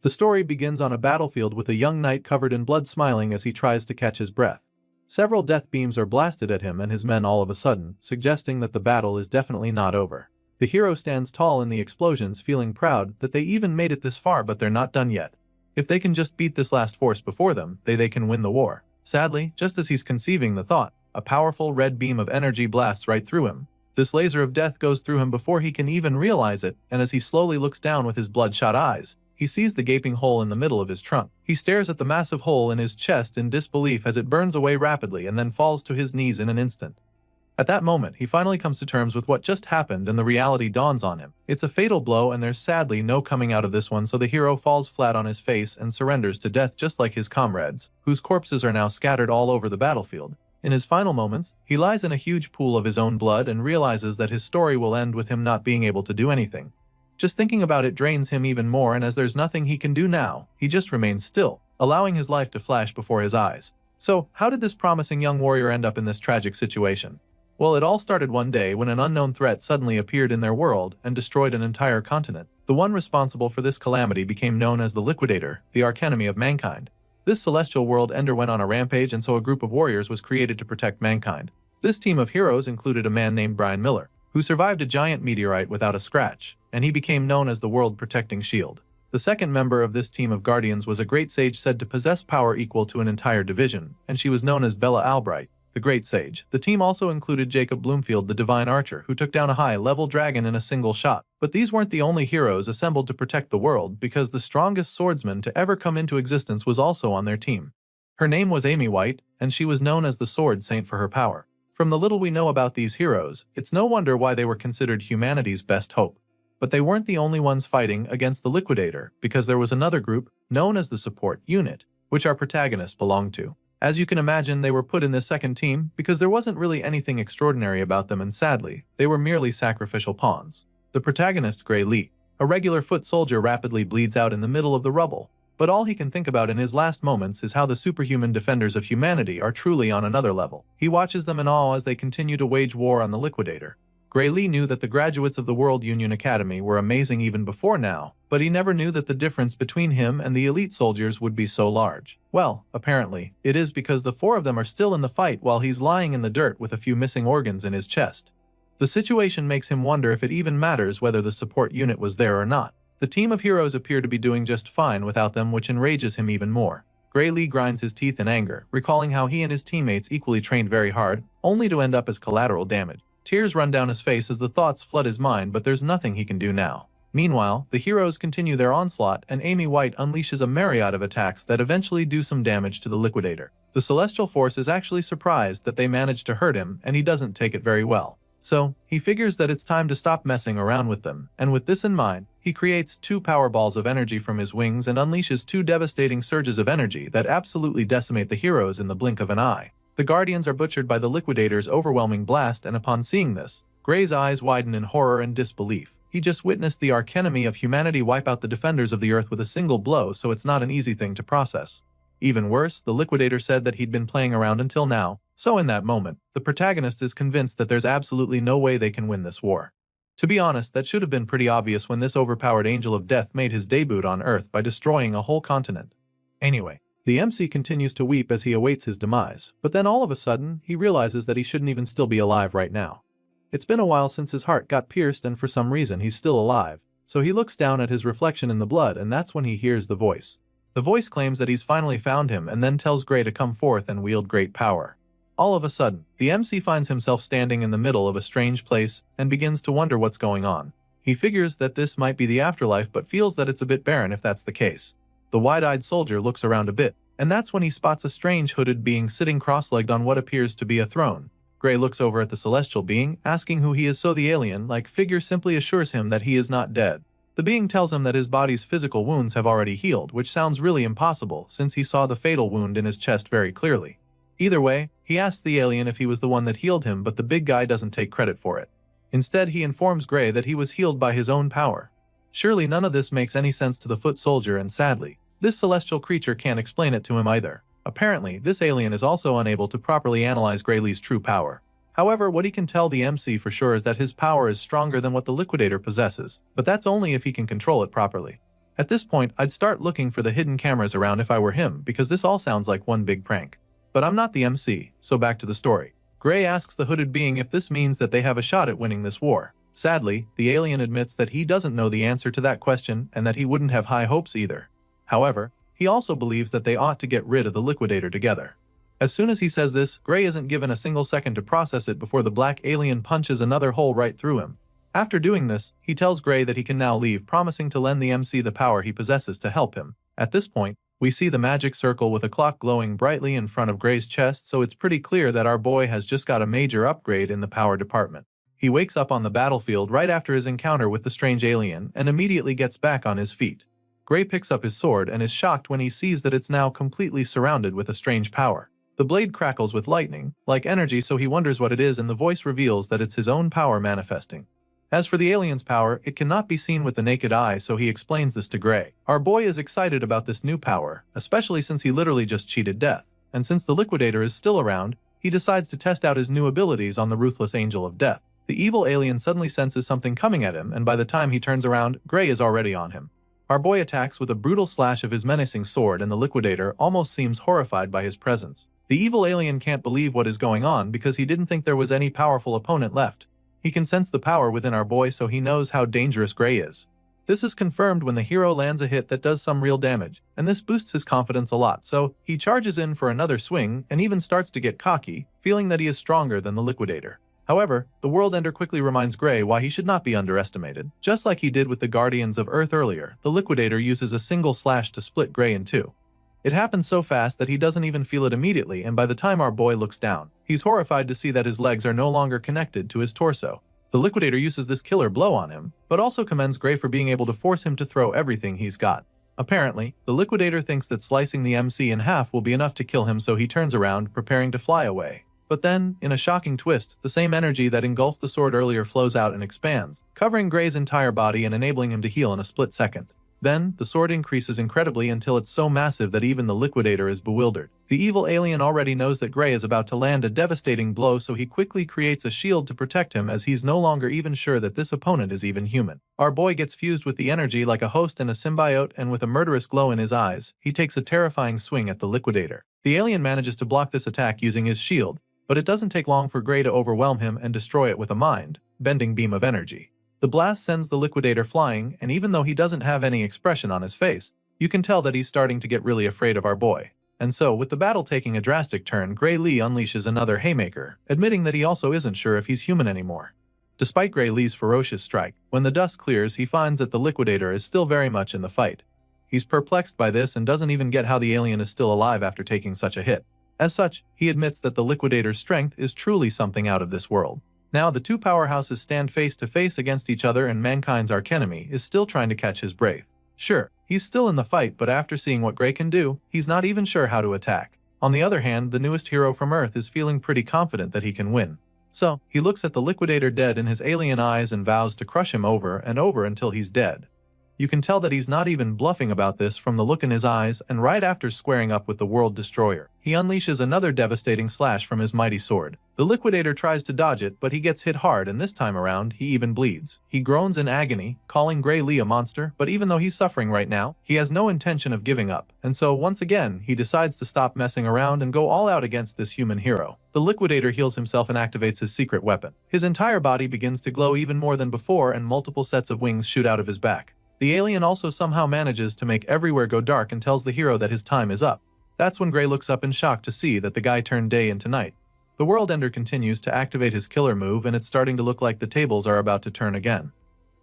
The story begins on a battlefield with a young knight covered in blood smiling as he tries to catch his breath. Several death beams are blasted at him and his men all of a sudden, suggesting that the battle is definitely not over. The hero stands tall in the explosions, feeling proud that they even made it this far, but they're not done yet. If they can just beat this last force before them, they can win the war. Sadly, just as he's conceiving the thought, a powerful red beam of energy blasts right through him. This laser of death goes through him before he can even realize it, and as he slowly looks down with his bloodshot eyes, he sees the gaping hole in the middle of his trunk. He stares at the massive hole in his chest in disbelief as it burns away rapidly and then falls to his knees in an instant. At that moment, he finally comes to terms with what just happened and the reality dawns on him. It's a fatal blow and there's sadly no coming out of this one, so the hero falls flat on his face and surrenders to death just like his comrades, whose corpses are now scattered all over the battlefield. In his final moments, he lies in a huge pool of his own blood and realizes that his story will end with him not being able to do anything. Just thinking about it drains him even more, and as there's nothing he can do now, he just remains still, allowing his life to flash before his eyes. So, how did this promising young warrior end up in this tragic situation? Well, it all started one day when an unknown threat suddenly appeared in their world and destroyed an entire continent. The one responsible for this calamity became known as the Liquidator, the archenemy of mankind. This celestial world ender went on a rampage, and so a group of warriors was created to protect mankind. This team of heroes included a man named Brian Miller, who survived a giant meteorite without a scratch, and he became known as the world-protecting shield. The second member of this team of guardians was a great sage said to possess power equal to an entire division, and she was known as Bella Albright, the Great Sage. The team also included Jacob Bloomfield, the Divine Archer, who took down a high-level dragon in a single shot. But these weren't the only heroes assembled to protect the world, because the strongest swordsman to ever come into existence was also on their team. Her name was Amy White, and she was known as the Sword Saint for her power. From the little we know about these heroes, it's no wonder why they were considered humanity's best hope. But they weren't the only ones fighting against the Liquidator, because there was another group, known as the Support Unit, which our protagonists belonged to. As you can imagine, they were put in this second team because there wasn't really anything extraordinary about them, and sadly, they were merely sacrificial pawns. The protagonist, Gray Lee, a regular foot soldier, rapidly bleeds out in the middle of the rubble, but all he can think about in his last moments is how the superhuman defenders of humanity are truly on another level. He watches them in awe as they continue to wage war on the Liquidator. Gray Lee knew that the graduates of the World Union Academy were amazing even before now, but he never knew that the difference between him and the elite soldiers would be so large. Well, apparently, it is because the four of them are still in the fight while he's lying in the dirt with a few missing organs in his chest. The situation makes him wonder if it even matters whether the support unit was there or not. The team of heroes appear to be doing just fine without them, which enrages him even more. Gray Lee grinds his teeth in anger, recalling how he and his teammates equally trained very hard, only to end up as collateral damage. Tears run down his face as the thoughts flood his mind, but there's nothing he can do now. Meanwhile, the heroes continue their onslaught, and Amy White unleashes a myriad of attacks that eventually do some damage to the Liquidator. The Celestial Force is actually surprised that they managed to hurt him, and he doesn't take it very well. So, he figures that it's time to stop messing around with them, and with this in mind, he creates 2 power balls of energy from his wings and unleashes 2 devastating surges of energy that absolutely decimate the heroes in the blink of an eye. The Guardians are butchered by the Liquidator's overwhelming blast, and upon seeing this, Gray's eyes widen in horror and disbelief. He just witnessed the archenemy of humanity wipe out the defenders of the Earth with a single blow, so it's not an easy thing to process. Even worse, the Liquidator said that he'd been playing around until now, so in that moment, the protagonist is convinced that there's absolutely no way they can win this war. To be honest, that should have been pretty obvious when this overpowered angel of death made his debut on Earth by destroying a whole continent. Anyway, the MC continues to weep as he awaits his demise, but then all of a sudden, he realizes that he shouldn't even still be alive right now. It's been a while since his heart got pierced, and for some reason he's still alive, so he looks down at his reflection in the blood, and that's when he hears the voice. The voice claims that he's finally found him and then tells Gray to come forth and wield great power. All of a sudden, the MC finds himself standing in the middle of a strange place and begins to wonder what's going on. He figures that this might be the afterlife, but feels that it's a bit barren if that's the case. The wide-eyed soldier looks around a bit, and that's when he spots a strange hooded being sitting cross-legged on what appears to be a throne. Gray looks over at the celestial being, asking who he is, so the alien-like figure simply assures him that he is not dead. The being tells him that his body's physical wounds have already healed, which sounds really impossible since he saw the fatal wound in his chest very clearly. Either way, he asks the alien if he was the one that healed him, but the big guy doesn't take credit for it. Instead, he informs Gray that he was healed by his own power. Surely none of this makes any sense to the foot soldier, and sadly, this celestial creature can't explain it to him either. Apparently, this alien is also unable to properly analyze Gray Lee's true power. However, what he can tell the MC for sure is that his power is stronger than what the Liquidator possesses, but that's only if he can control it properly. At this point, I'd start looking for the hidden cameras around if I were him, because this all sounds like one big prank. But I'm not the MC, so back to the story. Gray asks the hooded being if this means that they have a shot at winning this war. Sadly, the alien admits that he doesn't know the answer to that question and that he wouldn't have high hopes either. However, he also believes that they ought to get rid of the liquidator together. As soon as he says this, Gray isn't given a single second to process it before the black alien punches another hole right through him. After doing this, he tells Gray that he can now leave, promising to lend the MC the power he possesses to help him. At this point, we see the magic circle with a clock glowing brightly in front of Gray's chest, so it's pretty clear that our boy has just got a major upgrade in the power department. He wakes up on the battlefield right after his encounter with the strange alien and immediately gets back on his feet. Gray picks up his sword and is shocked when he sees that it's now completely surrounded with a strange power. The blade crackles with lightning, like energy, so he wonders what it is, and the voice reveals that it's his own power manifesting. As for the alien's power, it cannot be seen with the naked eye, so he explains this to Gray. Our boy is excited about this new power, especially since he literally just cheated death, and since the liquidator is still around, he decides to test out his new abilities on the ruthless angel of death. The evil alien suddenly senses something coming at him, and by the time he turns around, Gray is already on him. Our boy attacks with a brutal slash of his menacing sword, and the liquidator almost seems horrified by his presence. The evil alien can't believe what is going on because he didn't think there was any powerful opponent left. He can sense the power within our boy, so he knows how dangerous Gray is. This is confirmed when the hero lands a hit that does some real damage, and this boosts his confidence a lot, so he charges in for another swing and even starts to get cocky, feeling that he is stronger than the liquidator. However, the World Ender quickly reminds Gray why he should not be underestimated. Just like he did with the Guardians of Earth earlier, the liquidator uses a single slash to split Gray in two. It happens so fast that he doesn't even feel it immediately, and by the time our boy looks down, he's horrified to see that his legs are no longer connected to his torso. The liquidator uses this killer blow on him, but also commends Gray for being able to force him to throw everything he's got. Apparently, the liquidator thinks that slicing the MC in half will be enough to kill him, so he turns around, preparing to fly away. But then, in a shocking twist, the same energy that engulfed the sword earlier flows out and expands, covering Gray's entire body and enabling him to heal in a split second. Then, the sword increases incredibly until it's so massive that even the liquidator is bewildered. The evil alien already knows that Gray is about to land a devastating blow, so he quickly creates a shield to protect him, as he's no longer even sure that this opponent is even human. Our boy gets fused with the energy like a host and a symbiote, and with a murderous glow in his eyes, he takes a terrifying swing at the liquidator. The alien manages to block this attack using his shield, but it doesn't take long for Gray to overwhelm him and destroy it with a mind-bending beam of energy. The blast sends the liquidator flying, and even though he doesn't have any expression on his face, you can tell that he's starting to get really afraid of our boy. And so, with the battle taking a drastic turn, Gray Lee unleashes another haymaker, admitting that he also isn't sure if he's human anymore. Despite Gray Lee's ferocious strike, when the dust clears, he finds that the liquidator is still very much in the fight. He's perplexed by this and doesn't even get how the alien is still alive after taking such a hit. As such, he admits that the liquidator's strength is truly something out of this world. Now the two powerhouses stand face to face against each other, and mankind's archenemy is still trying to catch his breath. Sure, he's still in the fight, but after seeing what Gray can do, he's not even sure how to attack. On the other hand, the newest hero from Earth is feeling pretty confident that he can win. So, he looks at the liquidator dead in his alien eyes and vows to crush him over and over until he's dead. You can tell that he's not even bluffing about this from the look in his eyes, and right after squaring up with the World Destroyer, he unleashes another devastating slash from his mighty sword. The liquidator tries to dodge it, but he gets hit hard, and this time around, he even bleeds. He groans in agony, calling Gray Lee a monster, but even though he's suffering right now, he has no intention of giving up, and so once again, he decides to stop messing around and go all out against this human hero. The liquidator heals himself and activates his secret weapon. His entire body begins to glow even more than before, and multiple sets of wings shoot out of his back. The alien also somehow manages to make everywhere go dark and tells the hero that his time is up. That's when Gray looks up in shock to see that the guy turned day into night. The World Ender continues to activate his killer move, and it's starting to look like the tables are about to turn again.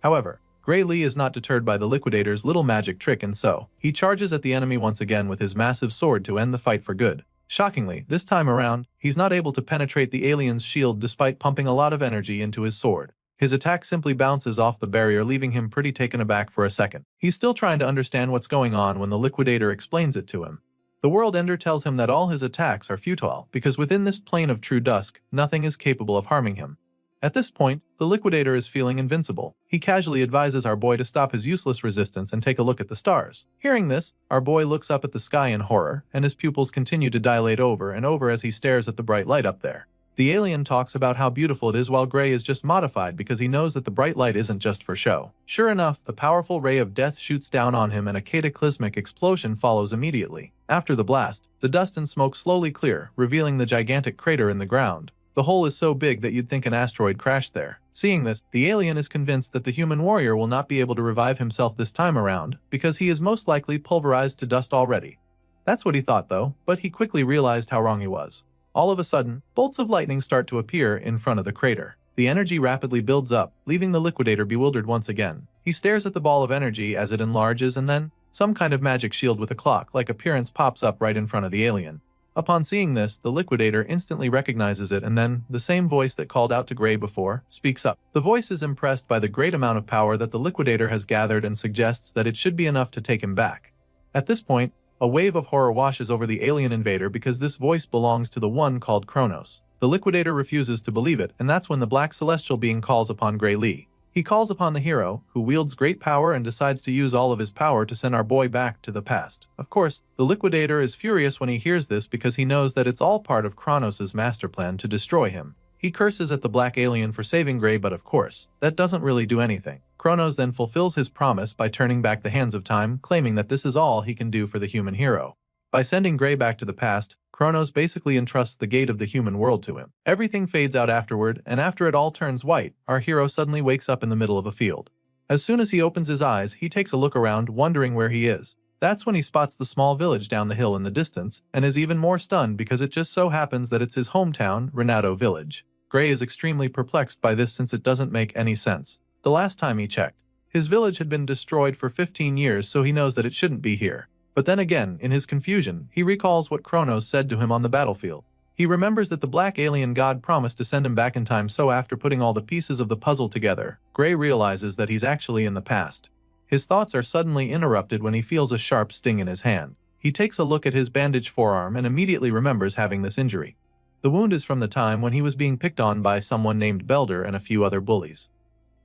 However, Gray Lee is not deterred by the liquidator's little magic trick, and so he charges at the enemy once again with his massive sword to end the fight for good. Shockingly, this time around, he's not able to penetrate the alien's shield despite pumping a lot of energy into his sword. His attack simply bounces off the barrier, leaving him pretty taken aback for a second. He's still trying to understand what's going on when the liquidator explains it to him. The World Ender tells him that all his attacks are futile, because within this plane of true dusk, nothing is capable of harming him. At this point, the liquidator is feeling invincible. He casually advises our boy to stop his useless resistance and take a look at the stars. Hearing this, our boy looks up at the sky in horror, and his pupils continue to dilate over and over as he stares at the bright light up there. The alien talks about how beautiful it is while Gray is just modified because he knows that the bright light isn't just for show. Sure enough, the powerful ray of death shoots down on him and a cataclysmic explosion follows immediately. After the blast, the dust and smoke slowly clear, revealing the gigantic crater in the ground. The hole is so big that you'd think an asteroid crashed there. Seeing this, the alien is convinced that the human warrior will not be able to revive himself this time around, because he is most likely pulverized to dust already. That's what he thought though, but he quickly realized how wrong he was. All of a sudden, bolts of lightning start to appear in front of the crater. The energy rapidly builds up, leaving the liquidator bewildered once again. He stares at the ball of energy as it enlarges and then, some kind of magic shield with a clock-like appearance pops up right in front of the alien. Upon seeing this, the liquidator instantly recognizes it and then, the same voice that called out to Gray before, speaks up. The voice is impressed by the great amount of power that the liquidator has gathered and suggests that it should be enough to take him back. At this point, a wave of horror washes over the alien invader because this voice belongs to the one called Kronos. The liquidator refuses to believe it, and that's when the black celestial being calls upon Gray Lee. He calls upon the hero, who wields great power and decides to use all of his power to send our boy back to the past. Of course, the liquidator is furious when he hears this because he knows that it's all part of Kronos' master plan to destroy him. He curses at the black alien for saving Gray, but of course, that doesn't really do anything. Kronos then fulfills his promise by turning back the hands of time, claiming that this is all he can do for the human hero. By sending Gray back to the past, Kronos basically entrusts the gate of the human world to him. Everything fades out afterward, and after it all turns white, our hero suddenly wakes up in the middle of a field. As soon as he opens his eyes, he takes a look around, wondering where he is. That's when he spots the small village down the hill in the distance, and is even more stunned because it just so happens that it's his hometown, Renato Village. Gray is extremely perplexed by this since it doesn't make any sense. The last time he checked, his village had been destroyed for 15 years, so he knows that it shouldn't be here. But then again, in his confusion, he recalls what Kronos said to him on the battlefield. He remembers that the black alien god promised to send him back in time, so after putting all the pieces of the puzzle together, Gray realizes that he's actually in the past. His thoughts are suddenly interrupted when he feels a sharp sting in his hand. He takes a look at his bandaged forearm and immediately remembers having this injury. The wound is from the time when he was being picked on by someone named Belder and a few other bullies.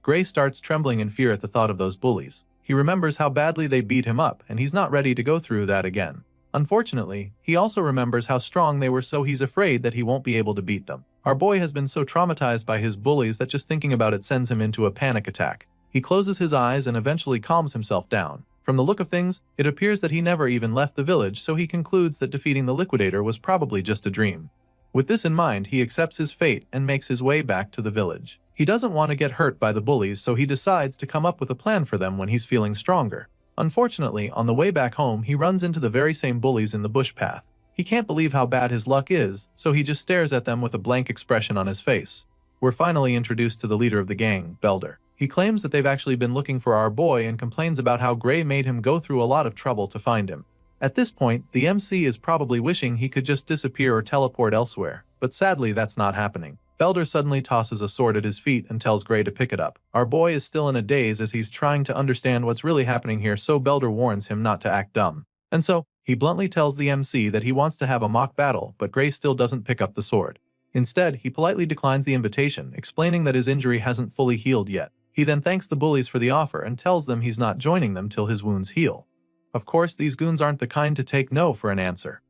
Gray starts trembling in fear at the thought of those bullies. He remembers how badly they beat him up, and he's not ready to go through that again. Unfortunately, he also remembers how strong they were, so he's afraid that he won't be able to beat them. Our boy has been so traumatized by his bullies that just thinking about it sends him into a panic attack. He closes his eyes and eventually calms himself down. From the look of things, it appears that he never even left the village, so he concludes that defeating the liquidator was probably just a dream. With this in mind, he accepts his fate and makes his way back to the village. He doesn't want to get hurt by the bullies, so he decides to come up with a plan for them when he's feeling stronger. Unfortunately, on the way back home, he runs into the very same bullies in the bush path. He can't believe how bad his luck is, so he just stares at them with a blank expression on his face. We're finally introduced to the leader of the gang, Belder. He claims that they've actually been looking for our boy and complains about how Gray made him go through a lot of trouble to find him. At this point, the MC is probably wishing he could just disappear or teleport elsewhere, but sadly that's not happening. Belder suddenly tosses a sword at his feet and tells Gray to pick it up. Our boy is still in a daze as he's trying to understand what's really happening here, so Belder warns him not to act dumb. And so, he bluntly tells the MC that he wants to have a mock battle, but Gray still doesn't pick up the sword. Instead, he politely declines the invitation, explaining that his injury hasn't fully healed yet. He then thanks the bullies for the offer and tells them he's not joining them till his wounds heal. Of course, these goons aren't the kind to take no for an answer.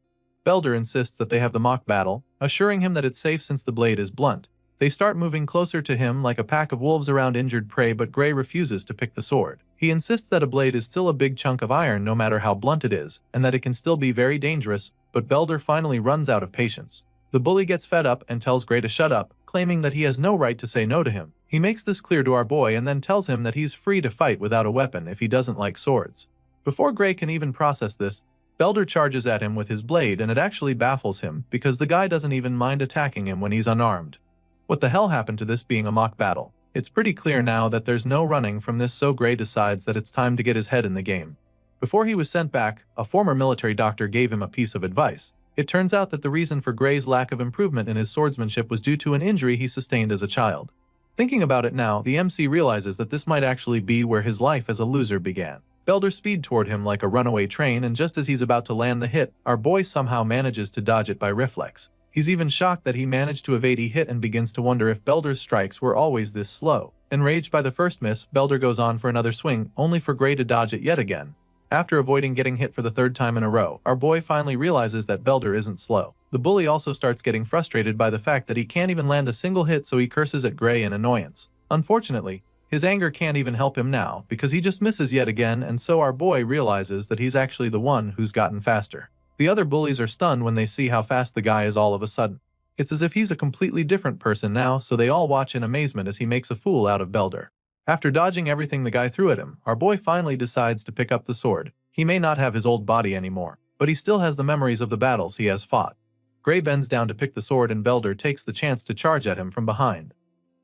Belder insists that they have the mock battle, assuring him that it's safe since the blade is blunt. They start moving closer to him like a pack of wolves around injured prey, but Gray refuses to pick the sword. He insists that a blade is still a big chunk of iron no matter how blunt it is, and that it can still be very dangerous, but Belder finally runs out of patience. The bully gets fed up and tells Gray to shut up, claiming that he has no right to say no to him. He makes this clear to our boy and then tells him that he's free to fight without a weapon if he doesn't like swords. Before Gray can even process this, Belder charges at him with his blade, and it actually baffles him because the guy doesn't even mind attacking him when he's unarmed. What the hell happened to this being a mock battle? It's pretty clear now that there's no running from this, so Gray decides that it's time to get his head in the game. Before he was sent back, a former military doctor gave him a piece of advice. It turns out that the reason for Gray's lack of improvement in his swordsmanship was due to an injury he sustained as a child. Thinking about it now, the MC realizes that this might actually be where his life as a loser began. Belder speeds toward him like a runaway train, and just as he's about to land the hit, our boy somehow manages to dodge it by reflex. He's even shocked that he managed to evade a hit and begins to wonder if Belder's strikes were always this slow. Enraged by the first miss, Belder goes on for another swing, only for Gray to dodge it yet again. After avoiding getting hit for the third time in a row, our boy finally realizes that Belder isn't slow. The bully also starts getting frustrated by the fact that he can't even land a single hit, so he curses at Gray in annoyance. Unfortunately, his anger can't even help him now because he just misses yet again, and so our boy realizes that he's actually the one who's gotten faster. The other bullies are stunned when they see how fast the guy is all of a sudden. It's as if he's a completely different person now, so they all watch in amazement as he makes a fool out of Belder. After dodging everything the guy threw at him, our boy finally decides to pick up the sword. He may not have his old body anymore, but he still has the memories of the battles he has fought. Gray bends down to pick the sword and Belder takes the chance to charge at him from behind.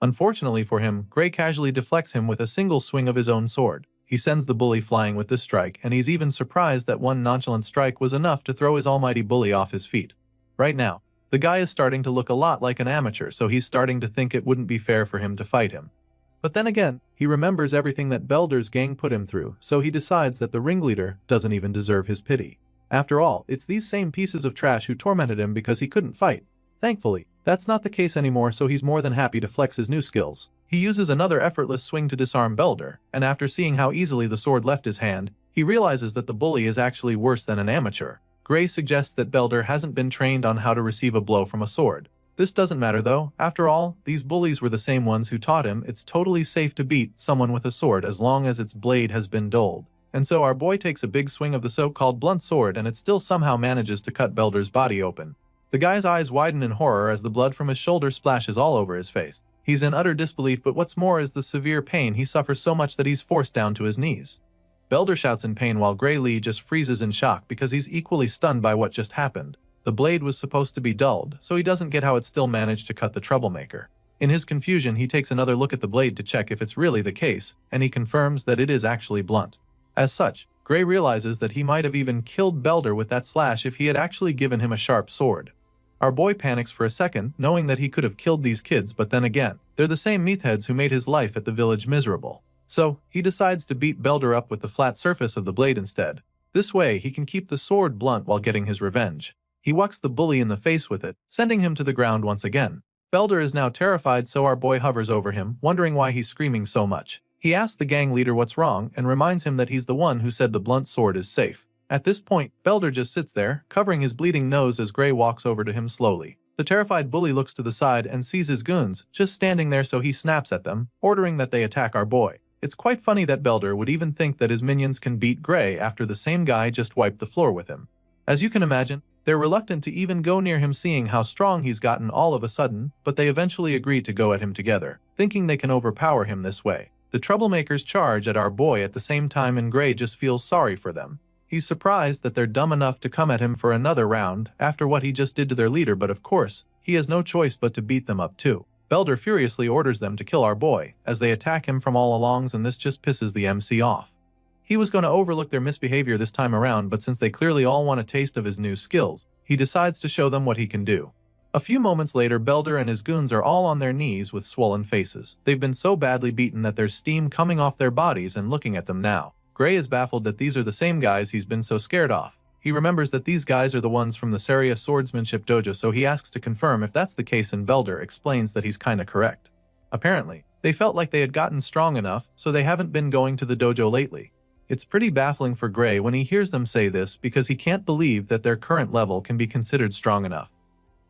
Unfortunately for him, Gray casually deflects him with a single swing of his own sword. He sends the bully flying with this strike, and he's even surprised that one nonchalant strike was enough to throw his almighty bully off his feet. Right now, the guy is starting to look a lot like an amateur, so he's starting to think it wouldn't be fair for him to fight him. But then again, he remembers everything that Belder's gang put him through, so he decides that the ringleader doesn't even deserve his pity. After all, it's these same pieces of trash who tormented him because he couldn't fight. Thankfully, that's not the case anymore, so he's more than happy to flex his new skills. He uses another effortless swing to disarm Belder, and after seeing how easily the sword left his hand, he realizes that the bully is actually worse than an amateur. Gray suggests that Belder hasn't been trained on how to receive a blow from a sword. This doesn't matter though. After all, these bullies were the same ones who taught him it's totally safe to beat someone with a sword as long as its blade has been dulled. And so our boy takes a big swing of the so-called blunt sword, and it still somehow manages to cut Belder's body open. The guy's eyes widen in horror as the blood from his shoulder splashes all over his face. He's in utter disbelief, but what's more is the severe pain. He suffers so much that he's forced down to his knees. Belder shouts in pain while Gray Lee just freezes in shock because he's equally stunned by what just happened. The blade was supposed to be dulled, so he doesn't get how it still managed to cut the troublemaker. In his confusion, he takes another look at the blade to check if it's really the case, and he confirms that it is actually blunt. As such, Gray realizes that he might have even killed Belder with that slash if he had actually given him a sharp sword. Our boy panics for a second, knowing that he could have killed these kids, but then again, they're the same meatheads who made his life at the village miserable. So, he decides to beat Belder up with the flat surface of the blade instead. This way, he can keep the sword blunt while getting his revenge. He whacks the bully in the face with it, sending him to the ground once again. Belder is now terrified, so our boy hovers over him, wondering why he's screaming so much. He asks the gang leader what's wrong and reminds him that he's the one who said the blunt sword is safe. At this point, Belder just sits there, covering his bleeding nose as Gray walks over to him slowly. The terrified bully looks to the side and sees his goons just standing there, so he snaps at them, ordering that they attack our boy. It's quite funny that Belder would even think that his minions can beat Gray after the same guy just wiped the floor with him. As you can imagine, they're reluctant to even go near him, seeing how strong he's gotten all of a sudden, but they eventually agree to go at him together, thinking they can overpower him this way. The troublemakers charge at our boy at the same time, and Gray just feels sorry for them. He's surprised that they're dumb enough to come at him for another round after what he just did to their leader, but of course, he has no choice but to beat them up too. Belder furiously orders them to kill our boy as they attack him from all alongs, and this just pisses the MC off. He was going to overlook their misbehavior this time around, but since they clearly all want a taste of his new skills, he decides to show them what he can do. A few moments later, Belder and his goons are all on their knees with swollen faces. They've been so badly beaten that there's steam coming off their bodies and looking at them now. Gray is baffled that these are the same guys he's been so scared of. He remembers that these guys are the ones from the Saria Swordsmanship Dojo, so he asks to confirm if that's the case, and Belder explains that he's kinda correct. Apparently, they felt like they had gotten strong enough, so they haven't been going to the dojo lately. It's pretty baffling for Gray when he hears them say this because he can't believe that their current level can be considered strong enough.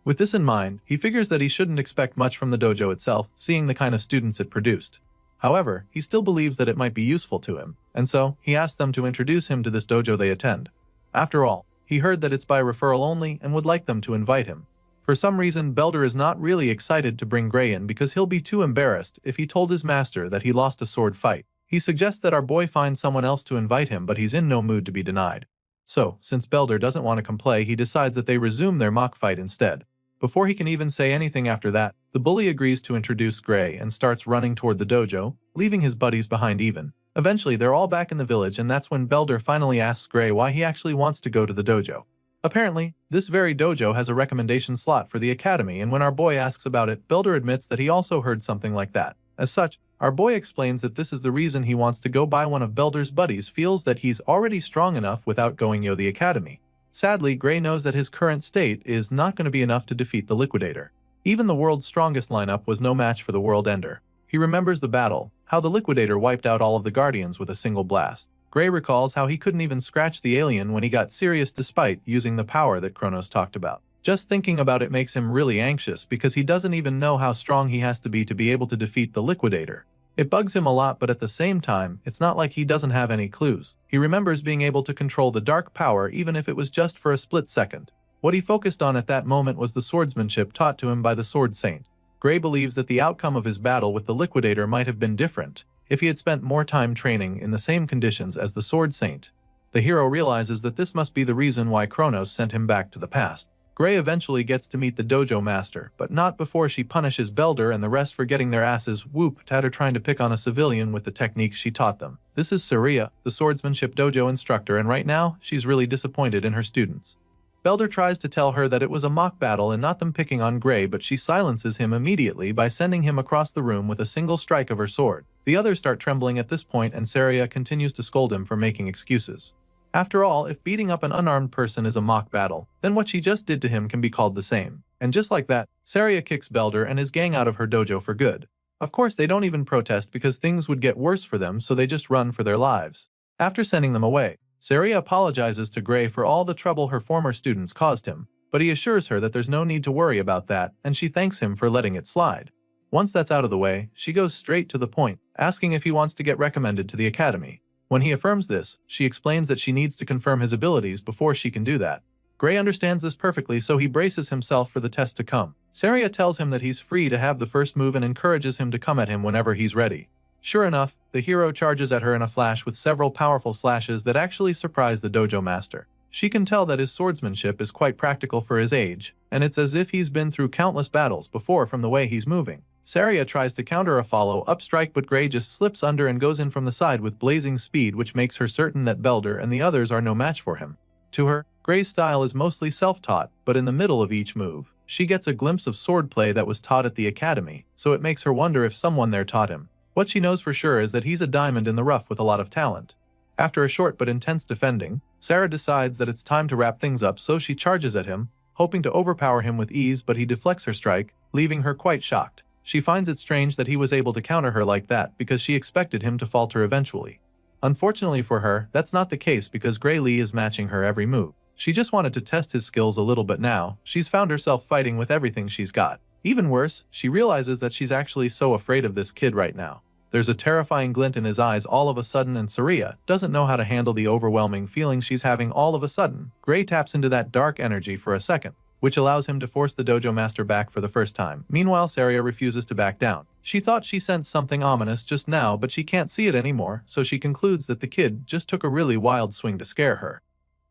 With this in mind, he figures that he shouldn't expect much from the dojo itself, seeing the kind of students it produced. However, he still believes that it might be useful to him, and so he asks them to introduce him to this dojo they attend. After all, he heard that it's by referral only and would like them to invite him. For some reason, Belder is not really excited to bring Gray in because he'll be too embarrassed if he told his master that he lost a sword fight. He suggests that our boy find someone else to invite him, but he's in no mood to be denied. So, since Belder doesn't want to comply, he decides that they resume their mock fight instead. Before he can even say anything after that, the bully agrees to introduce Gray and starts running toward the dojo, leaving his buddies behind even. Eventually, they're all back in the village, and that's when Belder finally asks Gray why he actually wants to go to the dojo. Apparently, this very dojo has a recommendation slot for the academy, and when our boy asks about it, Belder admits that he also heard something like that. As such, our boy explains that this is the reason he wants to go by. One of Belder's buddies feels that he's already strong enough without going to the academy. Sadly, Gray knows that his current state is not going to be enough to defeat the Liquidator. Even the world's strongest lineup was no match for the World Ender. He remembers the battle, how the Liquidator wiped out all of the Guardians with a single blast. Gray recalls how he couldn't even scratch the alien when he got serious despite using the power that Kronos talked about. Just thinking about it makes him really anxious because he doesn't even know how strong he has to be able to defeat the Liquidator. It bugs him a lot, but at the same time, it's not like he doesn't have any clues. He remembers being able to control the dark power even if it was just for a split second. What he focused on at that moment was the swordsmanship taught to him by the Sword Saint. Gray believes that the outcome of his battle with the Liquidator might have been different if he had spent more time training in the same conditions as the Sword Saint. The hero realizes that this must be the reason why Kronos sent him back to the past. Gray eventually gets to meet the dojo master, but not before she punishes Belder and the rest for getting their asses whooped at her trying to pick on a civilian with the techniques she taught them. This is Saria, the swordsmanship dojo instructor, and right now, she's really disappointed in her students. Belder tries to tell her that it was a mock battle and not them picking on Gray, but she silences him immediately by sending him across the room with a single strike of her sword. The others start trembling at this point, and Saria continues to scold him for making excuses. After all, if beating up an unarmed person is a mock battle, then what she just did to him can be called the same. And just like that, Saria kicks Belder and his gang out of her dojo for good. Of course, they don't even protest because things would get worse for them, so they just run for their lives. After sending them away, Saria apologizes to Gray for all the trouble her former students caused him, but he assures her that there's no need to worry about that, and she thanks him for letting it slide. Once that's out of the way, she goes straight to the point, asking if he wants to get recommended to the academy. When he affirms this, she explains that she needs to confirm his abilities before she can do that. Gray understands this perfectly, so he braces himself for the test to come. Saria tells him that he's free to have the first move and encourages him to come at him whenever he's ready. Sure enough, the hero charges at her in a flash with several powerful slashes that actually surprise the dojo master. She can tell that his swordsmanship is quite practical for his age, and it's as if he's been through countless battles before from the way he's moving. Saria tries to counter a follow-up strike, but Gray just slips under and goes in from the side with blazing speed, which makes her certain that Belder and the others are no match for him. To her, Gray's style is mostly self-taught, but in the middle of each move, she gets a glimpse of swordplay that was taught at the academy, so it makes her wonder if someone there taught him. What she knows for sure is that he's a diamond in the rough with a lot of talent. After a short but intense defending, Sarah decides that it's time to wrap things up, so she charges at him, hoping to overpower him with ease, but he deflects her strike, leaving her quite shocked. She finds it strange that he was able to counter her like that because she expected him to falter eventually. Unfortunately for her, that's not the case because Gray Lee is matching her every move. She just wanted to test his skills a little, but now, she's found herself fighting with everything she's got. Even worse, she realizes that she's actually so afraid of this kid right now. There's a terrifying glint in his eyes all of a sudden, and Saria doesn't know how to handle the overwhelming feeling she's having all of a sudden. Gray taps into that dark energy for a second, which allows him to force the dojo master back for the first time. Meanwhile, Saria refuses to back down. She thought she sensed something ominous just now, but she can't see it anymore, so she concludes that the kid just took a really wild swing to scare her.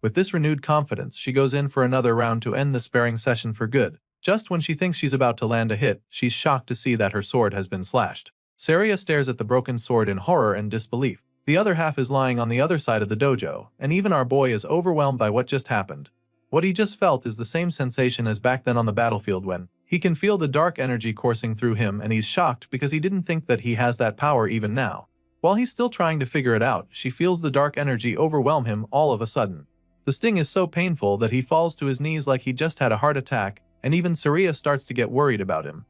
With this renewed confidence, she goes in for another round to end the sparring session for good. Just when she thinks she's about to land a hit, she's shocked to see that her sword has been slashed. Saria stares at the broken sword in horror and disbelief. The other half is lying on the other side of the dojo, and even our boy is overwhelmed by what just happened. What he just felt is the same sensation as back then on the battlefield when he can feel the dark energy coursing through him, and he's shocked because he didn't think that he has that power even now. While he's still trying to figure it out, she feels the dark energy overwhelm him all of a sudden. The sting is so painful that he falls to his knees like he just had a heart attack, and even Saria starts to get worried about him.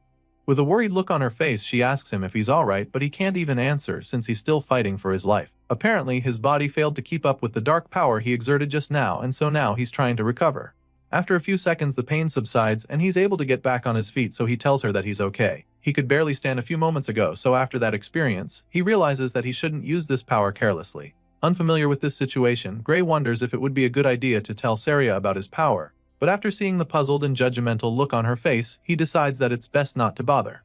With a worried look on her face, she asks him if he's alright, but he can't even answer since he's still fighting for his life. Apparently, his body failed to keep up with the dark power he exerted just now, and so now he's trying to recover. After a few seconds, the pain subsides and he's able to get back on his feet, so he tells her that he's okay. He could barely stand a few moments ago, so after that experience, he realizes that he shouldn't use this power carelessly. Unfamiliar with this situation, Gray wonders if it would be a good idea to tell Saria about his power. But after seeing the puzzled and judgmental look on her face, he decides that it's best not to bother.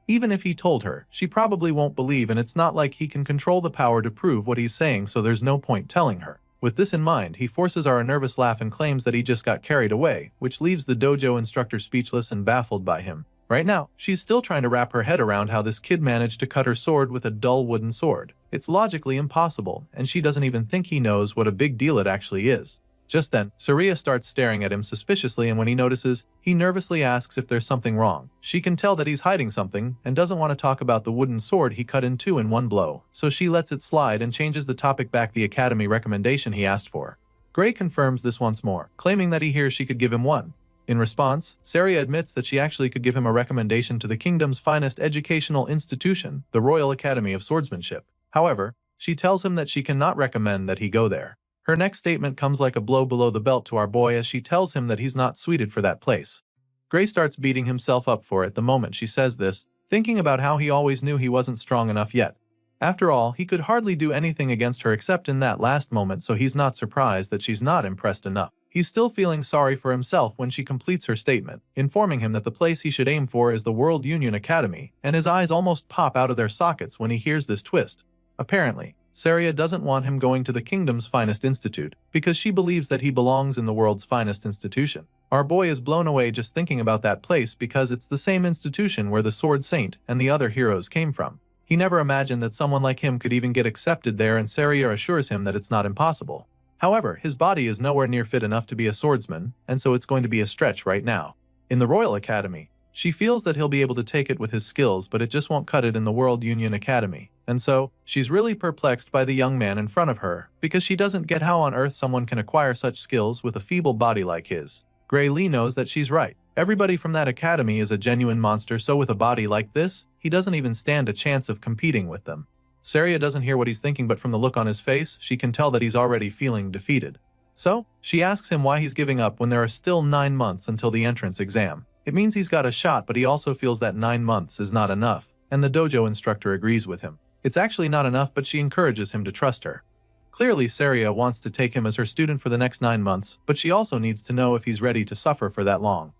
Even if he told her, she probably won't believe, and it's not like he can control the power to prove what he's saying, so there's no point telling her. With this in mind, he forces a nervous laugh and claims that he just got carried away, which leaves the dojo instructor speechless and baffled by him. Right now, she's still trying to wrap her head around how this kid managed to cut her sword with a dull wooden sword. It's logically impossible, and she doesn't even think he knows what a big deal it actually is. Just then, Saria starts staring at him suspiciously, and when he notices, he nervously asks if there's something wrong. She can tell that he's hiding something and doesn't want to talk about the wooden sword he cut in two in one blow, so she lets it slide and changes the topic back the academy recommendation he asked for. Gray confirms this once more, claiming that he hears she could give him one. In response, Saria admits that she actually could give him a recommendation to the kingdom's finest educational institution, the Royal Academy of Swordsmanship. However, she tells him that she cannot recommend that he go there. Her next statement comes like a blow below the belt to our boy as she tells him that he's not suited for that place. Gray starts beating himself up for it the moment she says this, thinking about how he always knew he wasn't strong enough yet. After all, he could hardly do anything against her except in that last moment, so he's not surprised that she's not impressed enough. He's still feeling sorry for himself when she completes her statement, informing him that the place he should aim for is the World Union Academy, and his eyes almost pop out of their sockets when he hears this twist. Apparently, Saria doesn't want him going to the kingdom's finest institute, because she believes that he belongs in the world's finest institution. Our boy is blown away just thinking about that place because it's the same institution where the Sword Saint and the other heroes came from. He never imagined that someone like him could even get accepted there, and Saria assures him that it's not impossible. However, his body is nowhere near fit enough to be a swordsman, and so it's going to be a stretch right now. In the Royal Academy, she feels that he'll be able to take it with his skills, but it just won't cut it in the World Union Academy, and so, she's really perplexed by the young man in front of her, because she doesn't get how on earth someone can acquire such skills with a feeble body like his. Gray Lee knows that she's right. Everybody from that academy is a genuine monster, so with a body like this, he doesn't even stand a chance of competing with them. Saria doesn't hear what he's thinking, but from the look on his face, she can tell that he's already feeling defeated. So, she asks him why he's giving up when there are still 9 months until the entrance exam. It means he's got a shot, but he also feels that 9 months is not enough, and the dojo instructor agrees with him. It's actually not enough, but she encourages him to trust her. Clearly, Saria wants to take him as her student for the next 9 months, but she also needs to know if he's ready to suffer for that long.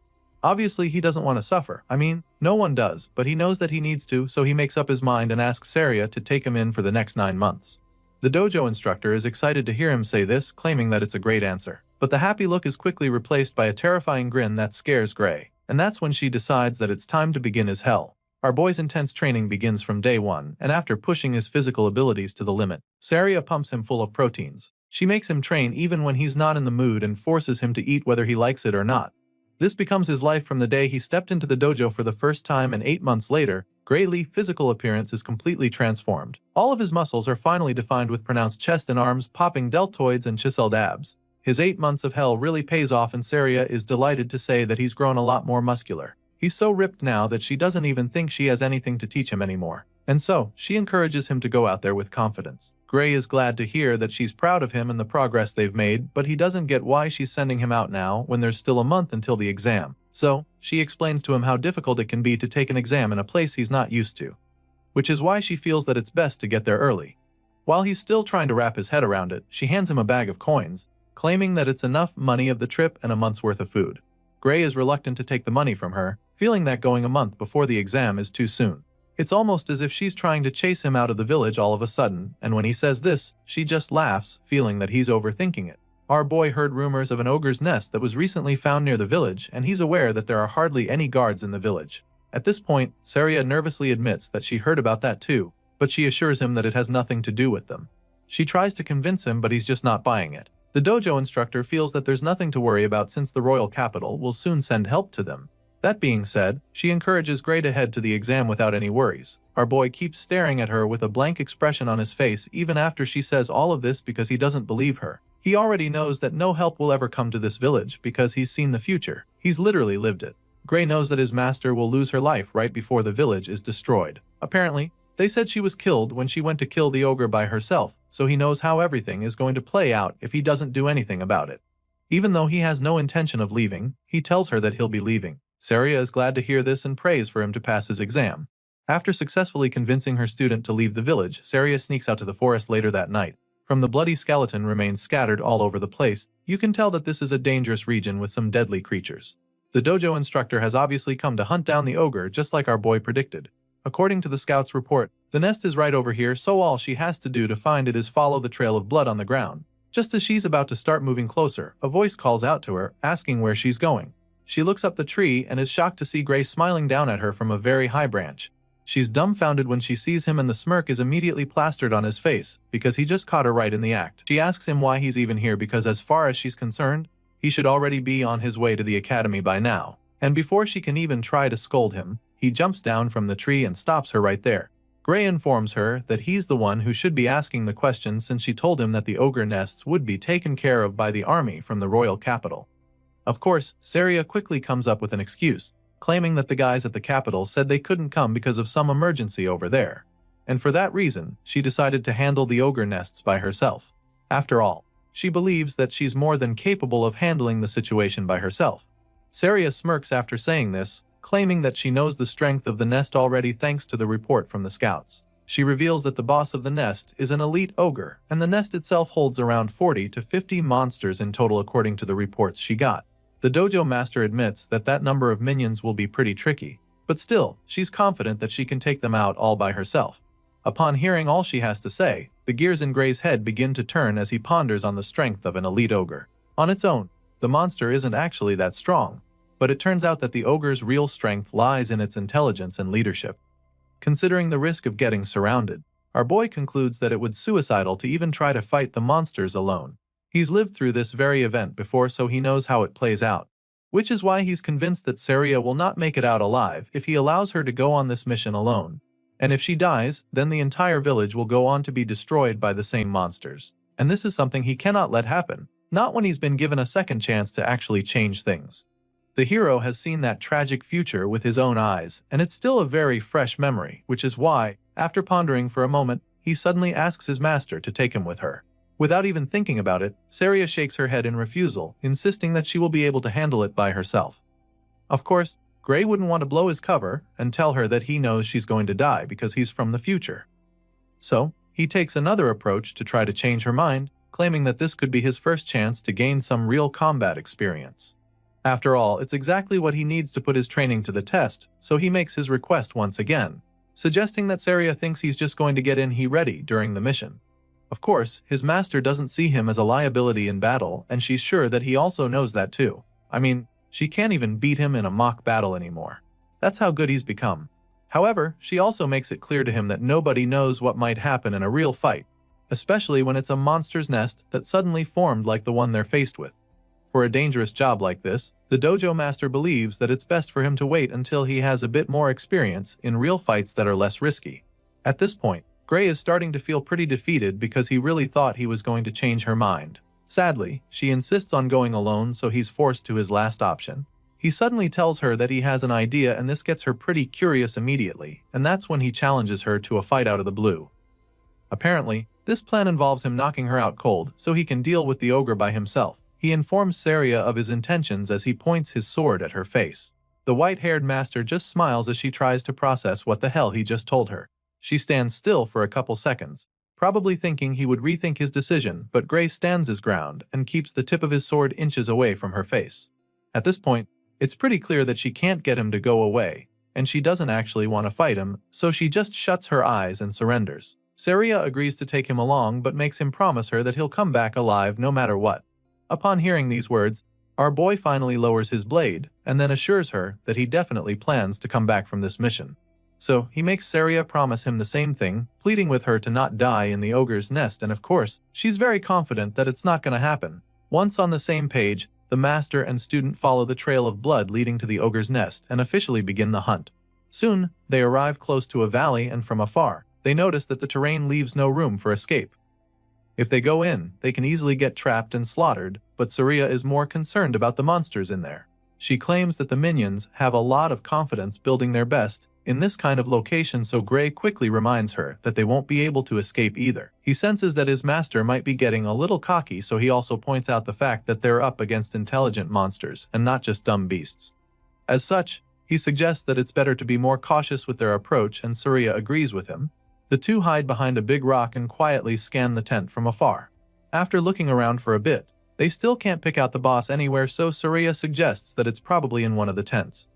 Obviously, he doesn't want to suffer. I mean, no one does, but he knows that he needs to, so he makes up his mind and asks Saria to take him in for the next 9 months. The dojo instructor is excited to hear him say this, claiming that it's a great answer. But the happy look is quickly replaced by a terrifying grin that scares Gray, and that's when she decides that it's time to begin his hell. Our boy's intense training begins from day 1, and after pushing his physical abilities to the limit, Saria pumps him full of proteins. She makes him train even when he's not in the mood and forces him to eat whether he likes it or not. This becomes his life from the day he stepped into the dojo for the first time, and 8 months later, Gray Lee's physical appearance is completely transformed. All of his muscles are finally defined with pronounced chest and arms, popping deltoids and chiseled abs. His 8 months of hell really pays off, and Saria is delighted to say that he's grown a lot more muscular. He's so ripped now that she doesn't even think she has anything to teach him anymore. And so, she encourages him to go out there with confidence. Gray is glad to hear that she's proud of him and the progress they've made, but he doesn't get why she's sending him out now when there's still a month until the exam. So, she explains to him how difficult it can be to take an exam in a place he's not used to. Which is why she feels that it's best to get there early. While he's still trying to wrap his head around it, she hands him a bag of coins, claiming that it's enough money of the trip and a month's worth of food. Gray is reluctant to take the money from her, feeling that going a month before the exam is too soon. It's almost as if she's trying to chase him out of the village all of a sudden, and when he says this, she just laughs, feeling that he's overthinking it. Our boy heard rumors of an ogre's nest that was recently found near the village, and he's aware that there are hardly any guards in the village. At this point, Saria nervously admits that she heard about that too, but she assures him that it has nothing to do with them. She tries to convince him, but he's just not buying it. The dojo instructor feels that there's nothing to worry about since the royal capital will soon send help to them. That being said, she encourages Gray to head to the exam without any worries. Our boy keeps staring at her with a blank expression on his face even after she says all of this because he doesn't believe her. He already knows that no help will ever come to this village because he's seen the future. He's literally lived it. Gray knows that his master will lose her life right before the village is destroyed. Apparently, they said she was killed when she went to kill the ogre by herself, so he knows how everything is going to play out if he doesn't do anything about it. Even though he has no intention of leaving, he tells her that he'll be leaving. Saria is glad to hear this and prays for him to pass his exam. After successfully convincing her student to leave the village, Saria sneaks out to the forest later that night. From the bloody skeleton remains scattered all over the place, you can tell that this is a dangerous region with some deadly creatures. The dojo instructor has obviously come to hunt down the ogre just like our boy predicted. According to the scout's report, the nest is right over here, so all she has to do to find it is follow the trail of blood on the ground. Just as she's about to start moving closer, a voice calls out to her, asking where she's going. She looks up the tree and is shocked to see Gray smiling down at her from a very high branch. She's dumbfounded when she sees him, and the smirk is immediately plastered on his face because he just caught her right in the act. She asks him why he's even here because as far as she's concerned, he should already be on his way to the academy by now. And before she can even try to scold him, he jumps down from the tree and stops her right there. Gray informs her that he's the one who should be asking the question since she told him that the ogre nests would be taken care of by the army from the royal capital. Of course, Saria quickly comes up with an excuse, claiming that the guys at the capital said they couldn't come because of some emergency over there. and for that reason, she decided to handle the ogre nests by herself. After all, she believes that she's more than capable of handling the situation by herself. Saria smirks after saying this, claiming that she knows the strength of the nest already thanks to the report from the scouts. She reveals that the boss of the nest is an elite ogre, and the nest itself holds around 40 to 50 monsters in total according to the reports she got. The dojo master admits that that number of minions will be pretty tricky, but still, she's confident that she can take them out all by herself. Upon hearing all she has to say, the gears in Gray's head begin to turn as he ponders on the strength of an elite ogre. On its own, the monster isn't actually that strong, but it turns out that the ogre's real strength lies in its intelligence and leadership. Considering the risk of getting surrounded, our boy concludes that it would be suicidal to even try to fight the monsters alone. He's lived through this very event before, so he knows how it plays out, which is why he's convinced that Saria will not make it out alive if he allows her to go on this mission alone. And if she dies, then the entire village will go on to be destroyed by the same monsters. And this is something he cannot let happen, not when he's been given a second chance to actually change things. The hero has seen that tragic future with his own eyes, and it's still a very fresh memory, which is why, after pondering for a moment, he suddenly asks his master to take him with her. Without even thinking about it, Saria shakes her head in refusal, insisting that she will be able to handle it by herself. Of course, Gray wouldn't want to blow his cover and tell her that he knows she's going to die because he's from the future. So, he takes another approach to try to change her mind, claiming that this could be his first chance to gain some real combat experience. After all, it's exactly what he needs to put his training to the test, so he makes his request once again, suggesting that Saria thinks he's just going to get in ready during the mission. Of course, his master doesn't see him as a liability in battle, and she's sure that he also knows that too. I mean, she can't even beat him in a mock battle anymore. That's how good he's become. However, she also makes it clear to him that nobody knows what might happen in a real fight, especially when it's a monster's nest that suddenly formed like the one they're faced with. For a dangerous job like this, the dojo master believes that it's best for him to wait until he has a bit more experience in real fights that are less risky. At this point, Gray is starting to feel pretty defeated because he really thought he was going to change her mind. Sadly, she insists on going alone, so he's forced to his last option. He suddenly tells her that he has an idea, and this gets her pretty curious immediately, and that's when he challenges her to a fight out of the blue. Apparently, this plan involves him knocking her out cold so he can deal with the ogre by himself. He informs Saria of his intentions as he points his sword at her face. The white-haired master just smiles as she tries to process what the hell he just told her. She stands still for a couple seconds, probably thinking he would rethink his decision, but Gray stands his ground and keeps the tip of his sword inches away from her face. At this point, it's pretty clear that she can't get him to go away, and she doesn't actually want to fight him, so she just shuts her eyes and surrenders. Saria agrees to take him along but makes him promise her that he'll come back alive no matter what. Upon hearing these words, our boy finally lowers his blade and then assures her that he definitely plans to come back from this mission. So he makes Saria promise him the same thing, pleading with her to not die in the ogre's nest, and of course, she's very confident that it's not going to happen. Once on the same page, the master and student follow the trail of blood leading to the ogre's nest and officially begin the hunt. Soon, they arrive close to a valley, and from afar, they notice that the terrain leaves no room for escape. If they go in, they can easily get trapped and slaughtered, but Saria is more concerned about the monsters in there. She claims that the minions have a lot of confidence building their best in this kind of location, so Gray quickly reminds her that they won't be able to escape either. He senses that his master might be getting a little cocky, so he also points out the fact that they're up against intelligent monsters and not just dumb beasts. As such, he suggests that it's better to be more cautious with their approach, and Saria agrees with him. The two hide behind a big rock and quietly scan the tent from afar. After looking around for a bit, they still can't pick out the boss anywhere, so Saria suggests that it's probably in one of the tents.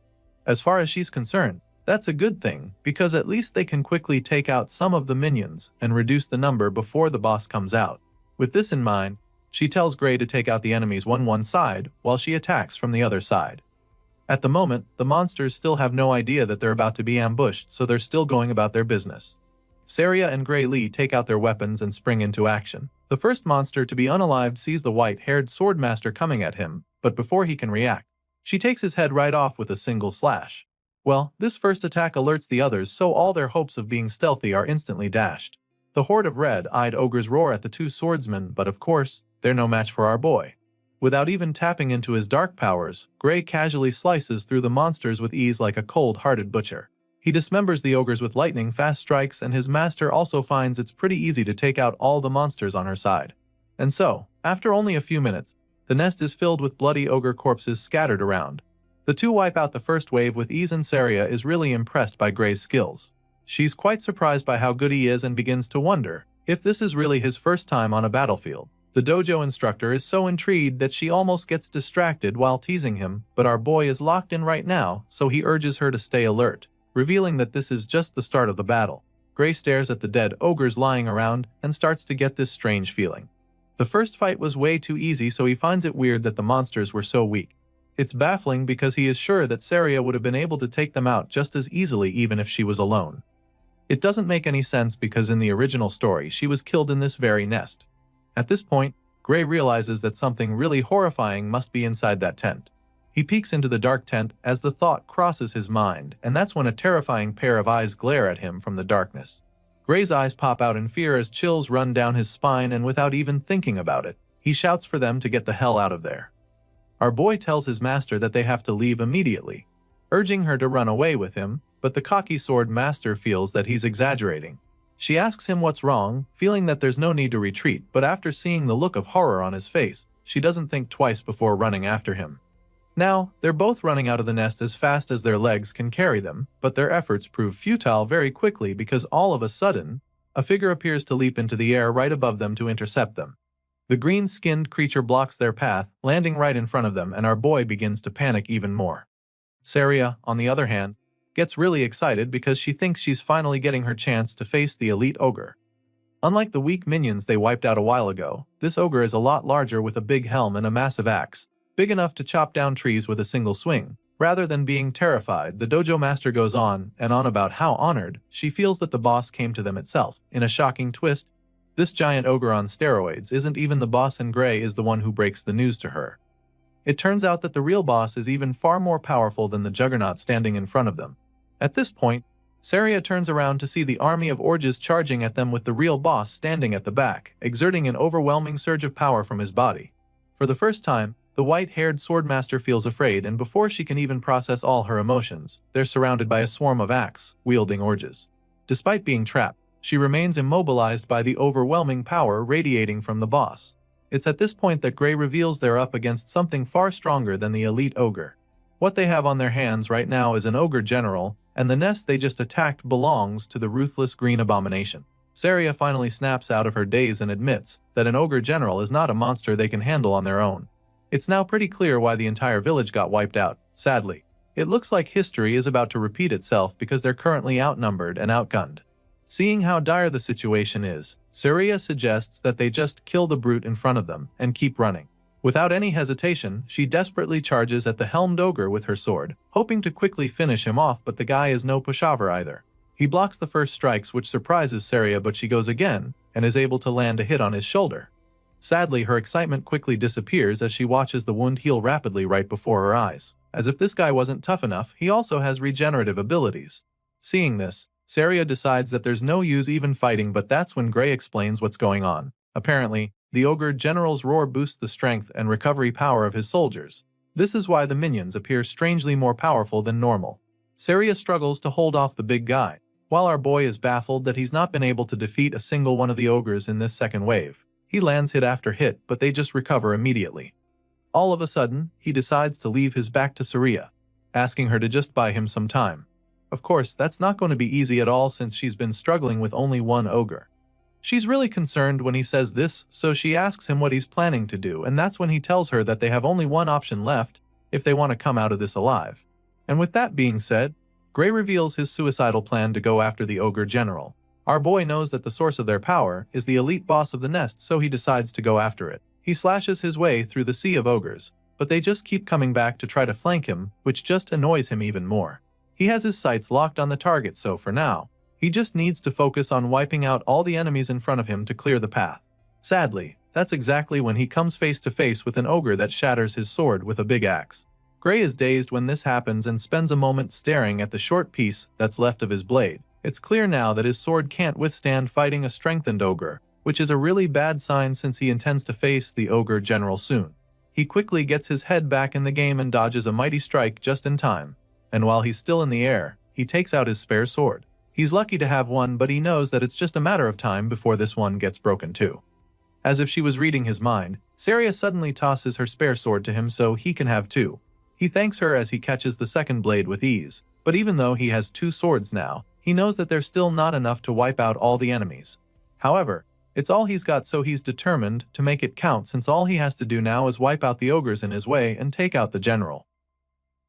As far as she's concerned, that's a good thing, because at least they can quickly take out some of the minions and reduce the number before the boss comes out. With this in mind, she tells Gray to take out the enemies one side while she attacks from the other side. At the moment, the monsters still have no idea that they're about to be ambushed, so they're still going about their business. Saria and Gray Lee take out their weapons and spring into action. The first monster to be unalived sees the white-haired swordmaster coming at him, but before he can react, she takes his head right off with a single slash. Well, this first attack alerts the others, so all their hopes of being stealthy are instantly dashed. The horde of red-eyed ogres roar at the two swordsmen, but of course, they're no match for our boy. Without even tapping into his dark powers, Gray casually slices through the monsters with ease like a cold-hearted butcher. He dismembers the ogres with lightning-fast strikes, and his master also finds it's pretty easy to take out all the monsters on her side. And so, after only a few minutes, the nest is filled with bloody ogre corpses scattered around. The two wipe out the first wave with ease, and Saria is really impressed by Gray's skills. She's quite surprised by how good he is and begins to wonder if this is really his first time on a battlefield. The dojo instructor is so intrigued that she almost gets distracted while teasing him, but our boy is locked in right now, so he urges her to stay alert, revealing that this is just the start of the battle. Gray stares at the dead ogres lying around and starts to get this strange feeling. The first fight was way too easy, so he finds it weird that the monsters were so weak. It's baffling because he is sure that Saria would have been able to take them out just as easily even if she was alone. It doesn't make any sense because in the original story she was killed in this very nest. At this point, Gray realizes that something really horrifying must be inside that tent. He peeks into the dark tent as the thought crosses his mind, and that's when a terrifying pair of eyes glare at him from the darkness. Gray's eyes pop out in fear as chills run down his spine, and without even thinking about it, he shouts for them to get the hell out of there. Our boy tells his master that they have to leave immediately, urging her to run away with him, but the cocky sword master feels that he's exaggerating. She asks him what's wrong, feeling that there's no need to retreat, but after seeing the look of horror on his face, she doesn't think twice before running after him. Now, they're both running out of the nest as fast as their legs can carry them, but their efforts prove futile very quickly because all of a sudden, a figure appears to leap into the air right above them to intercept them. The green-skinned creature blocks their path, landing right in front of them, and our boy begins to panic even more. Saria, on the other hand, gets really excited because she thinks she's finally getting her chance to face the elite ogre. Unlike the weak minions they wiped out a while ago, this ogre is a lot larger with a big helm and a massive axe, big enough to chop down trees with a single swing. Rather than being terrified, the dojo master goes on and on about how honored she feels that the boss came to them itself. In a shocking twist, this giant ogre on steroids isn't even the boss, and Gray is the one who breaks the news to her. It turns out that the real boss is even far more powerful than the juggernaut standing in front of them. At this point, Saria turns around to see the army of orges charging at them with the real boss standing at the back, exerting an overwhelming surge of power from his body. For the first time, the white-haired swordmaster feels afraid, and before she can even process all her emotions, they're surrounded by a swarm of axe-wielding orges. Despite being trapped, she remains immobilized by the overwhelming power radiating from the boss. It's at this point that Gray reveals they're up against something far stronger than the elite ogre. What they have on their hands right now is an ogre general, and the nest they just attacked belongs to the ruthless green abomination. Saria finally snaps out of her daze and admits that an ogre general is not a monster they can handle on their own. It's now pretty clear why the entire village got wiped out. Sadly, it looks like history is about to repeat itself because they're currently outnumbered and outgunned. Seeing how dire the situation is, Saria suggests that they just kill the brute in front of them and keep running. Without any hesitation, she desperately charges at the helmed ogre with her sword, hoping to quickly finish him off, but the guy is no pushover either. He blocks the first strikes, which surprises Saria, but she goes again and is able to land a hit on his shoulder. Sadly, her excitement quickly disappears as she watches the wound heal rapidly right before her eyes. As if this guy wasn't tough enough, he also has regenerative abilities. Seeing this, Saria decides that there's no use even fighting, but that's when Gray explains what's going on. Apparently, the ogre general's roar boosts the strength and recovery power of his soldiers. This is why the minions appear strangely more powerful than normal. Saria struggles to hold off the big guy, while our boy is baffled that he's not been able to defeat a single one of the ogres in this second wave. He lands hit after hit, but they just recover immediately. All of a sudden, he decides to leave his back to Saria, asking her to just buy him some time. Of course, that's not going to be easy at all since she's been struggling with only one ogre. She's really concerned when he says this, so she asks him what he's planning to do, and that's when he tells her that they have only one option left if they want to come out of this alive. And with that being said, Gray reveals his suicidal plan to go after the ogre general. Our boy knows that the source of their power is the elite boss of the nest, so he decides to go after it. He slashes his way through the sea of ogres, but they just keep coming back to try to flank him, which just annoys him even more. He has his sights locked on the target, so for now, he just needs to focus on wiping out all the enemies in front of him to clear the path. Sadly, that's exactly when he comes face to face with an ogre that shatters his sword with a big axe. Gray is dazed when this happens and spends a moment staring at the short piece that's left of his blade. It's clear now that his sword can't withstand fighting a strengthened ogre, which is a really bad sign since he intends to face the ogre general soon. He quickly gets his head back in the game and dodges a mighty strike just in time. And while he's still in the air, he takes out his spare sword. He's lucky to have one, but he knows that it's just a matter of time before this one gets broken too. As if she was reading his mind, Saria suddenly tosses her spare sword to him so he can have two. He thanks her as he catches the second blade with ease, but even though he has two swords now, he knows that there's still not enough to wipe out all the enemies. However, it's all he's got, so he's determined to make it count, since all he has to do now is wipe out the ogres in his way and take out the general.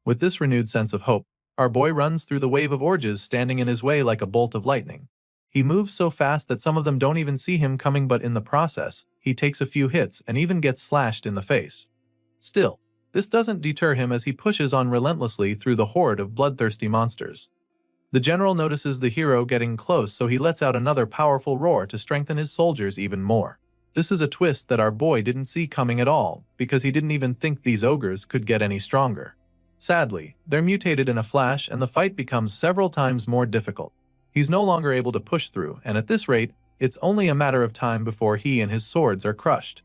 With this renewed sense of hope, our boy runs through the wave of orges standing in his way like a bolt of lightning. He moves so fast that some of them don't even see him coming, but in the process, he takes a few hits and even gets slashed in the face. Still, this doesn't deter him as he pushes on relentlessly through the horde of bloodthirsty monsters. The general notices the hero getting close, so he lets out another powerful roar to strengthen his soldiers even more. This is a twist that our boy didn't see coming at all, because he didn't even think these ogres could get any stronger. Sadly, they're mutated in a flash and the fight becomes several times more difficult. He's no longer able to push through, and at this rate, it's only a matter of time before he and his swords are crushed.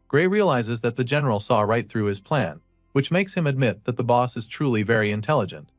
Gray realizes that the general saw right through his plan, which makes him admit that the boss is truly very intelligent.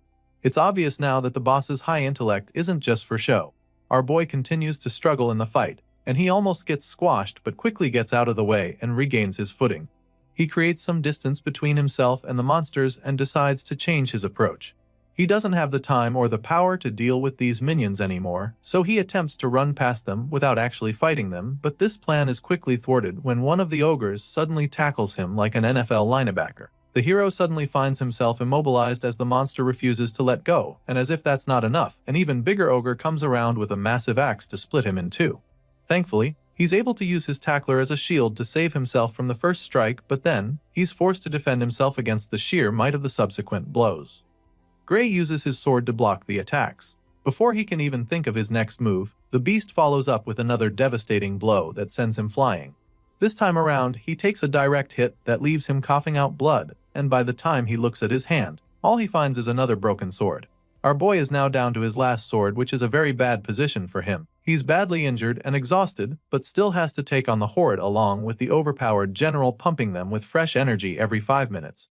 It's obvious now that the boss's high intellect isn't just for show. Our boy continues to struggle in the fight, and he almost gets squashed but quickly gets out of the way and regains his footing. He creates some distance between himself and the monsters and decides to change his approach. He doesn't have the time or the power to deal with these minions anymore, so he attempts to run past them without actually fighting them, but this plan is quickly thwarted when one of the ogres suddenly tackles him like an NFL linebacker. The hero suddenly finds himself immobilized as the monster refuses to let go, and as if that's not enough, an even bigger ogre comes around with a massive axe to split him in two. Thankfully, he's able to use his tackler as a shield to save himself from the first strike, but then, he's forced to defend himself against the sheer might of the subsequent blows. Gray uses his sword to block the attacks. Before he can even think of his next move, the beast follows up with another devastating blow that sends him flying. This time around, he takes a direct hit that leaves him coughing out blood, and by the time he looks at his hand, all he finds is another broken sword. Our boy is now down to his last sword, which is a very bad position for him. He's badly injured and exhausted, but still has to take on the horde along with the overpowered general pumping them with fresh energy every 5 minutes.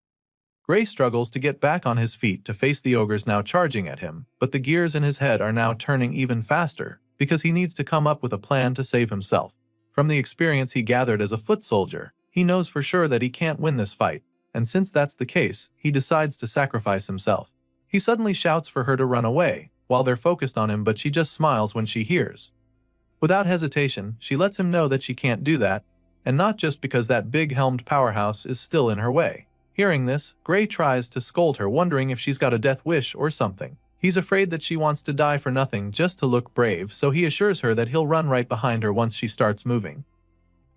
Gray struggles to get back on his feet to face the ogres now charging at him, but the gears in his head are now turning even faster, because he needs to come up with a plan to save himself. From the experience he gathered as a foot soldier, he knows for sure that he can't win this fight, and since that's the case, he decides to sacrifice himself. He suddenly shouts for her to run away, while they're focused on him, but she just smiles when she hears. Without hesitation, she lets him know that she can't do that, and not just because that big-helmed powerhouse is still in her way. Hearing this, Gray tries to scold her, wondering if she's got a death wish or something. He's afraid that she wants to die for nothing just to look brave, so he assures her that he'll run right behind her once she starts moving.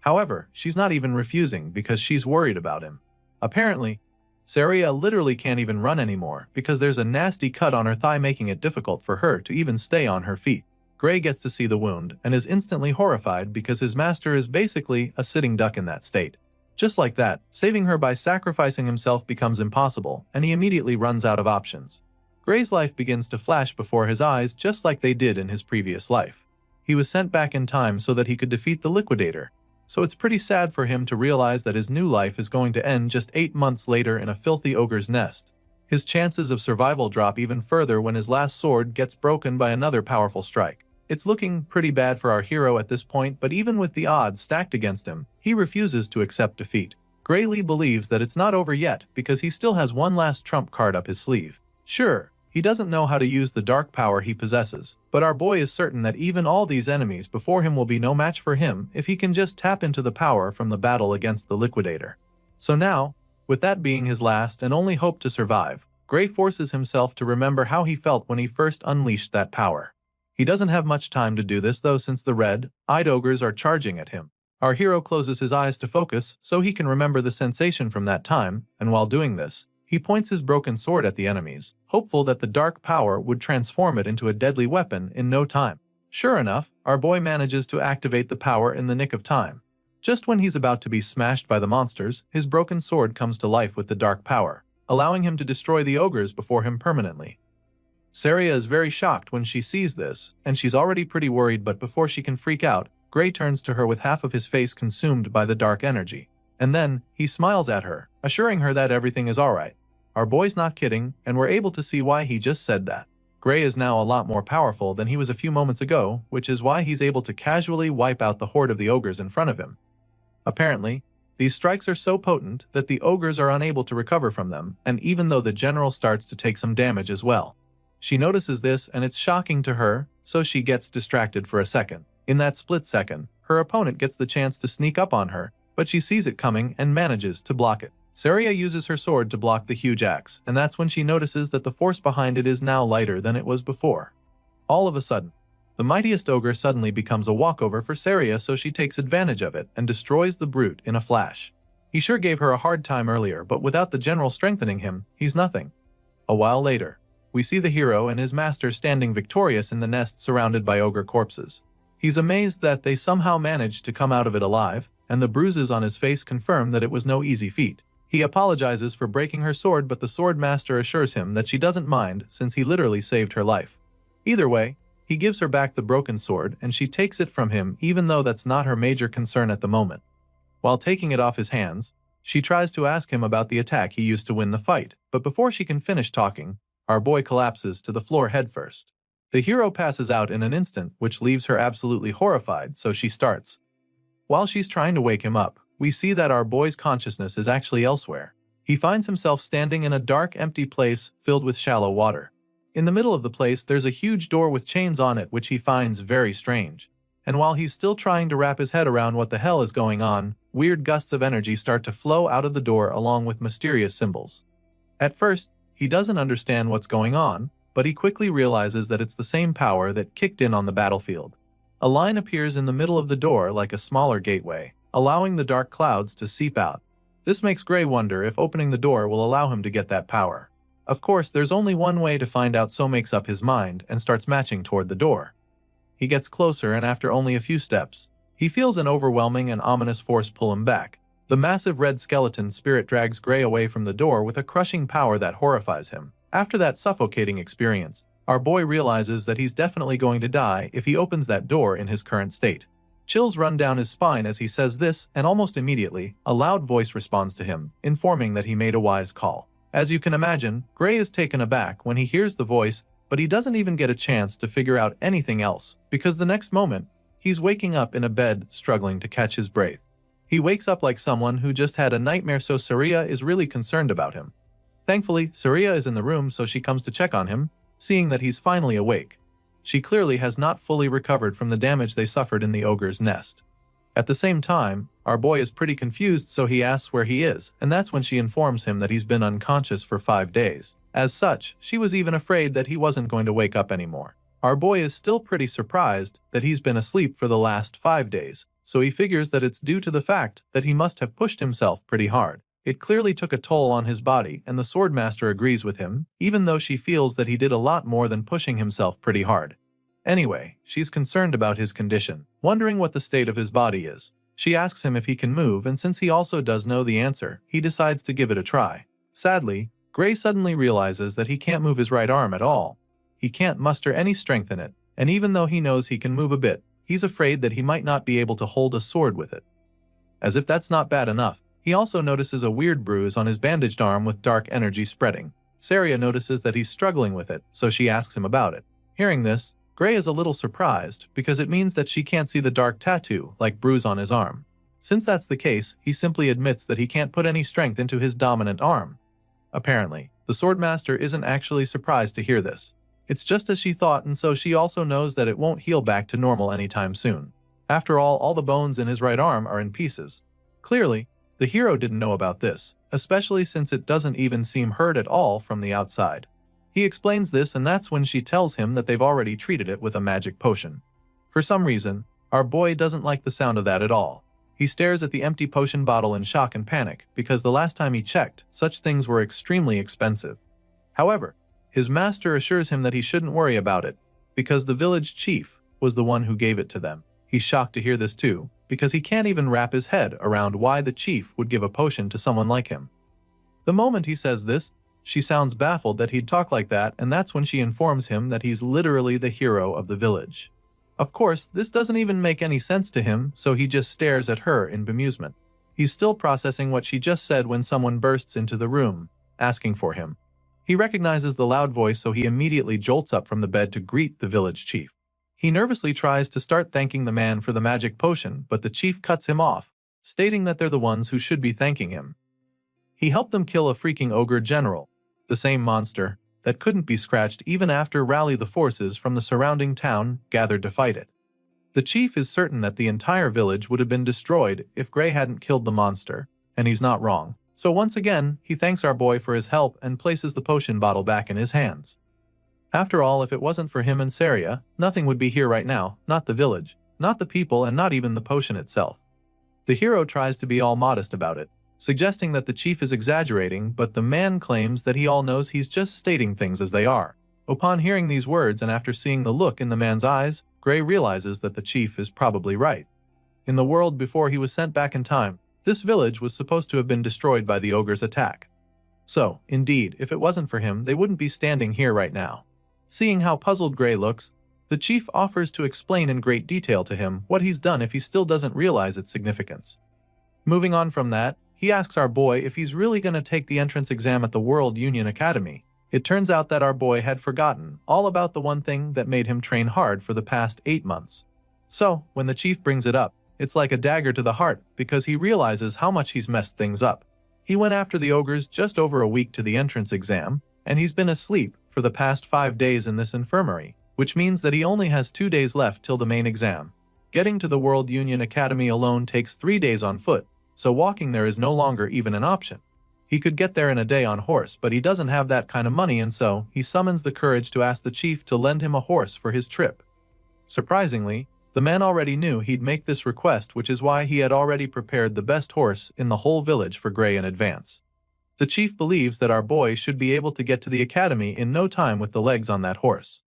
However, she's not even refusing because she's worried about him. Apparently, Saria literally can't even run anymore because there's a nasty cut on her thigh, making it difficult for her to even stay on her feet. Gray gets to see the wound and is instantly horrified because his master is basically a sitting duck in that state. Just like that, saving her by sacrificing himself becomes impossible, and he immediately runs out of options. Gray's life begins to flash before his eyes just like they did in his previous life. He was sent back in time so that he could defeat the Liquidator, so it's pretty sad for him to realize that his new life is going to end just 8 months later in a filthy ogre's nest. His chances of survival drop even further when his last sword gets broken by another powerful strike. It's looking pretty bad for our hero at this point, but even with the odds stacked against him, he refuses to accept defeat. Gray Lee believes that it's not over yet because he still has one last trump card up his sleeve. Sure, he doesn't know how to use the dark power he possesses, but our boy is certain that even all these enemies before him will be no match for him if he can just tap into the power from the battle against the Liquidator. So now, with that being his last and only hope to survive, Gray forces himself to remember how he felt when he first unleashed that power. He doesn't have much time to do this though, since the red-eyed ogres are charging at him. Our hero closes his eyes to focus so he can remember the sensation from that time, and while doing this, he points his broken sword at the enemies, hopeful that the dark power would transform it into a deadly weapon in no time. Sure enough, our boy manages to activate the power in the nick of time. Just when he's about to be smashed by the monsters, his broken sword comes to life with the dark power, allowing him to destroy the ogres before him permanently. Saria is very shocked when she sees this, and she's already pretty worried, but before she can freak out, Gray turns to her with half of his face consumed by the dark energy. And then, he smiles at her, assuring her that everything is alright. Our boy's not kidding, and we're able to see why he just said that. Gray is now a lot more powerful than he was a few moments ago, which is why he's able to casually wipe out the horde of the ogres in front of him. Apparently, these strikes are so potent that the ogres are unable to recover from them, and even though the general starts to take some damage as well. She notices this and it's shocking to her, so she gets distracted for a second. In that split second, her opponent gets the chance to sneak up on her, but she sees it coming and manages to block it. Saria uses her sword to block the huge axe, and that's when she notices that the force behind it is now lighter than it was before. All of a sudden, the mightiest ogre suddenly becomes a walkover for Saria, so she takes advantage of it and destroys the brute in a flash. He sure gave her a hard time earlier, but without the general strengthening him, he's nothing. A while later, we see the hero and his master standing victorious in the nest surrounded by ogre corpses. He's amazed that they somehow managed to come out of it alive, and the bruises on his face confirm that it was no easy feat. He apologizes for breaking her sword, but the sword master assures him that she doesn't mind since he literally saved her life. Either way, he gives her back the broken sword and she takes it from him, even though that's not her major concern at the moment. While taking it off his hands, she tries to ask him about the attack he used to win the fight, but before she can finish talking, our boy collapses to the floor headfirst. The hero passes out in an instant, which leaves her absolutely horrified, so she starts. While she's trying to wake him up, we see that our boy's consciousness is actually elsewhere. He finds himself standing in a dark, empty place filled with shallow water. In the middle of the place, there's a huge door with chains on it, which he finds very strange. And while he's still trying to wrap his head around what the hell is going on, weird gusts of energy start to flow out of the door along with mysterious symbols. At first, he doesn't understand what's going on, but he quickly realizes that it's the same power that kicked in on the battlefield. A line appears in the middle of the door like a smaller gateway, allowing the dark clouds to seep out. This makes Gray wonder if opening the door will allow him to get that power. Of course, there's only one way to find out, so makes up his mind and starts marching toward the door. He gets closer, and after only a few steps, he feels an overwhelming and ominous force pull him back. The massive red skeleton spirit drags Gray away from the door with a crushing power that horrifies him. After that suffocating experience, our boy realizes that he's definitely going to die if he opens that door in his current state. Chills run down his spine as he says this, and almost immediately, a loud voice responds to him, informing that he made a wise call. As you can imagine, Gray is taken aback when he hears the voice, but he doesn't even get a chance to figure out anything else, because the next moment, he's waking up in a bed struggling to catch his breath. He wakes up like someone who just had a nightmare, so Saria is really concerned about him. Thankfully, Saria is in the room, so she comes to check on him, seeing that he's finally awake. She clearly has not fully recovered from the damage they suffered in the ogre's nest. At the same time, our boy is pretty confused, so he asks where he is, and that's when she informs him that he's been unconscious for 5 days. As such, she was even afraid that he wasn't going to wake up anymore. Our boy is still pretty surprised that he's been asleep for the last 5 days, so he figures that it's due to the fact that he must have pushed himself pretty hard. It clearly took a toll on his body, and the Swordmaster agrees with him, even though she feels that he did a lot more than pushing himself pretty hard. Anyway, she's concerned about his condition, wondering what the state of his body is. She asks him if he can move, and since he also does know the answer, he decides to give it a try. Sadly, Gray suddenly realizes that he can't move his right arm at all. He can't muster any strength in it, and even though he knows he can move a bit, he's afraid that he might not be able to hold a sword with it. As if that's not bad enough, he also notices a weird bruise on his bandaged arm with dark energy spreading. Saria notices that he's struggling with it, so she asks him about it. Hearing this, Gray is a little surprised because it means that she can't see the dark tattoo like bruise on his arm. Since that's the case, he simply admits that he can't put any strength into his dominant arm. Apparently, the Swordmaster isn't actually surprised to hear this. It's just as she thought, and so she also knows that it won't heal back to normal anytime soon. After all the bones in his right arm are in pieces. Clearly, the hero didn't know about this, especially since it doesn't even seem hurt at all from the outside. He explains this, and that's when she tells him that they've already treated it with a magic potion. For some reason, our boy doesn't like the sound of that at all. He stares at the empty potion bottle in shock and panic, because the last time he checked, such things were extremely expensive. However, his master assures him that he shouldn't worry about it, because the village chief was the one who gave it to them. He's shocked to hear this too, because he can't even wrap his head around why the chief would give a potion to someone like him. The moment he says this, she sounds baffled that he'd talk like that, and that's when she informs him that he's literally the hero of the village. Of course, this doesn't even make any sense to him, so he just stares at her in bemusement. He's still processing what she just said when someone bursts into the room, asking for him. He recognizes the loud voice, so he immediately jolts up from the bed to greet the village chief. He nervously tries to start thanking the man for the magic potion, but the chief cuts him off, stating that they're the ones who should be thanking him. He helped them kill a freaking ogre general, the same monster that couldn't be scratched even after rally the forces from the surrounding town gathered to fight it. The chief is certain that the entire village would have been destroyed if Gray hadn't killed the monster, and he's not wrong. So once again, he thanks our boy for his help and places the potion bottle back in his hands. After all, if it wasn't for him and Saria, nothing would be here right now, not the village, not the people, and not even the potion itself. The hero tries to be all modest about it, suggesting that the chief is exaggerating, but the man claims that he all knows he's just stating things as they are. Upon hearing these words and after seeing the look in the man's eyes, Gray realizes that the chief is probably right. In the world before he was sent back in time, this village was supposed to have been destroyed by the ogre's attack. So, indeed, if it wasn't for him, they wouldn't be standing here right now. Seeing how puzzled Gray looks, the chief offers to explain in great detail to him what he's done if he still doesn't realize its significance. Moving on from that, he asks our boy if he's really going to take the entrance exam at the World Union Academy. It turns out that our boy had forgotten all about the one thing that made him train hard for the past 8 months. So, when the chief brings it up, it's like a dagger to the heart because he realizes how much he's messed things up. He went after the ogres just over a week to the entrance exam, and he's been asleep for the past 5 days in this infirmary, which means that he only has 2 days left till the main exam. Getting to the World Union Academy alone takes 3 days on foot, so walking there is no longer even an option. He could get there in a day on horse, but he doesn't have that kind of money, and so he summons the courage to ask the chief to lend him a horse for his trip. Surprisingly, the man already knew he'd make this request, which is why he had already prepared the best horse in the whole village for Gray in advance. The chief believes that our boy should be able to get to the academy in no time with the legs on that horse.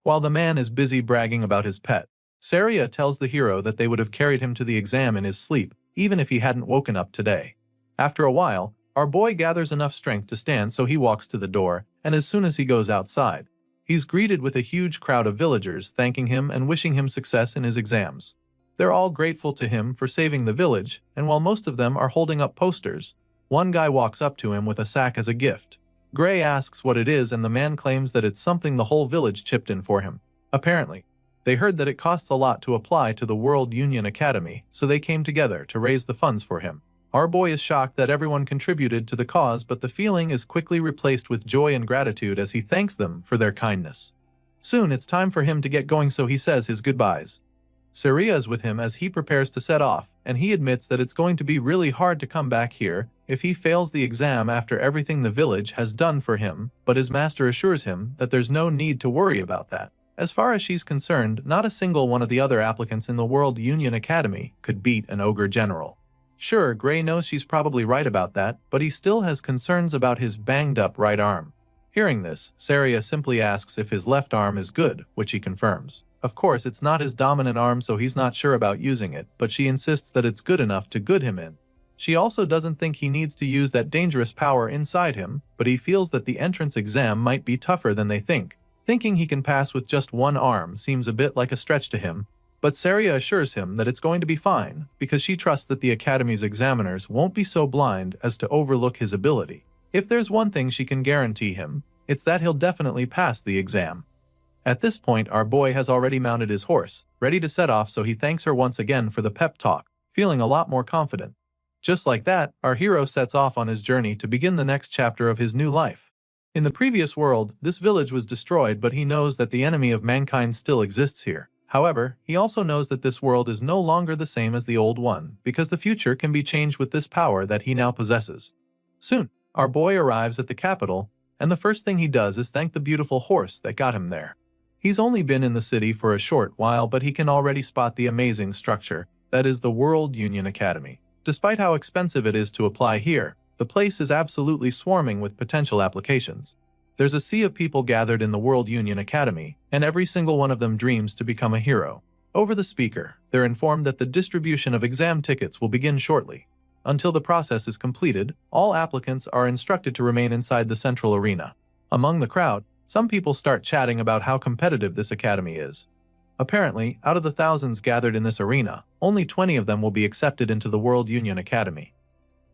While the man is busy bragging about his pet, Saria tells the hero that they would have carried him to the exam in his sleep, even if he hadn't woken up today. After a while, our boy gathers enough strength to stand, so he walks to the door, and as soon as he goes outside, he's greeted with a huge crowd of villagers thanking him and wishing him success in his exams. They're all grateful to him for saving the village, and while most of them are holding up posters, one guy walks up to him with a sack as a gift. Gray asks what it is, and the man claims that it's something the whole village chipped in for him. Apparently, they heard that it costs a lot to apply to the World Union Academy, so they came together to raise the funds for him. Our boy is shocked that everyone contributed to the cause, but the feeling is quickly replaced with joy and gratitude as he thanks them for their kindness. Soon it's time for him to get going, so he says his goodbyes. Saria is with him as he prepares to set off, and he admits that it's going to be really hard to come back here if he fails the exam after everything the village has done for him, but his master assures him that there's no need to worry about that. As far as she's concerned, not a single one of the other applicants in the World Union Academy could beat an ogre general. Sure, Gray knows she's probably right about that, but he still has concerns about his banged-up right arm. Hearing this, Saria simply asks if his left arm is good, which he confirms. Of course, it's not his dominant arm, so he's not sure about using it, but she insists that it's good enough to good him in. She also doesn't think he needs to use that dangerous power inside him, but he feels that the entrance exam might be tougher than they think. Thinking he can pass with just one arm seems a bit like a stretch to him, but Saria assures him that it's going to be fine, because she trusts that the Academy's examiners won't be so blind as to overlook his ability. If there's one thing she can guarantee him, it's that he'll definitely pass the exam. At this point, our boy has already mounted his horse, ready to set off, so he thanks her once again for the pep talk, feeling a lot more confident. Just like that, our hero sets off on his journey to begin the next chapter of his new life. In the previous world, this village was destroyed, but he knows that the enemy of mankind still exists here. However, he also knows that this world is no longer the same as the old one, because the future can be changed with this power that he now possesses. Soon, our boy arrives at the capital, and the first thing he does is thank the beautiful horse that got him there. He's only been in the city for a short while, but he can already spot the amazing structure that is the World Union Academy. Despite how expensive it is to apply here, the place is absolutely swarming with potential applications. There's a sea of people gathered in the World Union Academy, and every single one of them dreams to become a hero. Over the speaker, they're informed that the distribution of exam tickets will begin shortly. Until the process is completed, all applicants are instructed to remain inside the central arena. Among the crowd, some people start chatting about how competitive this academy is. Apparently, out of the thousands gathered in this arena, only 20 of them will be accepted into the World Union Academy.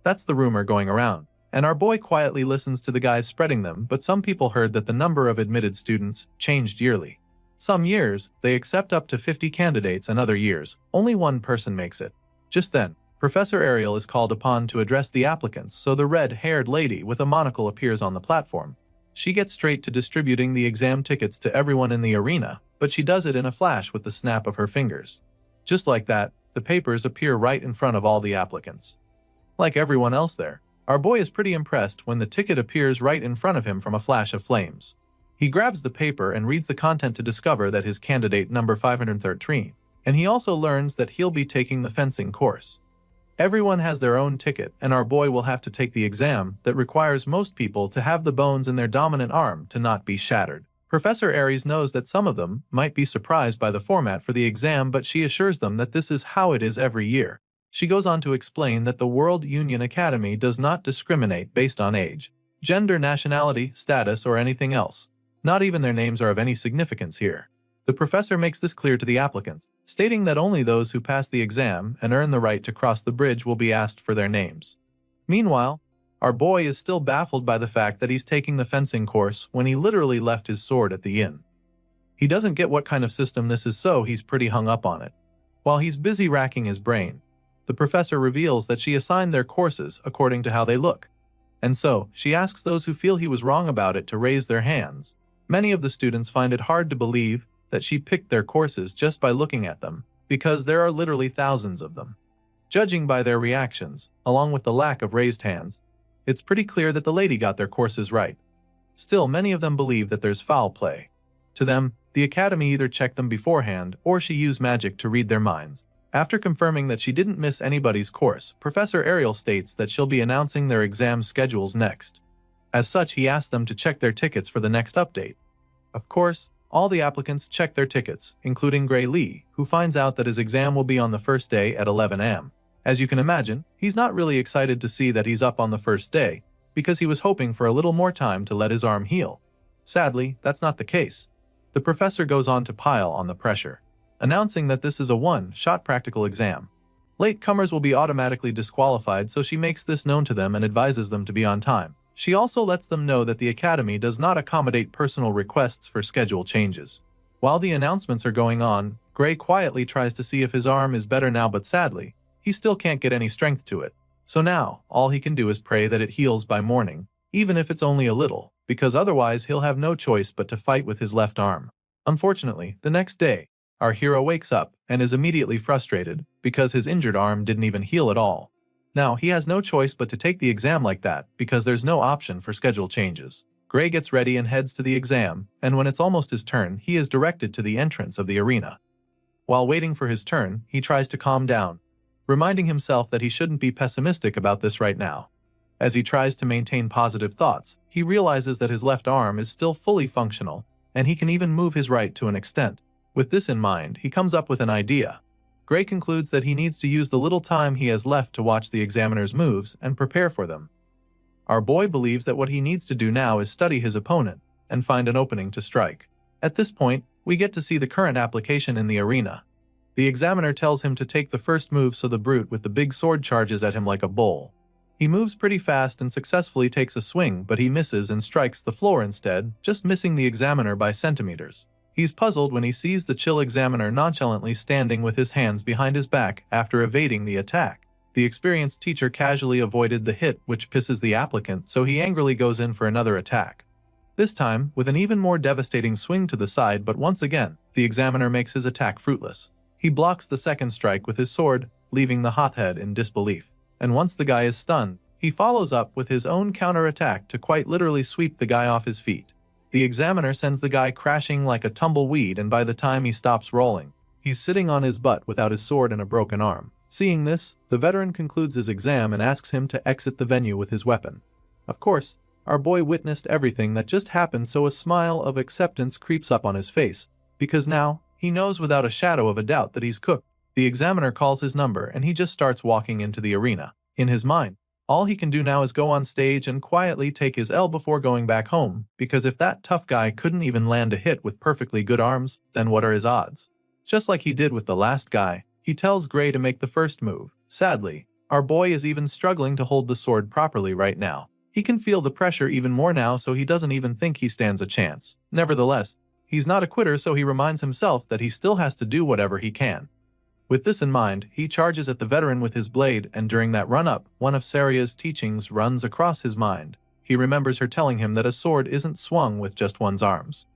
That's the rumor going around, and our boy quietly listens to the guys spreading them, but some people heard that the number of admitted students changed yearly. Some years, they accept up to 50 candidates, and other years, only one person makes it. Just then, Professor Ariel is called upon to address the applicants, so the red-haired lady with a monocle appears on the platform. She gets straight to distributing the exam tickets to everyone in the arena, but she does it in a flash with the snap of her fingers. Just like that, the papers appear right in front of all the applicants. Like everyone else there, our boy is pretty impressed when the ticket appears right in front of him from a flash of flames. He grabs the paper and reads the content to discover that his candidate number 513, and he also learns that he'll be taking the fencing course. Everyone has their own ticket, and our boy will have to take the exam that requires most people to have the bones in their dominant arm to not be shattered. Professor Aries knows that some of them might be surprised by the format for the exam, but she assures them that this is how it is every year. She goes on to explain that the World Union Academy does not discriminate based on age, gender, nationality, status, or anything else. Not even their names are of any significance here. The professor makes this clear to the applicants, stating that only those who pass the exam and earn the right to cross the bridge will be asked for their names. Meanwhile, our boy is still baffled by the fact that he's taking the fencing course when he literally left his sword at the inn. He doesn't get what kind of system this is, so he's pretty hung up on it. While he's busy racking his brain, the professor reveals that she assigned their courses according to how they look. And so, she asks those who feel he was wrong about it to raise their hands. Many of the students find it hard to believe that she picked their courses just by looking at them, because there are literally thousands of them. Judging by their reactions, along with the lack of raised hands, it's pretty clear that the lady got their courses right. Still, many of them believe that there's foul play. To them, the academy either checked them beforehand or she used magic to read their minds. After confirming that she didn't miss anybody's course, Professor Ariel states that she'll be announcing their exam schedules next. As such, he asks them to check their tickets for the next update. Of course, all the applicants check their tickets, including Gray Lee, who finds out that his exam will be on the first day at 11 a.m. As you can imagine, he's not really excited to see that he's up on the first day, because he was hoping for a little more time to let his arm heal. Sadly, that's not the case. The professor goes on to pile on the pressure, announcing that this is a one-shot practical exam. Latecomers will be automatically disqualified, so she makes this known to them and advises them to be on time. She also lets them know that the academy does not accommodate personal requests for schedule changes. While the announcements are going on, Gray quietly tries to see if his arm is better now, but sadly, he still can't get any strength to it. So now, all he can do is pray that it heals by morning, even if it's only a little, because otherwise he'll have no choice but to fight with his left arm. Unfortunately, the next day, our hero wakes up and is immediately frustrated because his injured arm didn't even heal at all. Now, he has no choice but to take the exam like that because there's no option for schedule changes. Gray gets ready and heads to the exam, and when it's almost his turn, he is directed to the entrance of the arena. While waiting for his turn, he tries to calm down, reminding himself that he shouldn't be pessimistic about this right now. As he tries to maintain positive thoughts, he realizes that his left arm is still fully functional, and he can even move his right to an extent. With this in mind, he comes up with an idea. Gray concludes that he needs to use the little time he has left to watch the examiner's moves and prepare for them. Our boy believes that what he needs to do now is study his opponent and find an opening to strike. At this point, we get to see the current application in the arena. The examiner tells him to take the first move, so the brute with the big sword charges at him like a bull. He moves pretty fast and successfully takes a swing, but he misses and strikes the floor instead, just missing the examiner by centimeters. He's puzzled when he sees the chill examiner nonchalantly standing with his hands behind his back after evading the attack. The experienced teacher casually avoided the hit, which pisses the applicant, so he angrily goes in for another attack. This time, with an even more devastating swing to the side, but once again, the examiner makes his attack fruitless. He blocks the second strike with his sword, leaving the hothead in disbelief. And once the guy is stunned, he follows up with his own counterattack to quite literally sweep the guy off his feet. The examiner sends the guy crashing like a tumbleweed, and by the time he stops rolling, he's sitting on his butt without his sword and a broken arm. Seeing this, the veteran concludes his exam and asks him to exit the venue with his weapon. Of course, our boy witnessed everything that just happened, so a smile of acceptance creeps up on his face, because now, he knows without a shadow of a doubt that he's cooked. The examiner calls his number and he just starts walking into the arena. In his mind, all he can do now is go on stage and quietly take his L before going back home, because if that tough guy couldn't even land a hit with perfectly good arms, then what are his odds? Just like he did with the last guy, he tells Gray to make the first move. Sadly, our boy is even struggling to hold the sword properly right now. He can feel the pressure even more now, so he doesn't even think he stands a chance. Nevertheless, he's not a quitter, so he reminds himself that he still has to do whatever he can. With this in mind, he charges at the veteran with his blade, and during that run-up, one of Saria's teachings runs across his mind. He remembers her telling him that a sword isn't swung with just one's arms.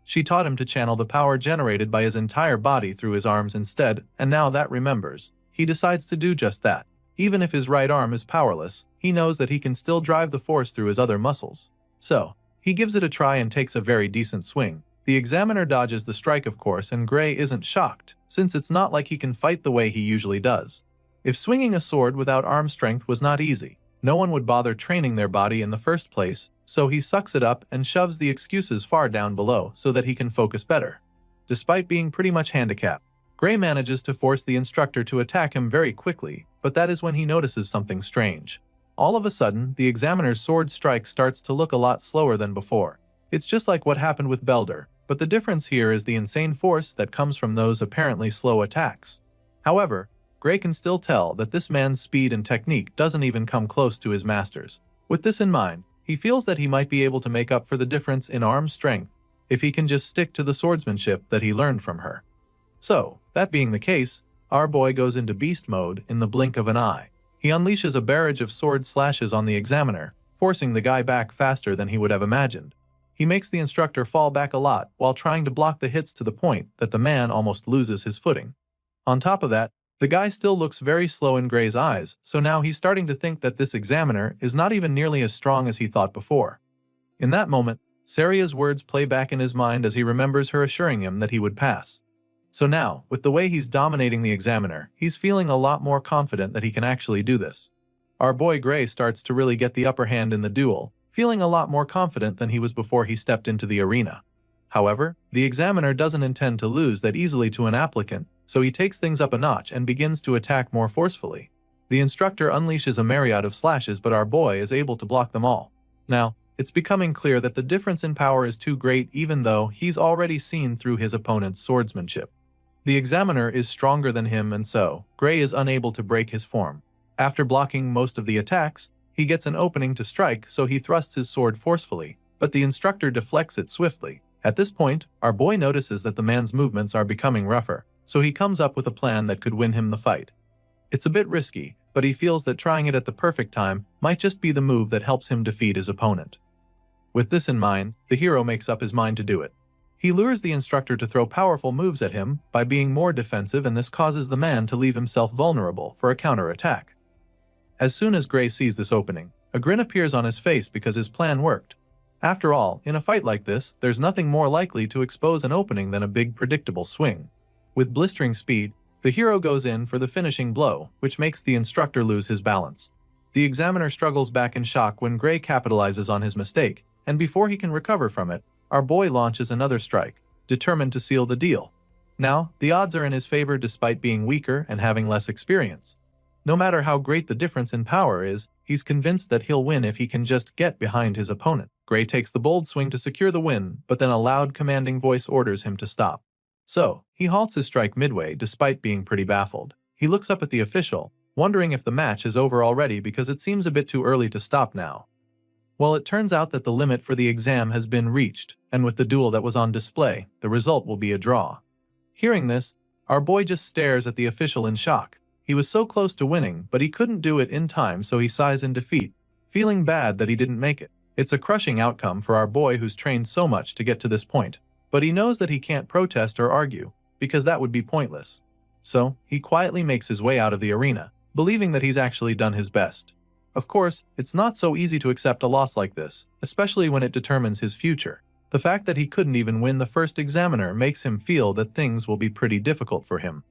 She taught him to channel the power generated by his entire body through his arms instead, and now that remembers, he decides to do just that. Even if his right arm is powerless, he knows that he can still drive the force through his other muscles. So, he gives it a try and takes a very decent swing. The examiner dodges the strike, of course, and Gray isn't shocked, since it's not like he can fight the way he usually does. If swinging a sword without arm strength was not easy, no one would bother training their body in the first place, so he sucks it up and shoves the excuses far down below so that he can focus better. Despite being pretty much handicapped, Gray manages to force the instructor to attack him very quickly, but that is when he notices something strange. All of a sudden, the examiner's sword strike starts to look a lot slower than before. It's just like what happened with Belder, but the difference here is the insane force that comes from those apparently slow attacks. However, Gray can still tell that this man's speed and technique doesn't even come close to his master's. With this in mind, he feels that he might be able to make up for the difference in arm strength if he can just stick to the swordsmanship that he learned from her. So, that being the case, our boy goes into beast mode in the blink of an eye. He unleashes a barrage of sword slashes on the examiner, forcing the guy back faster than he would have imagined. He makes the instructor fall back a lot while trying to block the hits to the point that the man almost loses his footing. On top of that, the guy still looks very slow in Gray's eyes, so now he's starting to think that this examiner is not even nearly as strong as he thought before. In that moment, Saria's words play back in his mind as he remembers her assuring him that he would pass. So now, with the way he's dominating the examiner, he's feeling a lot more confident that he can actually do this. Our boy Gray starts to really get the upper hand in the duel, feeling a lot more confident than he was before he stepped into the arena. However, the examiner doesn't intend to lose that easily to an applicant, so he takes things up a notch and begins to attack more forcefully. The instructor unleashes a myriad of slashes, but our boy is able to block them all. Now, it's becoming clear that the difference in power is too great, even though he's already seen through his opponent's swordsmanship. The examiner is stronger than him, and so, Gray is unable to break his form. After blocking most of the attacks, he gets an opening to strike, so he thrusts his sword forcefully, but the instructor deflects it swiftly. At this point, our boy notices that the man's movements are becoming rougher, so he comes up with a plan that could win him the fight. It's a bit risky, but he feels that trying it at the perfect time might just be the move that helps him defeat his opponent. With this in mind, the hero makes up his mind to do it. He lures the instructor to throw powerful moves at him by being more defensive, and this causes the man to leave himself vulnerable for a counterattack. As soon as Gray sees this opening, a grin appears on his face because his plan worked. After all, in a fight like this, there's nothing more likely to expose an opening than a big predictable swing. With blistering speed, the hero goes in for the finishing blow, which makes the instructor lose his balance. The examiner struggles back in shock when Gray capitalizes on his mistake, and before he can recover from it, our boy launches another strike, determined to seal the deal. Now, the odds are in his favor despite being weaker and having less experience. No matter how great the difference in power is, he's convinced that he'll win if he can just get behind his opponent. Gray takes the bold swing to secure the win, but then a loud commanding voice orders him to stop. So, he halts his strike midway despite being pretty baffled. He looks up at the official, wondering if the match is over already because it seems a bit too early to stop now. Well, it turns out that the limit for the exam has been reached, and with the duel that was on display, the result will be a draw. Hearing this, our boy just stares at the official in shock. He was so close to winning, but he couldn't do it in time, so he sighs in defeat, feeling bad that he didn't make it. It's a crushing outcome for our boy who's trained so much to get to this point, but he knows that he can't protest or argue, because that would be pointless. So, he quietly makes his way out of the arena, believing that he's actually done his best. Of course, it's not so easy to accept a loss like this, especially when it determines his future. The fact that he couldn't even win the first examiner makes him feel that things will be pretty difficult for him.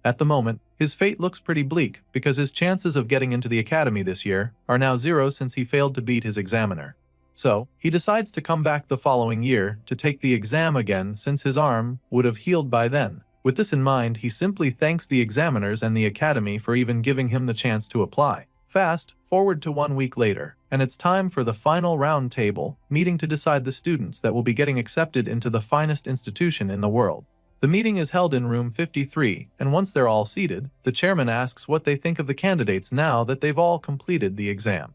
At the moment, his fate looks pretty bleak because his chances of getting into the academy this year are now 0 since he failed to beat his examiner. So, he decides to come back the following year to take the exam again since his arm would have healed by then. With this in mind, he simply thanks the examiners and the academy for even giving him the chance to apply. Fast forward to 1 week later, and it's time for the final round table meeting to decide the students that will be getting accepted into the finest institution in the world. The meeting is held in room 53, and once they're all seated, the chairman asks what they think of the candidates now that they've all completed the exam.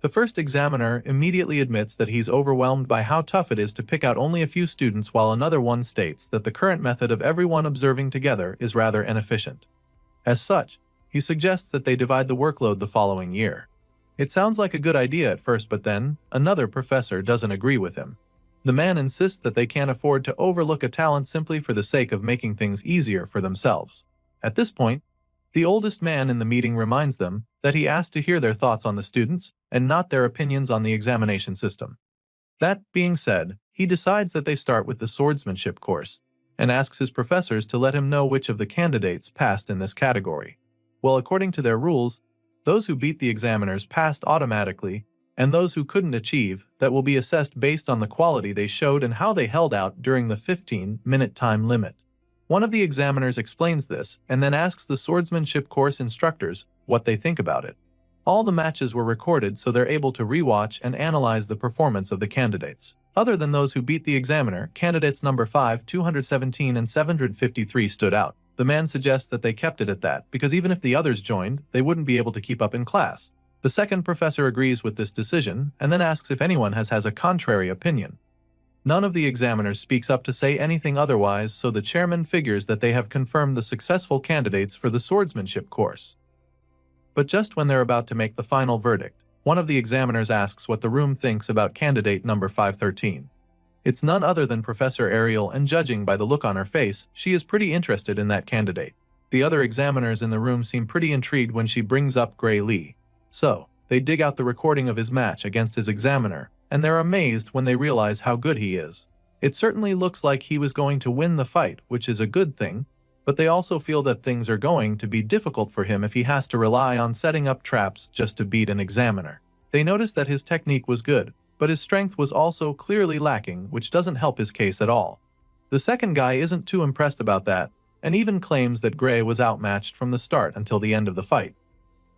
The first examiner immediately admits that he's overwhelmed by how tough it is to pick out only a few students, while another one states that the current method of everyone observing together is rather inefficient. As such, he suggests that they divide the workload the following year. It sounds like a good idea at first, but then, another professor doesn't agree with him. The man insists that they can't afford to overlook a talent simply for the sake of making things easier for themselves. At this point, the oldest man in the meeting reminds them that he asked to hear their thoughts on the students and not their opinions on the examination system. That being said, he decides that they start with the swordsmanship course and asks his professors to let him know which of the candidates passed in this category. Well, according to their rules, those who beat the examiners passed automatically, and those who couldn't achieve that will be assessed based on the quality they showed and how they held out during the 15-minute time limit. One of the examiners explains this and then asks the swordsmanship course instructors what they think about it. All the matches were recorded, so they're able to rewatch and analyze the performance of the candidates. Other than those who beat the examiner, candidates number 5, 217 and 753 stood out. The man suggests that they kept it at that because even if the others joined, they wouldn't be able to keep up in class. The second professor agrees with this decision and then asks if anyone has a contrary opinion. None of the examiners speaks up to say anything otherwise, so the chairman figures that they have confirmed the successful candidates for the swordsmanship course. But just when they're about to make the final verdict, one of the examiners asks what the room thinks about candidate number 513. It's none other than Professor Ariel, and judging by the look on her face, she is pretty interested in that candidate. The other examiners in the room seem pretty intrigued when she brings up Gray Lee. So, they dig out the recording of his match against his examiner, and they're amazed when they realize how good he is. It certainly looks like he was going to win the fight, which is a good thing, but they also feel that things are going to be difficult for him if he has to rely on setting up traps just to beat an examiner. They notice that his technique was good, but his strength was also clearly lacking, which doesn't help his case at all. The second guy isn't too impressed about that, and even claims that Gray was outmatched from the start until the end of the fight.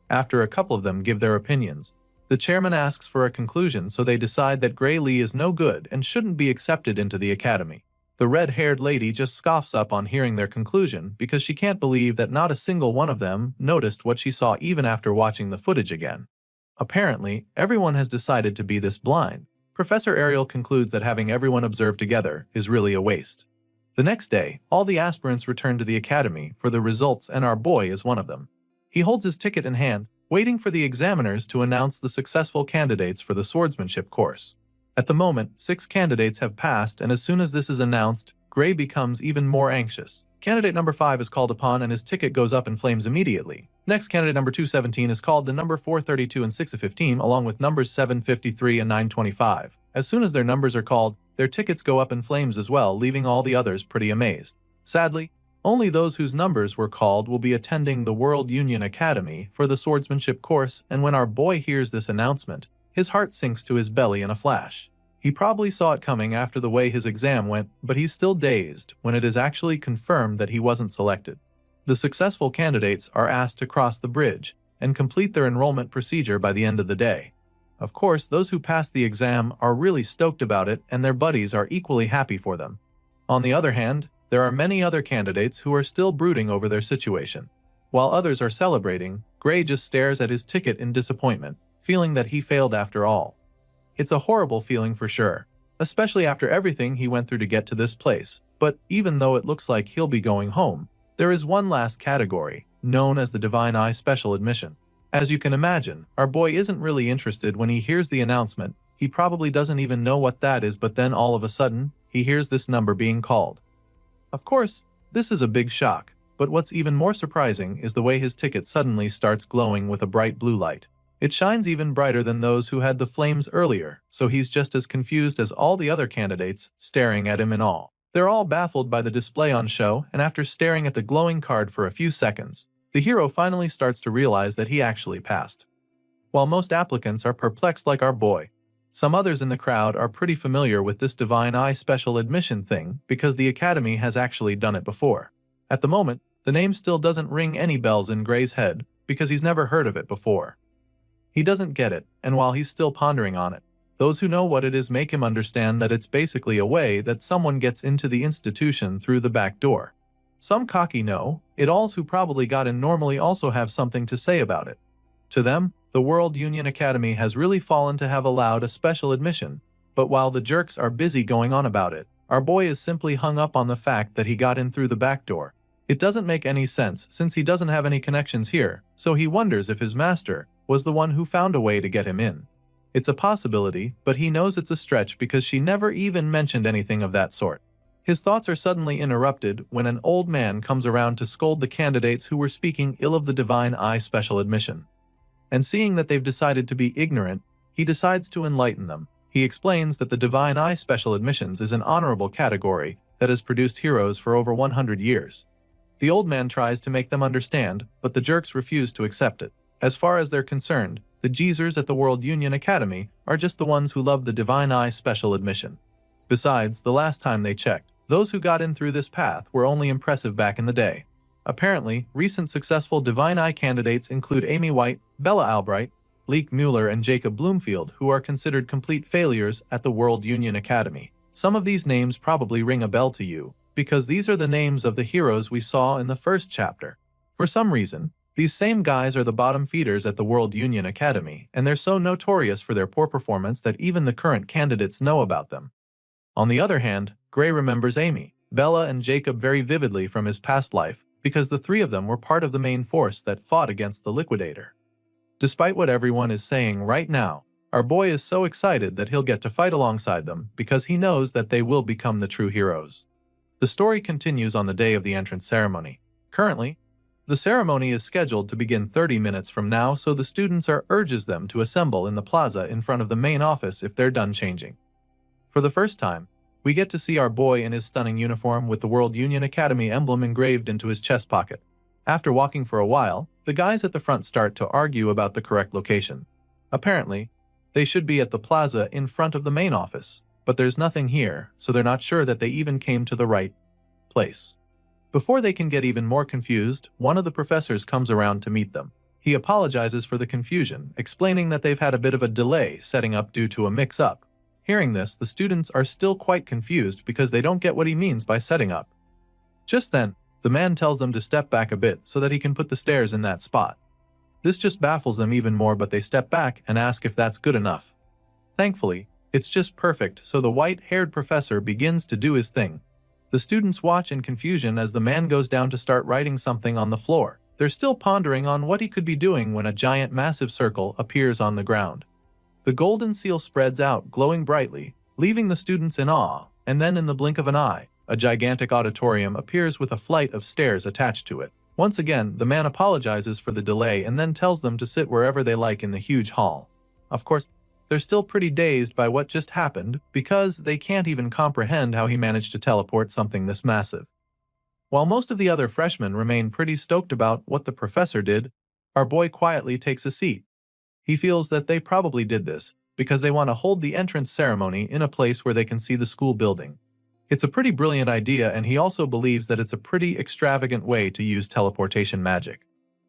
After a couple of them give their opinions, the chairman asks for a conclusion, so they decide that Gray Lee is no good and shouldn't be accepted into the academy. The red-haired lady just scoffs up on hearing their conclusion because she can't believe that not a single one of them noticed what she saw even after watching the footage again. Apparently, everyone has decided to be this blind. Professor Ariel concludes that having everyone observe together is really a waste. The next day, all the aspirants return to the academy for the results, and our boy is one of them. He holds his ticket in hand, waiting for the examiners to announce the successful candidates for the swordsmanship course. At the moment, 6 candidates have passed, and as soon as this is announced, Gray becomes even more anxious. Candidate number 5 is called upon and his ticket goes up in flames immediately. Next, candidate number 217 is called, the number 432 and 615 along with numbers 753 and 925. As soon as their numbers are called, their tickets go up in flames as well, leaving all the others pretty amazed. Sadly, only those whose numbers were called will be attending the World Union Academy for the swordsmanship course, and when our boy hears this announcement, his heart sinks to his belly in a flash. He probably saw it coming after the way his exam went, but he's still dazed when it is actually confirmed that he wasn't selected. The successful candidates are asked to cross the bridge and complete their enrollment procedure by the end of the day. Of course, those who passed the exam are really stoked about it, and their buddies are equally happy for them. On the other hand, there are many other candidates who are still brooding over their situation. While others are celebrating, Gray just stares at his ticket in disappointment, feeling that he failed after all. It's a horrible feeling for sure, especially after everything he went through to get to this place, but even though it looks like he'll be going home, there is one last category, known as the Divine Eye Special Admission. As you can imagine, our boy isn't really interested when he hears the announcement. He probably doesn't even know what that is, but then all of a sudden, he hears this number being called. Of course, this is a big shock, but what's even more surprising is the way his ticket suddenly starts glowing with a bright blue light. It shines even brighter than those who had the flames earlier, so he's just as confused as all the other candidates, staring at him in awe. They're all baffled by the display on show, and after staring at the glowing card for a few seconds, the hero finally starts to realize that he actually passed. While most applicants are perplexed like our boy, some others in the crowd are pretty familiar with this Divine Eye Special Admission thing because the Academy has actually done it before. At the moment, the name still doesn't ring any bells in Gray's head because he's never heard of it before. He doesn't get it, and while he's still pondering on it, those who know what it is make him understand that it's basically a way that someone gets into the institution through the back door. Some cocky know-it-alls who probably got in normally also have something to say about it. To them, The World Union Academy has really fallen to have allowed a special admission, but while the jerks are busy going on about it, our boy is simply hung up on the fact that he got in through the back door. It doesn't make any sense since he doesn't have any connections here, so he wonders if his master was the one who found a way to get him in. It's a possibility, but he knows it's a stretch because she never even mentioned anything of that sort. His thoughts are suddenly interrupted when an old man comes around to scold the candidates who were speaking ill of the Divine Eye special admission. And seeing that they've decided to be ignorant, he decides to enlighten them. He explains that the Divine Eye special admissions is an honorable category that has produced heroes for over 100 years. The old man tries to make them understand, but the jerks refuse to accept it. As far as they're concerned, the geezers at the World Union Academy are just the ones who love the Divine Eye special admission. Besides, the last time they checked, those who got in through this path were only impressive back in the day. Apparently, recent successful Divine Eye candidates include Amy White, Bella Albright, Leek Mueller, and Jacob Bloomfield, who are considered complete failures at the World Union Academy. Some of these names probably ring a bell to you, because these are the names of the heroes we saw in the first chapter. For some reason, these same guys are the bottom feeders at the World Union Academy, and they're so notorious for their poor performance that even the current candidates know about them. On the other hand, Gray remembers Amy, Bella, and Jacob very vividly from his past life, because the three of them were part of the main force that fought against the Liquidator. Despite what everyone is saying right now, our boy is so excited that he'll get to fight alongside them because he knows that they will become the true heroes. The story continues on the day of the entrance ceremony. Currently, the ceremony is scheduled to begin 30 minutes from now, so the students urges them to assemble in the plaza in front of the main office if they're done changing. For the first time, we get to see our boy in his stunning uniform with the World Union Academy emblem engraved into his chest pocket. After walking for a while, the guys at the front start to argue about the correct location. Apparently, they should be at the plaza in front of the main office, but there's nothing here, so they're not sure that they even came to the right place. Before they can get even more confused, one of the professors comes around to meet them. He apologizes for the confusion, explaining that they've had a bit of a delay setting up due to a mix-up. Hearing this, the students are still quite confused because they don't get what he means by setting up. Just then, the man tells them to step back a bit so that he can put the stairs in that spot. This just baffles them even more, but they step back and ask if that's good enough. Thankfully, it's just perfect, so the white-haired professor begins to do his thing. The students watch in confusion as the man goes down to start writing something on the floor. They're still pondering on what he could be doing when a giant massive circle appears on the ground. The golden seal spreads out, glowing brightly, leaving the students in awe, and then in the blink of an eye, a gigantic auditorium appears with a flight of stairs attached to it. Once again, the man apologizes for the delay and then tells them to sit wherever they like in the huge hall. Of course, they're still pretty dazed by what just happened because they can't even comprehend how he managed to teleport something this massive. While most of the other freshmen remain pretty stoked about what the professor did, our boy quietly takes a seat. He feels that they probably did this because they want to hold the entrance ceremony in a place where they can see the school building. It's a pretty brilliant idea, and he also believes that it's a pretty extravagant way to use teleportation magic.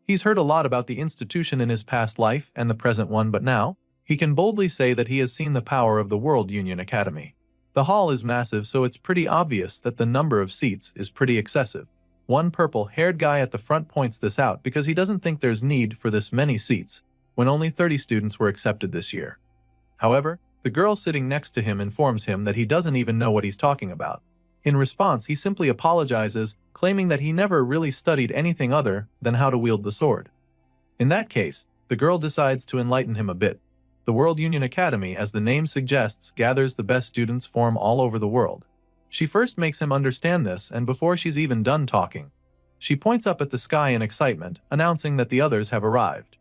He's heard a lot about the institution in his past life and the present one, but now, he can boldly say that he has seen the power of the World Union Academy. The hall is massive, so it's pretty obvious that the number of seats is pretty excessive. One purple-haired guy at the front points this out because he doesn't think there's need for this many seats, when only 30 students were accepted this year. However, the girl sitting next to him informs him that he doesn't even know what he's talking about. In response, he simply apologizes, claiming that he never really studied anything other than how to wield the sword. In that case, the girl decides to enlighten him a bit. The World Union Academy, as the name suggests, gathers the best students from all over the world. She first makes him understand this, and before she's even done talking, she points up at the sky in excitement, announcing that the others have arrived.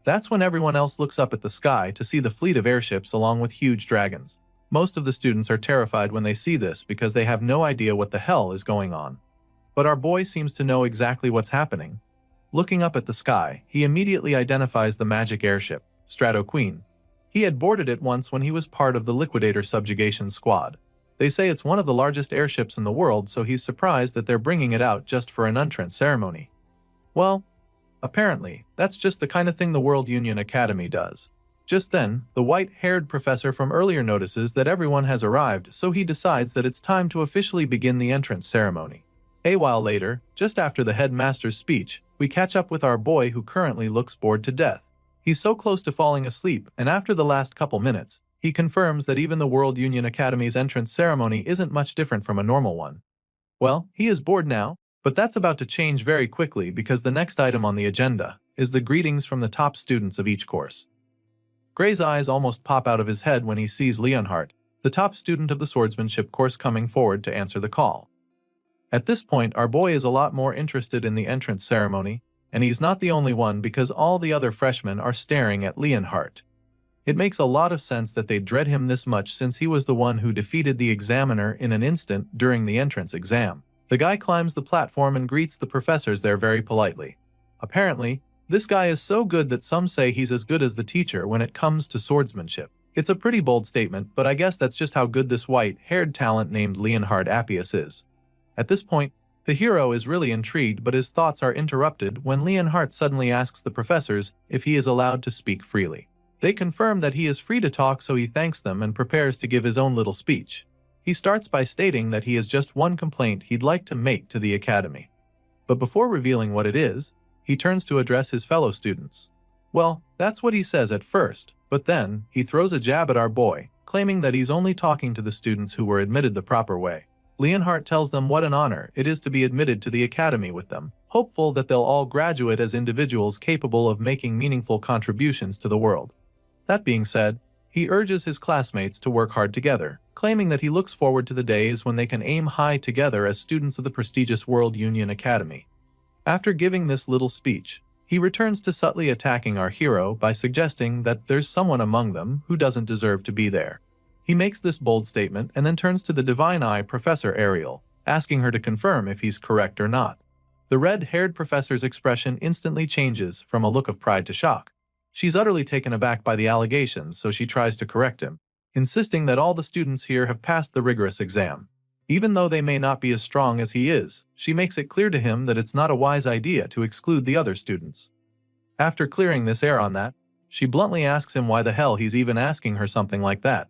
That's when everyone else looks up at the sky to see the fleet of airships along with huge dragons. Most of the students are terrified when they see this because they have no idea what the hell is going on. But our boy seems to know exactly what's happening. Looking up at the sky, he immediately identifies the magic airship, Strato Queen. He had boarded it once when he was part of the Liquidator subjugation squad. They say it's one of the largest airships in the world, so he's surprised that they're bringing it out just for an entrance ceremony. Well, apparently, that's just the kind of thing the World Union Academy does. Just then, the white-haired professor from earlier notices that everyone has arrived, so he decides that it's time to officially begin the entrance ceremony. A while later, just after the headmaster's speech, we catch up with our boy who currently looks bored to death. He's so close to falling asleep, and after the last couple minutes, he confirms that even the World Union Academy's entrance ceremony isn't much different from a normal one. Well, he is bored now, but that's about to change very quickly because the next item on the agenda is the greetings from the top students of each course. Gray's eyes almost pop out of his head when he sees Leonhardt, the top student of the swordsmanship course, coming forward to answer the call. At this point, our boy is a lot more interested in the entrance ceremony, and he's not the only one because all the other freshmen are staring at Leonhardt. It makes a lot of sense that they dread him this much since he was the one who defeated the examiner in an instant during the entrance exam. The guy climbs the platform and greets the professors there very politely. Apparently, this guy is so good that some say he's as good as the teacher when it comes to swordsmanship. It's a pretty bold statement, but I guess that's just how good this white-haired talent named Leonhard Appius is. At this point, the hero is really intrigued, but his thoughts are interrupted when Leonhardt suddenly asks the professors if he is allowed to speak freely. They confirm that he is free to talk, so he thanks them and prepares to give his own little speech. He starts by stating that he has just one complaint he'd like to make to the academy. But before revealing what it is, he turns to address his fellow students. Well, that's what he says at first, but then he throws a jab at our boy, claiming that he's only talking to the students who were admitted the proper way. Leonhardt tells them what an honor it is to be admitted to the academy with them, hopeful that they'll all graduate as individuals capable of making meaningful contributions to the world. That being said, he urges his classmates to work hard together, claiming that he looks forward to the days when they can aim high together as students of the prestigious World Union Academy. After giving this little speech, he returns to subtly attacking our hero by suggesting that there's someone among them who doesn't deserve to be there. He makes this bold statement and then turns to the Divine Eye Professor Ariel, asking her to confirm if he's correct or not. The red-haired professor's expression instantly changes from a look of pride to shock. She's utterly taken aback by the allegations, so she tries to correct him, insisting that all the students here have passed the rigorous exam. Even though they may not be as strong as he is, she makes it clear to him that it's not a wise idea to exclude the other students. After clearing this air on that, she bluntly asks him why the hell he's even asking her something like that.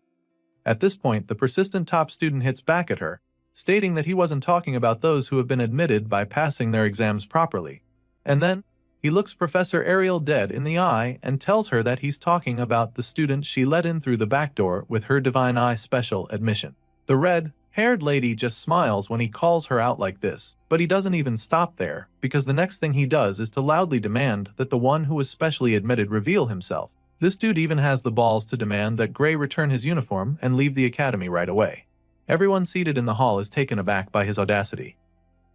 At this point, the persistent top student hits back at her, stating that he wasn't talking about those who have been admitted by passing their exams properly. And then, he looks Professor Ariel dead in the eye and tells her that he's talking about the student she let in through the back door with her Divine Eye special admission. The red-haired lady just smiles when he calls her out like this, but he doesn't even stop there, because the next thing he does is to loudly demand that the one who was specially admitted reveal himself. This dude even has the balls to demand that Gray return his uniform and leave the academy right away. Everyone seated in the hall is taken aback by his audacity.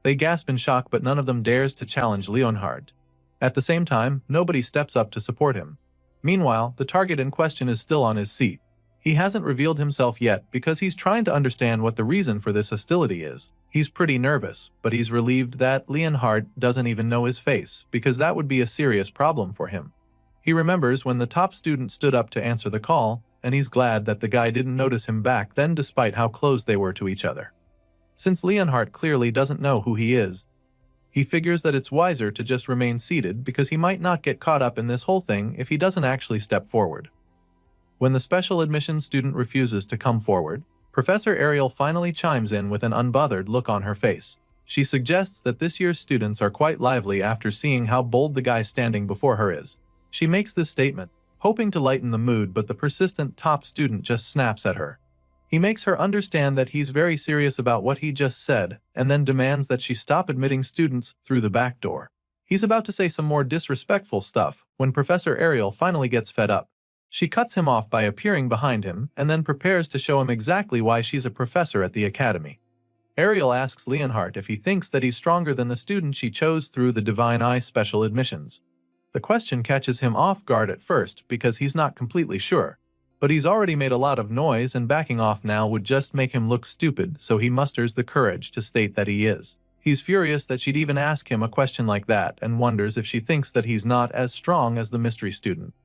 They gasp in shock, but none of them dares to challenge Leonhardt. At the same time, nobody steps up to support him. Meanwhile, the target in question is still on his seat. He hasn't revealed himself yet because he's trying to understand what the reason for this hostility is. He's pretty nervous, but he's relieved that Leonhardt doesn't even know his face, because that would be a serious problem for him. He remembers when the top student stood up to answer the call, and he's glad that the guy didn't notice him back then despite how close they were to each other. Since Leonhardt clearly doesn't know who he is, he figures that it's wiser to just remain seated because he might not get caught up in this whole thing if he doesn't actually step forward. When the special admissions student refuses to come forward, Professor Ariel finally chimes in with an unbothered look on her face. She suggests that this year's students are quite lively after seeing how bold the guy standing before her is. She makes this statement, hoping to lighten the mood, but the persistent top student just snaps at her. He makes her understand that he's very serious about what he just said, and then demands that she stop admitting students through the back door. He's about to say some more disrespectful stuff when Professor Ariel finally gets fed up. She cuts him off by appearing behind him and then prepares to show him exactly why she's a professor at the academy. Ariel asks Leonhardt if he thinks that he's stronger than the student she chose through the Divine Eye special admissions. The question catches him off guard at first because he's not completely sure. But he's already made a lot of noise, and backing off now would just make him look stupid, so he musters the courage to state that he is. He's furious that she'd even ask him a question like that and wonders if she thinks that he's not as strong as the mystery student.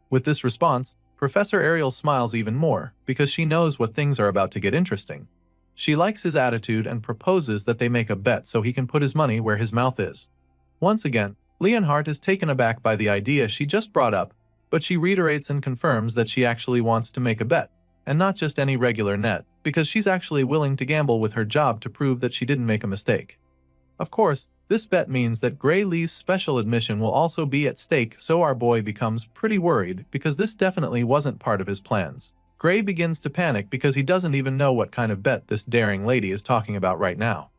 With this response, Professor Ariel smiles even more because she knows what things are about to get interesting. She likes his attitude and proposes that they make a bet so he can put his money where his mouth is. Once again, Leonhardt is taken aback by the idea she just brought up, but she reiterates and confirms that she actually wants to make a bet, and not just any regular net, because she's actually willing to gamble with her job to prove that she didn't make a mistake. Of course, This bet means that Gray Lee's special admission will also be at stake, so our boy becomes pretty worried because this definitely wasn't part of his plans. Gray begins to panic because he doesn't even know what kind of bet this daring lady is talking about right now.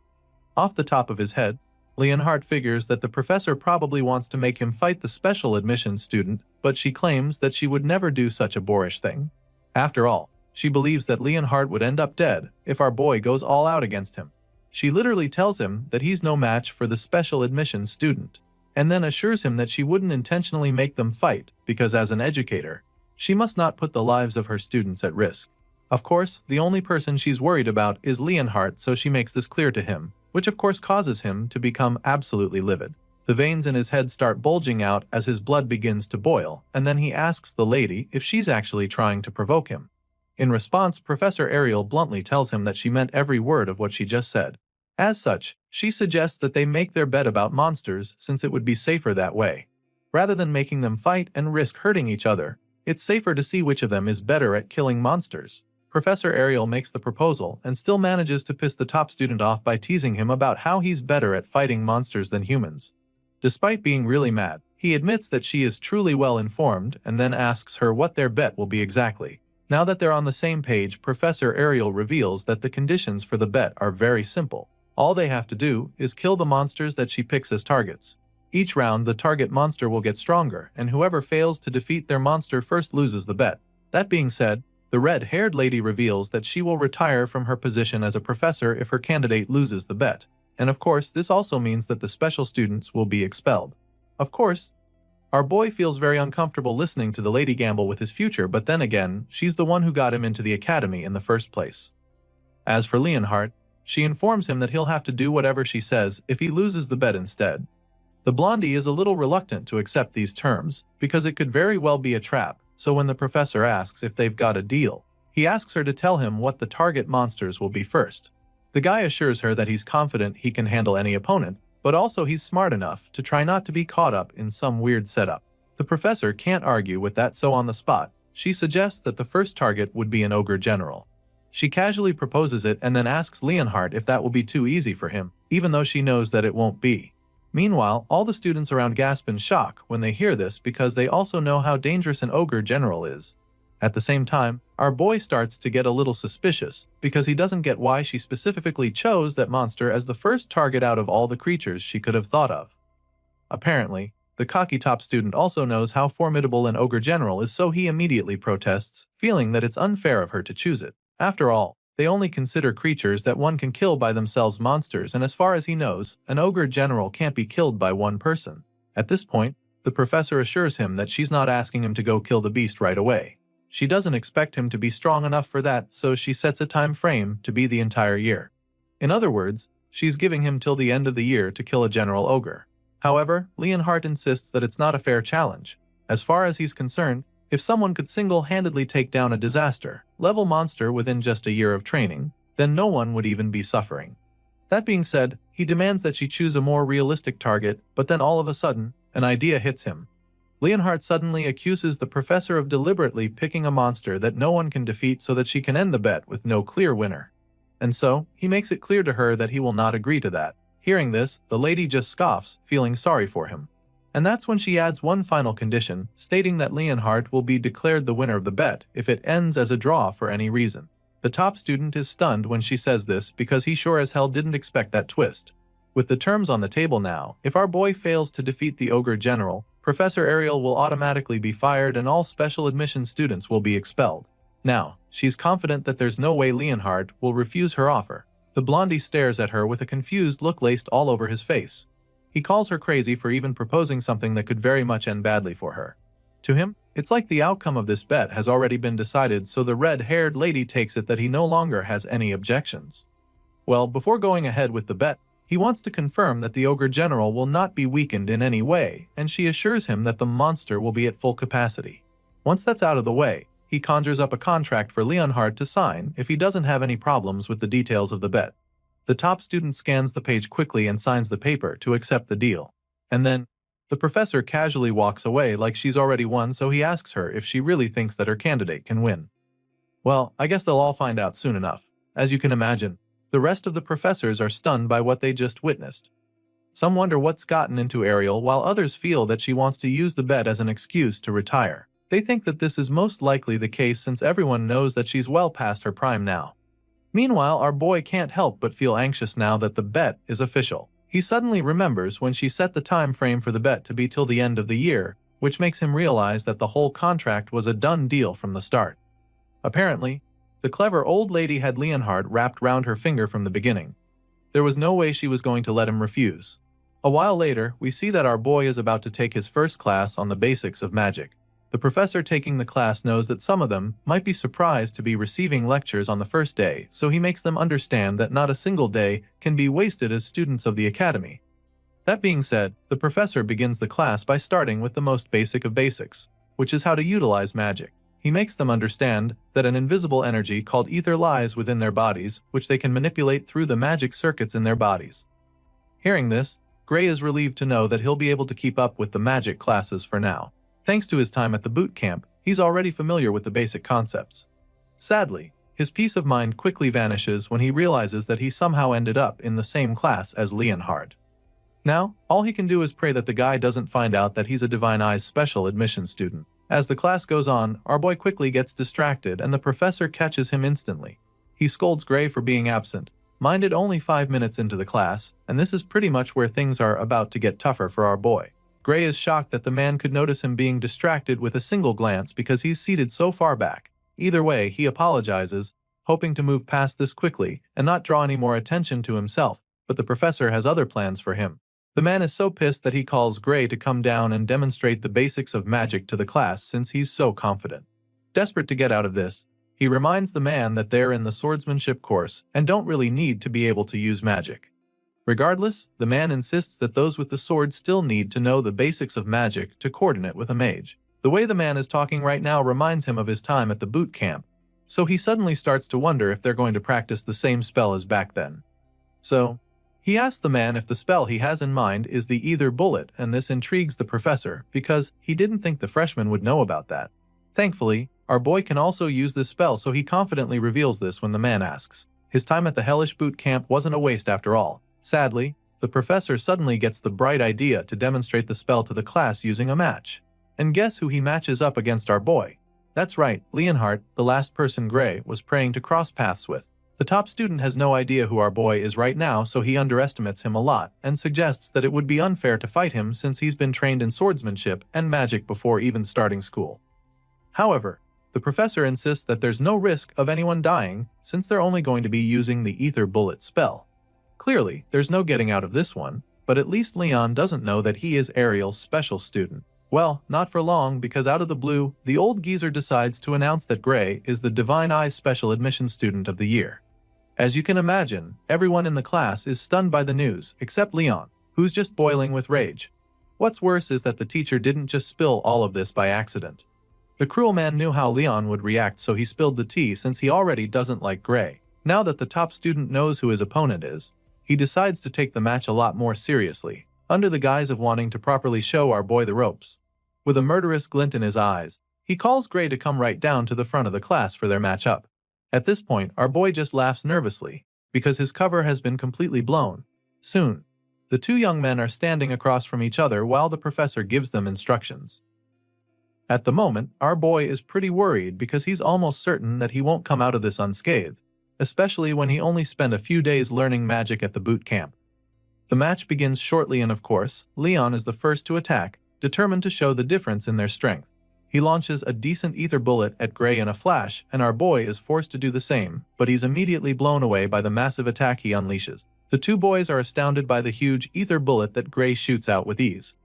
Off the top of his head, Leonhardt figures that the professor probably wants to make him fight the special admission student, but she claims that she would never do such a boorish thing. After all, she believes that Leonhardt would end up dead if our boy goes all out against him. She literally tells him that he's no match for the special admission student, and then assures him that she wouldn't intentionally make them fight because as an educator, she must not put the lives of her students at risk. Of course, the only person she's worried about is Leonhardt, so she makes this clear to him, which of course causes him to become absolutely livid. The veins in his head start bulging out as his blood begins to boil, and then he asks the lady if she's actually trying to provoke him. In response, Professor Ariel bluntly tells him that she meant every word of what she just said. As such, she suggests that they make their bet about monsters since it would be safer that way. Rather than making them fight and risk hurting each other, it's safer to see which of them is better at killing monsters. Professor Ariel makes the proposal and still manages to piss the top student off by teasing him about how he's better at fighting monsters than humans. Despite being really mad, he admits that she is truly well informed and then asks her what their bet will be exactly. Now that they're on the same page, Professor Ariel reveals that the conditions for the bet are very simple. All they have to do is kill the monsters that she picks as targets. Each round, the target monster will get stronger, and whoever fails to defeat their monster first loses the bet. That being said, the red-haired lady reveals that she will retire from her position as a professor if her candidate loses the bet. And of course, this also means that the special students will be expelled. Of course, our boy feels very uncomfortable listening to the lady gamble with his future, but then again, she's the one who got him into the academy in the first place. As for Leonhardt, she informs him that he'll have to do whatever she says if he loses the bet instead. The blondie is a little reluctant to accept these terms, because it could very well be a trap, so when the professor asks if they've got a deal, he asks her to tell him what the target monsters will be first. The guy assures her that he's confident he can handle any opponent, but also he's smart enough to try not to be caught up in some weird setup. The professor can't argue with that, so on the spot, she suggests that the first target would be an ogre general. She casually proposes it and then asks Leonhardt if that will be too easy for him, even though she knows that it won't be. Meanwhile, all the students around gasp in shock when they hear this because they also know how dangerous an ogre general is. At the same time, our boy starts to get a little suspicious because he doesn't get why she specifically chose that monster as the first target out of all the creatures she could have thought of. Apparently, the cocky top student also knows how formidable an ogre general is, so he immediately protests, feeling that it's unfair of her to choose it. After all, they only consider creatures that one can kill by themselves monsters, and as far as he knows, an ogre general can't be killed by one person. At this point, the professor assures him that she's not asking him to go kill the beast right away. She doesn't expect him to be strong enough for that, so she sets a time frame to be the entire year. In other words, she's giving him till the end of the year to kill a general ogre. However, Leonhardt insists that it's not a fair challenge. As far as he's concerned, if someone could single-handedly take down a disaster-level monster within just a year of training, then no one would even be suffering. That being said, he demands that she choose a more realistic target, but then all of a sudden, an idea hits him. Leonhardt suddenly accuses the professor of deliberately picking a monster that no one can defeat so that she can end the bet with no clear winner. And so, he makes it clear to her that he will not agree to that. Hearing this, the lady just scoffs, feeling sorry for him. And that's when she adds one final condition, stating that Leonhardt will be declared the winner of the bet if it ends as a draw for any reason. The top student is stunned when she says this because he sure as hell didn't expect that twist. With the terms on the table now, if our boy fails to defeat the ogre general, Professor Ariel will automatically be fired and all special admission students will be expelled. Now, she's confident that there's no way Leonhardt will refuse her offer. The blondie stares at her with a confused look laced all over his face. He calls her crazy for even proposing something that could very much end badly for her. To him, it's like the outcome of this bet has already been decided, so the red-haired lady takes it that he no longer has any objections. Well, before going ahead with the bet, he wants to confirm that the ogre general will not be weakened in any way, and she assures him that the monster will be at full capacity. Once that's out of the way, he conjures up a contract for Leonhardt to sign if he doesn't have any problems with the details of the bet. The top student scans the page quickly and signs the paper to accept the deal. And then, the professor casually walks away like she's already won, so he asks her if she really thinks that her candidate can win. Well, I guess they'll all find out soon enough. As you can imagine, the rest of the professors are stunned by what they just witnessed. Some wonder what's gotten into Ariel, while others feel that she wants to use the bet as an excuse to retire. They think that this is most likely the case since everyone knows that she's well past her prime now. Meanwhile, our boy can't help but feel anxious now that the bet is official. He suddenly remembers when she set the time frame for the bet to be till the end of the year, which makes him realize that the whole contract was a done deal from the start. Apparently, the clever old lady had Leonhard wrapped round her finger from the beginning. There was no way she was going to let him refuse. A while later, we see that our boy is about to take his first class on the basics of magic. The professor taking the class knows that some of them might be surprised to be receiving lectures on the first day, so he makes them understand that not a single day can be wasted as students of the academy. That being said, the professor begins the class by starting with the most basic of basics, which is how to utilize magic. He makes them understand that an invisible energy called ether lies within their bodies, which they can manipulate through the magic circuits in their bodies. Hearing this, Gray is relieved to know that he'll be able to keep up with the magic classes for now. Thanks to his time at the boot camp, he's already familiar with the basic concepts. Sadly, his peace of mind quickly vanishes when he realizes that he somehow ended up in the same class as Leonhard. Now, all he can do is pray that the guy doesn't find out that he's a Divine Eyes special admission student. As the class goes on, our boy quickly gets distracted and the professor catches him instantly. He scolds Gray for being absent, minded only 5 minutes into the class, and this is pretty much where things are about to get tougher for our boy. Gray is shocked that the man could notice him being distracted with a single glance because he's seated so far back. Either way, he apologizes, hoping to move past this quickly and not draw any more attention to himself, but the professor has other plans for him. The man is so pissed that he calls Gray to come down and demonstrate the basics of magic to the class since he's so confident. Desperate to get out of this, he reminds the man that they're in the swordsmanship course and don't really need to be able to use magic. Regardless, the man insists that those with the sword still need to know the basics of magic to coordinate with a mage. The way the man is talking right now reminds him of his time at the boot camp, so he suddenly starts to wonder if they're going to practice the same spell as back then. So, he asks the man if the spell he has in mind is the Ether Bullet, and this intrigues the professor because he didn't think the freshman would know about that. Thankfully, our boy can also use this spell, so he confidently reveals this when the man asks. His time at the hellish boot camp wasn't a waste after all. Sadly, the professor suddenly gets the bright idea to demonstrate the spell to the class using a match. And guess who he matches up against our boy? That's right, Leonhard, the last person Gray was praying to cross paths with. The top student has no idea who our boy is right now, so he underestimates him a lot and suggests that it would be unfair to fight him since he's been trained in swordsmanship and magic before even starting school. However, the professor insists that there's no risk of anyone dying since they're only going to be using the Ether Bullet spell. Clearly, there's no getting out of this one, but at least Leon doesn't know that he is Ariel's special student. Well, not for long, because out of the blue, the old geezer decides to announce that Gray is the Divine Eyes Special Admission Student of the Year. As you can imagine, everyone in the class is stunned by the news, except Leon, who's just boiling with rage. What's worse is that the teacher didn't just spill all of this by accident. The cruel man knew how Leon would react, so he spilled the tea since he already doesn't like Gray. Now that the top student knows who his opponent is, he decides to take the match a lot more seriously, under the guise of wanting to properly show our boy the ropes. With a murderous glint in his eyes, he calls Gray to come right down to the front of the class for their matchup. At this point, our boy just laughs nervously, because his cover has been completely blown. Soon, the two young men are standing across from each other while the professor gives them instructions. At the moment, our boy is pretty worried because he's almost certain that he won't come out of this unscathed, especially when he only spent a few days learning magic at the boot camp. The match begins shortly and of course, Leon is the first to attack, determined to show the difference in their strength. He launches a decent ether bullet at Gray in a flash, and our boy is forced to do the same, but he's immediately blown away by the massive attack he unleashes. The two boys are astounded by the huge ether bullet that Gray shoots out with ease.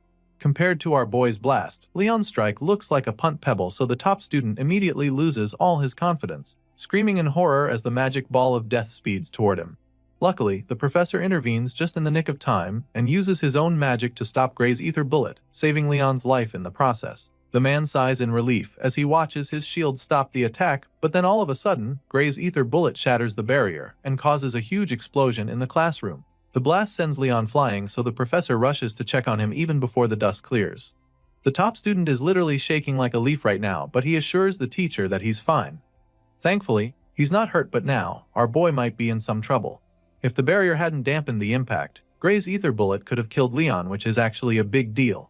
Compared to our boy's blast, Leon's strike looks like a punt pebble, so the top student immediately loses all his confidence, screaming in horror as the magic ball of death speeds toward him. Luckily, the professor intervenes just in the nick of time and uses his own magic to stop Gray's ether bullet, saving Leon's life in the process. The man sighs in relief as he watches his shield stop the attack, but then all of a sudden, Gray's ether bullet shatters the barrier and causes a huge explosion in the classroom. The blast sends Leon flying, so the professor rushes to check on him even before the dust clears. The top student is literally shaking like a leaf right now, but he assures the teacher that he's fine. Thankfully, he's not hurt, but now, our boy might be in some trouble. If the barrier hadn't dampened the impact, Gray's ether bullet could have killed Leon, which is actually a big deal.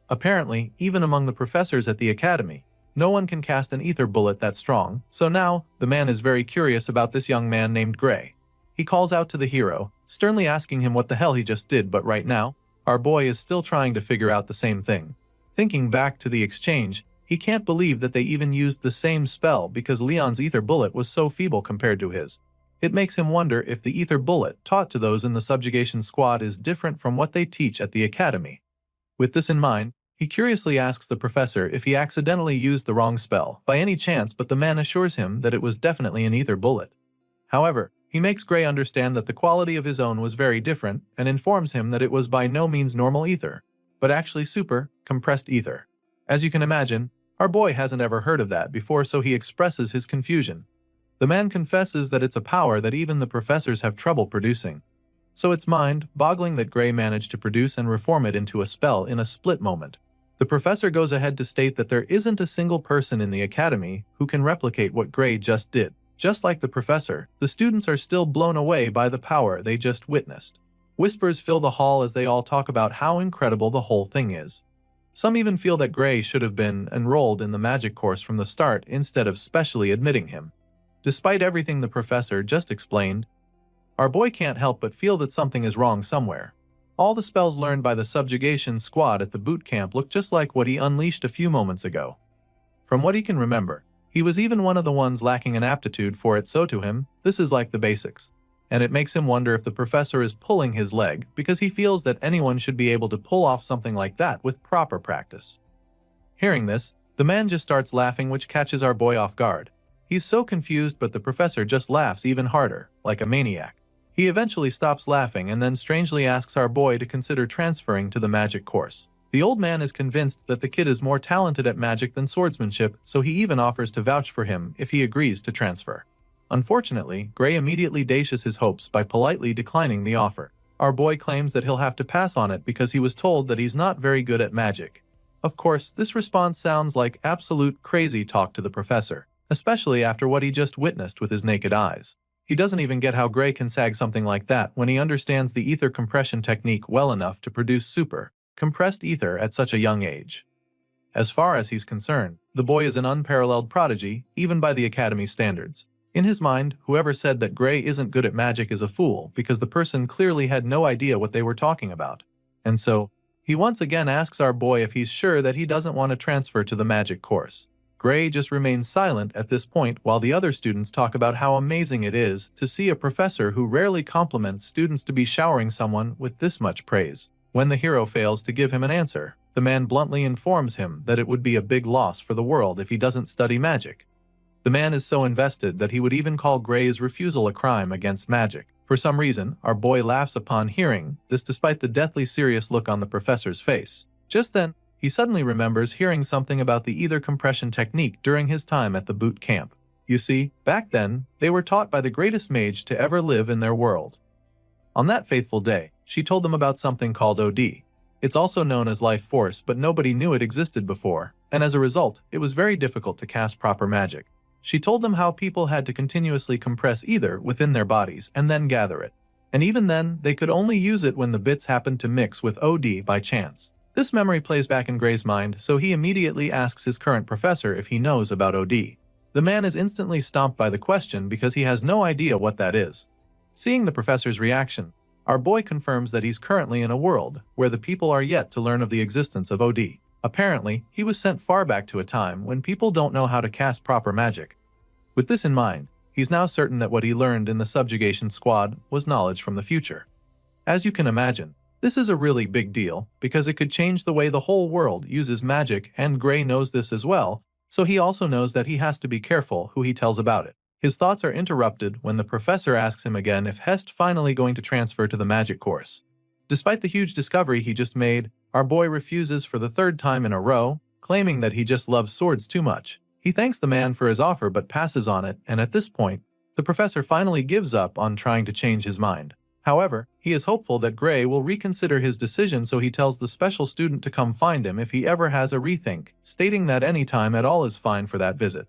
Apparently, even among the professors at the academy, no one can cast an ether bullet that strong, so now, the man is very curious about this young man named Gray. He calls out to the hero, sternly asking him what the hell he just did, but right now, our boy is still trying to figure out the same thing. Thinking back to the exchange, he can't believe that they even used the same spell because Leon's ether bullet was so feeble compared to his. It makes him wonder if the ether bullet taught to those in the subjugation squad is different from what they teach at the academy. With this in mind, he curiously asks the professor if he accidentally used the wrong spell by any chance, but the man assures him that it was definitely an ether bullet. However, he makes Gray understand that the quality of his own was very different and informs him that it was by no means normal ether, but actually super, compressed ether. As you can imagine, our boy hasn't ever heard of that before, so he expresses his confusion. The man confesses that it's a power that even the professors have trouble producing. So it's mind-boggling that Gray managed to produce and reform it into a spell in a split moment. The professor goes ahead to state that there isn't a single person in the academy who can replicate what Gray just did. Just like the professor, the students are still blown away by the power they just witnessed. Whispers fill the hall as they all talk about how incredible the whole thing is. Some even feel that Gray should have been enrolled in the magic course from the start instead of specially admitting him. Despite everything the professor just explained, our boy can't help but feel that something is wrong somewhere. All the spells learned by the subjugation squad at the boot camp look just like what he unleashed a few moments ago. From what he can remember, he was even one of the ones lacking an aptitude for it, so to him, this is like the basics. And it makes him wonder if the professor is pulling his leg because he feels that anyone should be able to pull off something like that with proper practice. Hearing this, the man just starts laughing, which catches our boy off guard. He's so confused, but the professor just laughs even harder, like a maniac. He eventually stops laughing and then strangely asks our boy to consider transferring to the magic course. The old man is convinced that the kid is more talented at magic than swordsmanship, so he even offers to vouch for him if he agrees to transfer. Unfortunately, Gray immediately dashes his hopes by politely declining the offer. Our boy claims that he'll have to pass on it because he was told that he's not very good at magic. Of course, this response sounds like absolute crazy talk to the professor, especially after what he just witnessed with his naked eyes. He doesn't even get how Gray can sag something like that when he understands the ether compression technique well enough to produce super, compressed ether at such a young age. As far as he's concerned, the boy is an unparalleled prodigy, even by the academy standards. In his mind, whoever said that Gray isn't good at magic is a fool because the person clearly had no idea what they were talking about. And so, he once again asks our boy if he's sure that he doesn't want to transfer to the magic course. Gray just remains silent at this point while the other students talk about how amazing it is to see a professor who rarely compliments students to be showering someone with this much praise. When the hero fails to give him an answer, the man bluntly informs him that it would be a big loss for the world if he doesn't study magic. The man is so invested that he would even call Gray's refusal a crime against magic. For some reason, our boy laughs upon hearing this despite the deathly serious look on the professor's face. Just then, he suddenly remembers hearing something about the ether compression technique during his time at the boot camp. You see, back then, they were taught by the greatest mage to ever live in their world. On that faithful day, she told them about something called OD. It's also known as life force, but nobody knew it existed before, and as a result, it was very difficult to cast proper magic. She told them how people had to continuously compress ether within their bodies and then gather it. And even then, they could only use it when the bits happened to mix with OD by chance. This memory plays back in Gray's mind, so he immediately asks his current professor if he knows about OD. The man is instantly stumped by the question because he has no idea what that is. Seeing the professor's reaction, our boy confirms that he's currently in a world where the people are yet to learn of the existence of OD. Apparently, he was sent far back to a time when people don't know how to cast proper magic. With this in mind, he's now certain that what he learned in the subjugation squad was knowledge from the future. As you can imagine, this is a really big deal because it could change the way the whole world uses magic, and Gray knows this as well, so he also knows that he has to be careful who he tells about it. His thoughts are interrupted when the professor asks him again if Hest finally going to transfer to the magic course. Despite the huge discovery he just made, our boy refuses for the third time in a row, claiming that he just loves swords too much. He thanks the man for his offer but passes on it, and at this point, the professor finally gives up on trying to change his mind. However, he is hopeful that Gray will reconsider his decision, so he tells the special student to come find him if he ever has a rethink, stating that any time at all is fine for that visit.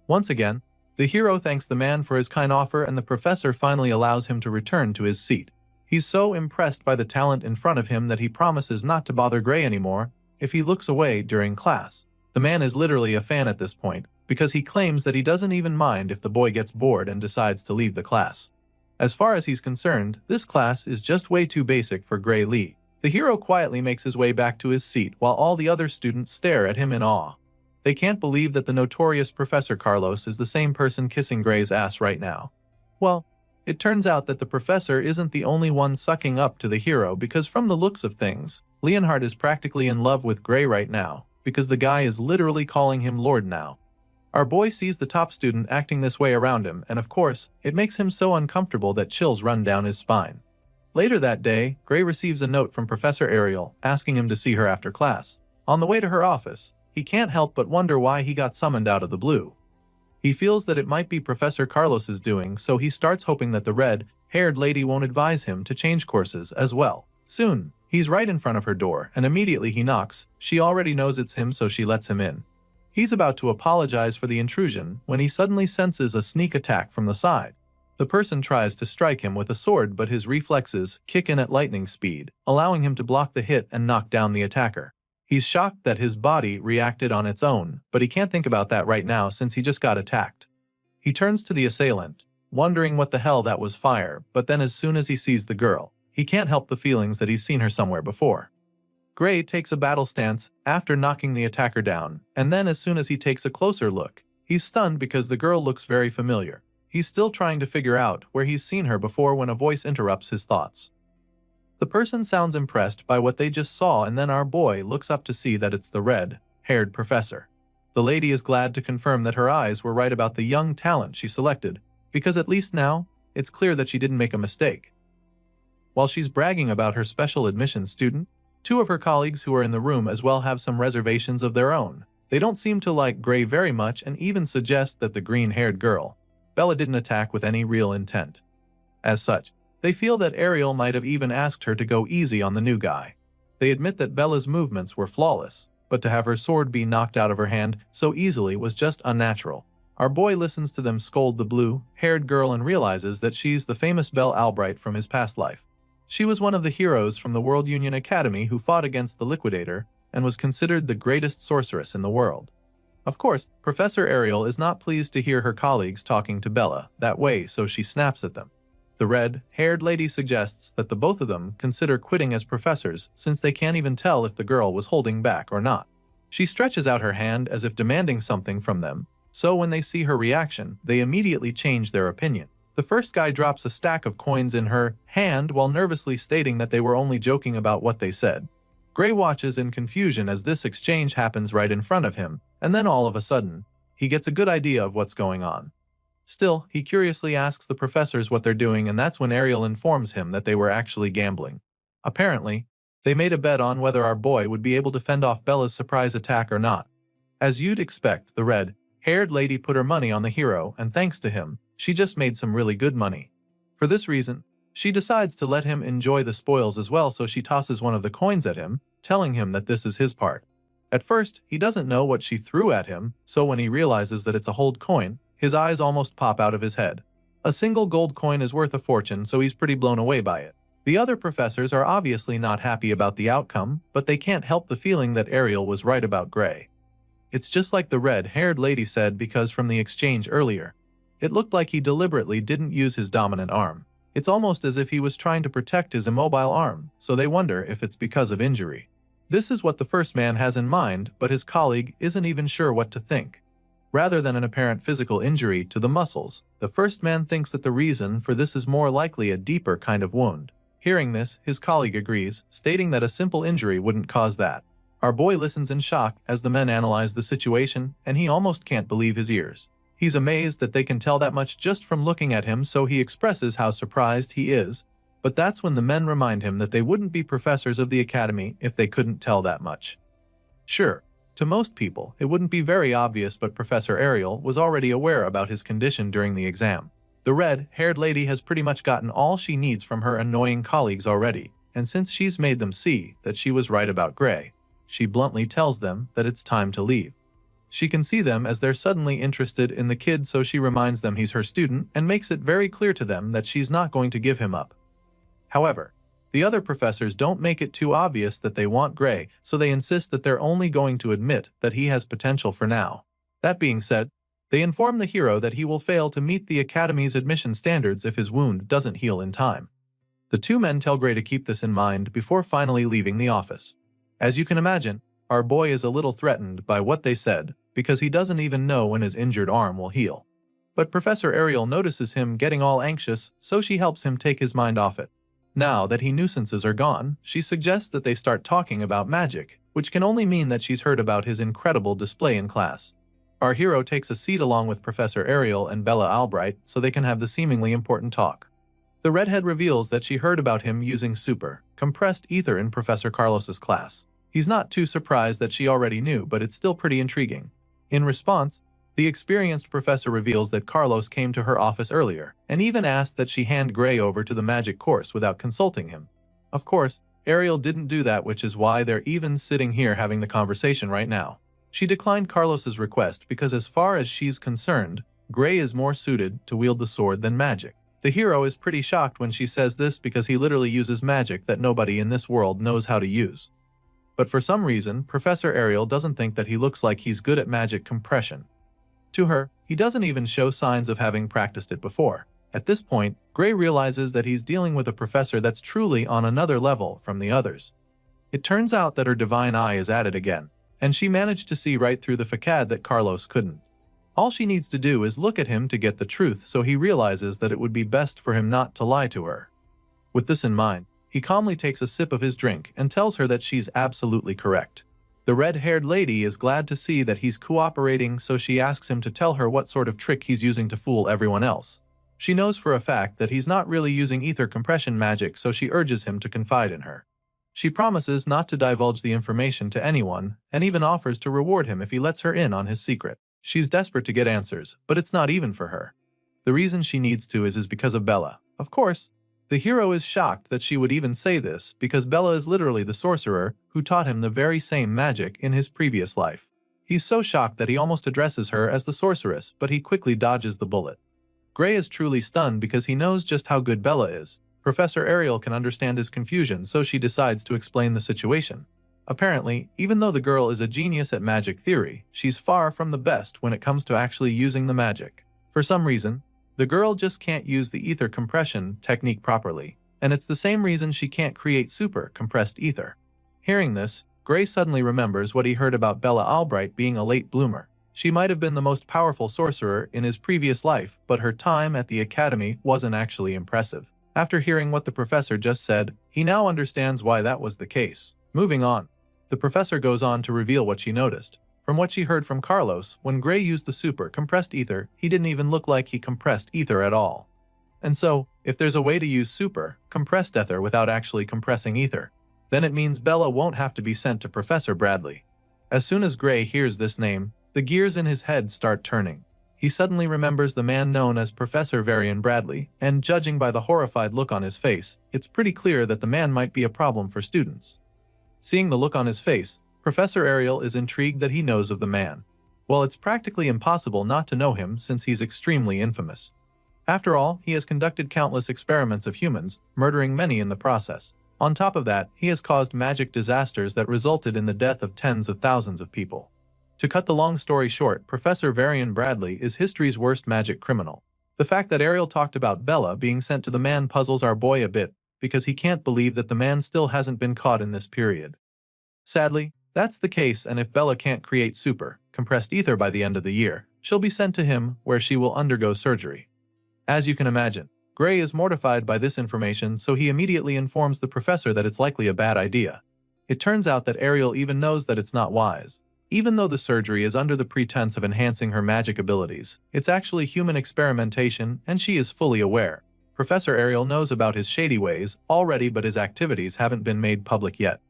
Once again, the hero thanks the man for his kind offer, and the professor finally allows him to return to his seat. He's so impressed by the talent in front of him that he promises not to bother Gray anymore if he looks away during class. The man is literally a fan at this point, because he claims that he doesn't even mind if the boy gets bored and decides to leave the class. As far as he's concerned, this class is just way too basic for Gray Lee. The hero quietly makes his way back to his seat while all the other students stare at him in awe. They can't believe that the notorious Professor Carlos is the same person kissing Gray's ass right now. Well, it turns out that the professor isn't the only one sucking up to the hero, because from the looks of things, Leonhard is practically in love with Gray right now, because the guy is literally calling him Lord now. Our boy sees the top student acting this way around him, and of course, it makes him so uncomfortable that chills run down his spine. Later that day, Gray receives a note from Professor Ariel asking him to see her after class. On the way to her office, he can't help but wonder why he got summoned out of the blue. He feels that it might be Professor Carlos's doing, so he starts hoping that the red-haired lady won't advise him to change courses as well. Soon, he's right in front of her door, and immediately he knocks. She already knows it's him, so she lets him in. He's about to apologize for the intrusion when he suddenly senses a sneak attack from the side. The person tries to strike him with a sword, but his reflexes kick in at lightning speed, allowing him to block the hit and knock down the attacker. He's shocked that his body reacted on its own, but he can't think about that right now since he just got attacked. He turns to the assailant, wondering what the hell that was fire, but then as soon as he sees the girl, he can't help the feelings that he's seen her somewhere before. Gray takes a battle stance after knocking the attacker down, and then as soon as he takes a closer look, he's stunned because the girl looks very familiar. He's still trying to figure out where he's seen her before when a voice interrupts his thoughts. The person sounds impressed by what they just saw, and then our boy looks up to see that it's the red-haired professor. The lady is glad to confirm that her eyes were right about the young talent she selected, because at least now, it's clear that she didn't make a mistake. While she's bragging about her special admissions student, two of her colleagues who are in the room as well have some reservations of their own. They don't seem to like Gray very much and even suggest that the green-haired girl, Bella, didn't attack with any real intent. As such, they feel that Ariel might have even asked her to go easy on the new guy. They admit that Bella's movements were flawless, but to have her sword be knocked out of her hand so easily was just unnatural. Our boy listens to them scold the blue-haired girl and realizes that she's the famous Belle Albright from his past life. She was one of the heroes from the World Union Academy who fought against the Liquidator and was considered the greatest sorceress in the world. Of course, Professor Ariel is not pleased to hear her colleagues talking to Bella that way, so she snaps at them. The red-haired lady suggests that the both of them consider quitting as professors since they can't even tell if the girl was holding back or not. She stretches out her hand as if demanding something from them, so when they see her reaction, they immediately change their opinion. The first guy drops a stack of coins in her hand while nervously stating that they were only joking about what they said. Gray watches in confusion as this exchange happens right in front of him, and then all of a sudden, he gets a good idea of what's going on. Still, he curiously asks the professors what they're doing, and that's when Ariel informs him that they were actually gambling. Apparently, they made a bet on whether our boy would be able to fend off Bella's surprise attack or not. As you'd expect, the red-haired lady put her money on the hero, and thanks to him, she just made some really good money. For this reason, she decides to let him enjoy the spoils as well, so she tosses one of the coins at him, telling him that this is his part. At first, he doesn't know what she threw at him, so when he realizes that it's a hold coin, his eyes almost pop out of his head. A single gold coin is worth a fortune, so he's pretty blown away by it. The other professors are obviously not happy about the outcome, but they can't help the feeling that Ariel was right about Gray. It's just like the red-haired lady said, because from the exchange earlier, it looked like he deliberately didn't use his dominant arm. It's almost as if he was trying to protect his immobile arm, so they wonder if it's because of injury. This is what the first man has in mind, but his colleague isn't even sure what to think. Rather than an apparent physical injury to the muscles, the first man thinks that the reason for this is more likely a deeper kind of wound. Hearing this, his colleague agrees, stating that a simple injury wouldn't cause that. Our boy listens in shock as the men analyze the situation, and he almost can't believe his ears. He's amazed that they can tell that much just from looking at him, so he expresses how surprised he is, but that's when the men remind him that they wouldn't be professors of the academy if they couldn't tell that much. Sure, to most people, it wouldn't be very obvious, but Professor Ariel was already aware about his condition during the exam. The red-haired lady has pretty much gotten all she needs from her annoying colleagues already, and since she's made them see that she was right about Gray, she bluntly tells them that it's time to leave. She can see them as they're suddenly interested in the kid, so she reminds them he's her student and makes it very clear to them that she's not going to give him up. However, the other professors don't make it too obvious that they want Gray, so they insist that they're only going to admit that he has potential for now. That being said, they inform the hero that he will fail to meet the Academy's admission standards if his wound doesn't heal in time. The two men tell Gray to keep this in mind before finally leaving the office. As you can imagine, our boy is a little threatened by what they said, because he doesn't even know when his injured arm will heal. But Professor Ariel notices him getting all anxious, so she helps him take his mind off it. Now that nuisances are gone, she suggests that they start talking about magic, which can only mean that she's heard about his incredible display in class. Our hero takes a seat along with Professor Ariel and Bella Albright so they can have the seemingly important talk. The redhead reveals that she heard about him using super, compressed ether in Professor Carlos's class. He's not too surprised that she already knew, but it's still pretty intriguing. In response, the experienced professor reveals that Carlos came to her office earlier, and even asked that she hand Gray over to the magic course without consulting him. Of course, Ariel didn't do that, which is why they're even sitting here having the conversation right now. She declined Carlos's request because as far as she's concerned, Gray is more suited to wield the sword than magic. The hero is pretty shocked when she says this because he literally uses magic that nobody in this world knows how to use. But for some reason, Professor Ariel doesn't think that he looks like he's good at magic compression. To her, he doesn't even show signs of having practiced it before. At this point, Gray realizes that he's dealing with a professor that's truly on another level from the others. It turns out that her divine eye is at it again, and she managed to see right through the facade that Carlos couldn't. All she needs to do is look at him to get the truth, so he realizes that it would be best for him not to lie to her. With this in mind, he calmly takes a sip of his drink and tells her that she's absolutely correct. The red-haired lady is glad to see that he's cooperating, so she asks him to tell her what sort of trick he's using to fool everyone else. She knows for a fact that he's not really using ether compression magic, so she urges him to confide in her. She promises not to divulge the information to anyone, and even offers to reward him if he lets her in on his secret. She's desperate to get answers, but it's not even for her. The reason she needs to is because of Bella. Of course, the hero is shocked that she would even say this because Bella is literally the sorcerer who taught him the very same magic in his previous life. He's so shocked that he almost addresses her as the sorceress, but he quickly dodges the bullet. Gray is truly stunned because he knows just how good Bella is. Professor Ariel can understand his confusion, so she decides to explain the situation. Apparently, even though the girl is a genius at magic theory, she's far from the best when it comes to actually using the magic. For some reason, the girl just can't use the ether compression technique properly, and it's the same reason she can't create super compressed ether. Hearing this, Gray suddenly remembers what he heard about Bella Albright being a late bloomer. She might have been the most powerful sorcerer in his previous life, but her time at the academy wasn't actually impressive. After hearing what the professor just said, he now understands why that was the case. Moving on, the professor goes on to reveal what she noticed. From what she heard from Carlos, when Gray used the super compressed ether, he didn't even look like he compressed ether at all. And so, if there's a way to use super compressed ether without actually compressing ether, then it means Bella won't have to be sent to Professor Bradley. As soon as Gray hears this name, the gears in his head start turning. He suddenly remembers the man known as Professor Varian Bradley, and judging by the horrified look on his face, it's pretty clear that the man might be a problem for students. Seeing the look on his face, Professor Ariel is intrigued that he knows of the man. Well, it's practically impossible not to know him since he's extremely infamous. After all, he has conducted countless experiments of humans, murdering many in the process. On top of that, he has caused magic disasters that resulted in the death of tens of thousands of people. To cut the long story short, Professor Varian Bradley is history's worst magic criminal. The fact that Ariel talked about Bella being sent to the man puzzles our boy a bit, because he can't believe that the man still hasn't been caught in this period. Sadly, that's the case, and if Bella can't create super compressed ether by the end of the year, she'll be sent to him where she will undergo surgery. As you can imagine, Gray is mortified by this information, so he immediately informs the professor that it's likely a bad idea. It turns out that Ariel even knows that it's not wise. Even though the surgery is under the pretense of enhancing her magic abilities, it's actually human experimentation, and she is fully aware. Professor Ariel knows about his shady ways already, but his activities haven't been made public yet.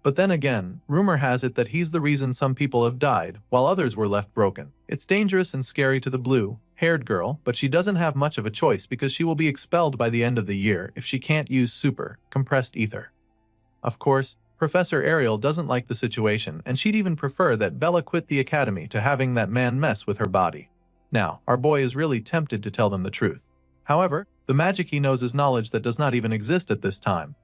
But then again, rumor has it that he's the reason some people have died, while others were left broken. It's dangerous and scary to the blue-haired girl, but she doesn't have much of a choice because she will be expelled by the end of the year if she can't use super compressed ether. Of course, Professor Ariel doesn't like the situation, and she'd even prefer that Bella quit the academy to having that man mess with her body. Now, our boy is really tempted to tell them the truth. However, The magic he knows is knowledge that does not even exist at this time.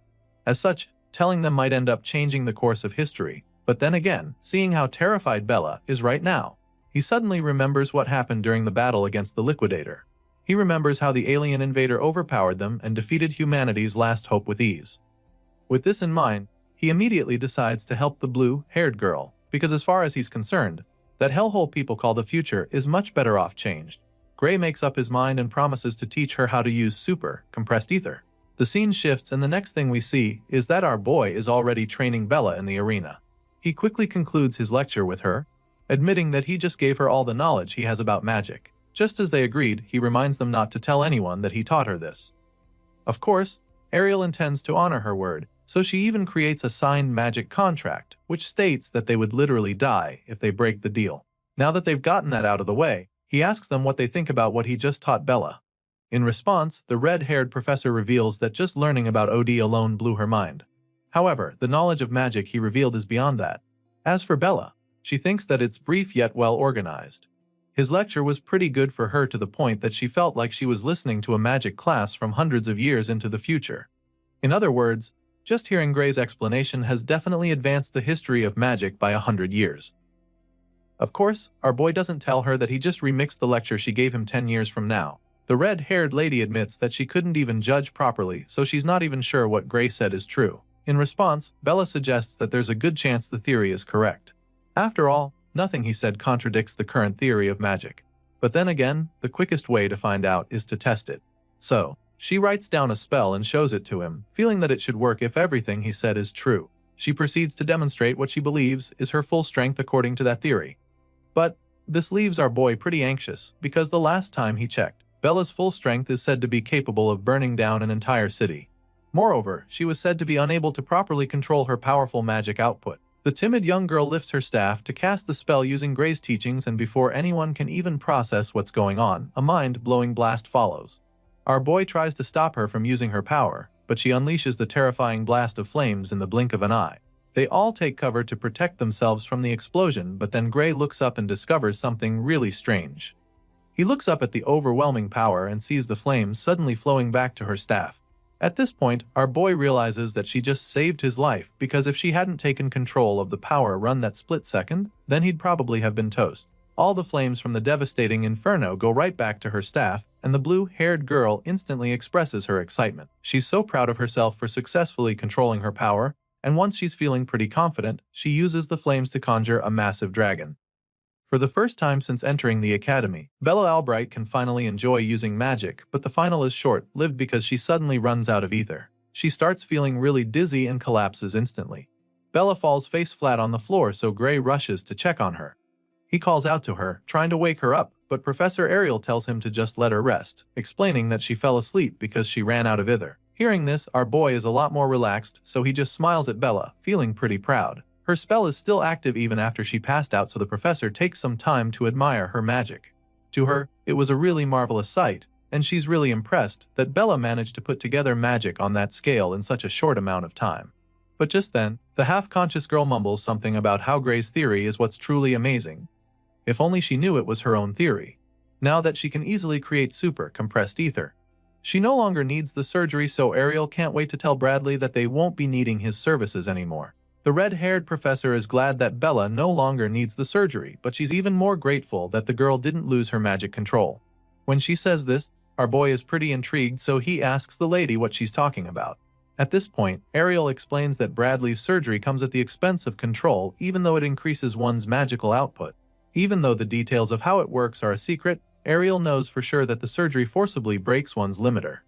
As such, telling them might end up changing the course of history. But then again, seeing how terrified Bella is right now, he suddenly remembers what happened during the battle against the Liquidator. He remembers how the alien invader overpowered them and defeated humanity's last hope with ease. With this in mind, he immediately decides to help the blue-haired girl, because as far as he's concerned, that hellhole people call the future is much better off changed. Gray makes up his mind and promises to teach her how to use super compressed ether. The scene shifts and the next thing we see is that our boy is already training Bella in the arena. He quickly concludes his lecture with her, admitting that he just gave her all the knowledge he has about magic. Just as they agreed, he reminds them not to tell anyone that he taught her this. Of course, Ariel intends to honor her word, so she even creates a signed magic contract, which states that they would literally die if they break the deal. Now that they've gotten that out of the way, he asks them what they think about what he just taught Bella. In response, the red-haired professor reveals that just learning about OD alone blew her mind. However, the knowledge of magic he revealed is beyond that. As for Bella, she thinks that it's brief yet well organized. His lecture was pretty good for her to the point that she felt like she was listening to a magic class from hundreds of years into the future. In other words, just hearing Gray's explanation has definitely advanced the history of magic by 100 years. Of course, our boy doesn't tell her that he just remixed the lecture she gave him 10 years from now. The red-haired lady admits that she couldn't even judge properly, so she's not even sure what Gray said is true. In response, Bella suggests that there's a good chance the theory is correct. After all, nothing he said contradicts the current theory of magic. But then again, the quickest way to find out is to test it. So, she writes down a spell and shows it to him, feeling that it should work if everything he said is true. She proceeds to demonstrate what she believes is her full strength according to that theory. But this leaves our boy pretty anxious, because the last time he checked, Bella's full strength is said to be capable of burning down an entire city. Moreover, she was said to be unable to properly control her powerful magic output. The timid young girl lifts her staff to cast the spell using Gray's teachings, and before anyone can even process what's going on, a mind-blowing blast follows. Our boy tries to stop her from using her power, but she unleashes the terrifying blast of flames in the blink of an eye. They all take cover to protect themselves from the explosion, but then Gray looks up and discovers something really strange. He looks up at the overwhelming power and sees the flames suddenly flowing back to her staff. At this point, our boy realizes that she just saved his life, because if she hadn't taken control of the power run that split second, then he'd probably have been toast. All the flames from the devastating inferno go right back to her staff, and the blue-haired girl instantly expresses her excitement. She's so proud of herself for successfully controlling her power, and once she's feeling pretty confident, she uses the flames to conjure a massive dragon. For the first time since entering the academy, Bella Albright can finally enjoy using magic, but the final is short-lived because she suddenly runs out of ether. She starts feeling really dizzy and collapses instantly. Bella falls face flat on the floor, so Gray rushes to check on her. He calls out to her, trying to wake her up, but Professor Ariel tells him to just let her rest, explaining that she fell asleep because she ran out of ether. Hearing this, our boy is a lot more relaxed, so he just smiles at Bella, feeling pretty proud. Her spell is still active even after she passed out, so the professor takes some time to admire her magic. To her, it was a really marvelous sight, and she's really impressed that Bella managed to put together magic on that scale in such a short amount of time. But just then, the half-conscious girl mumbles something about how Gray's theory is what's truly amazing. If only she knew it was her own theory. Now that she can easily create super compressed ether, she no longer needs the surgery, so Ariel can't wait to tell Bradley that they won't be needing his services anymore. The red-haired professor is glad that Bella no longer needs the surgery, but she's even more grateful that the girl didn't lose her magic control. When she says this, our boy is pretty intrigued, so he asks the lady what she's talking about. At this point, Ariel explains that Bradley's surgery comes at the expense of control, even though it increases one's magical output. Even though the details of how it works are a secret, Ariel knows for sure that the surgery forcibly breaks one's limiter.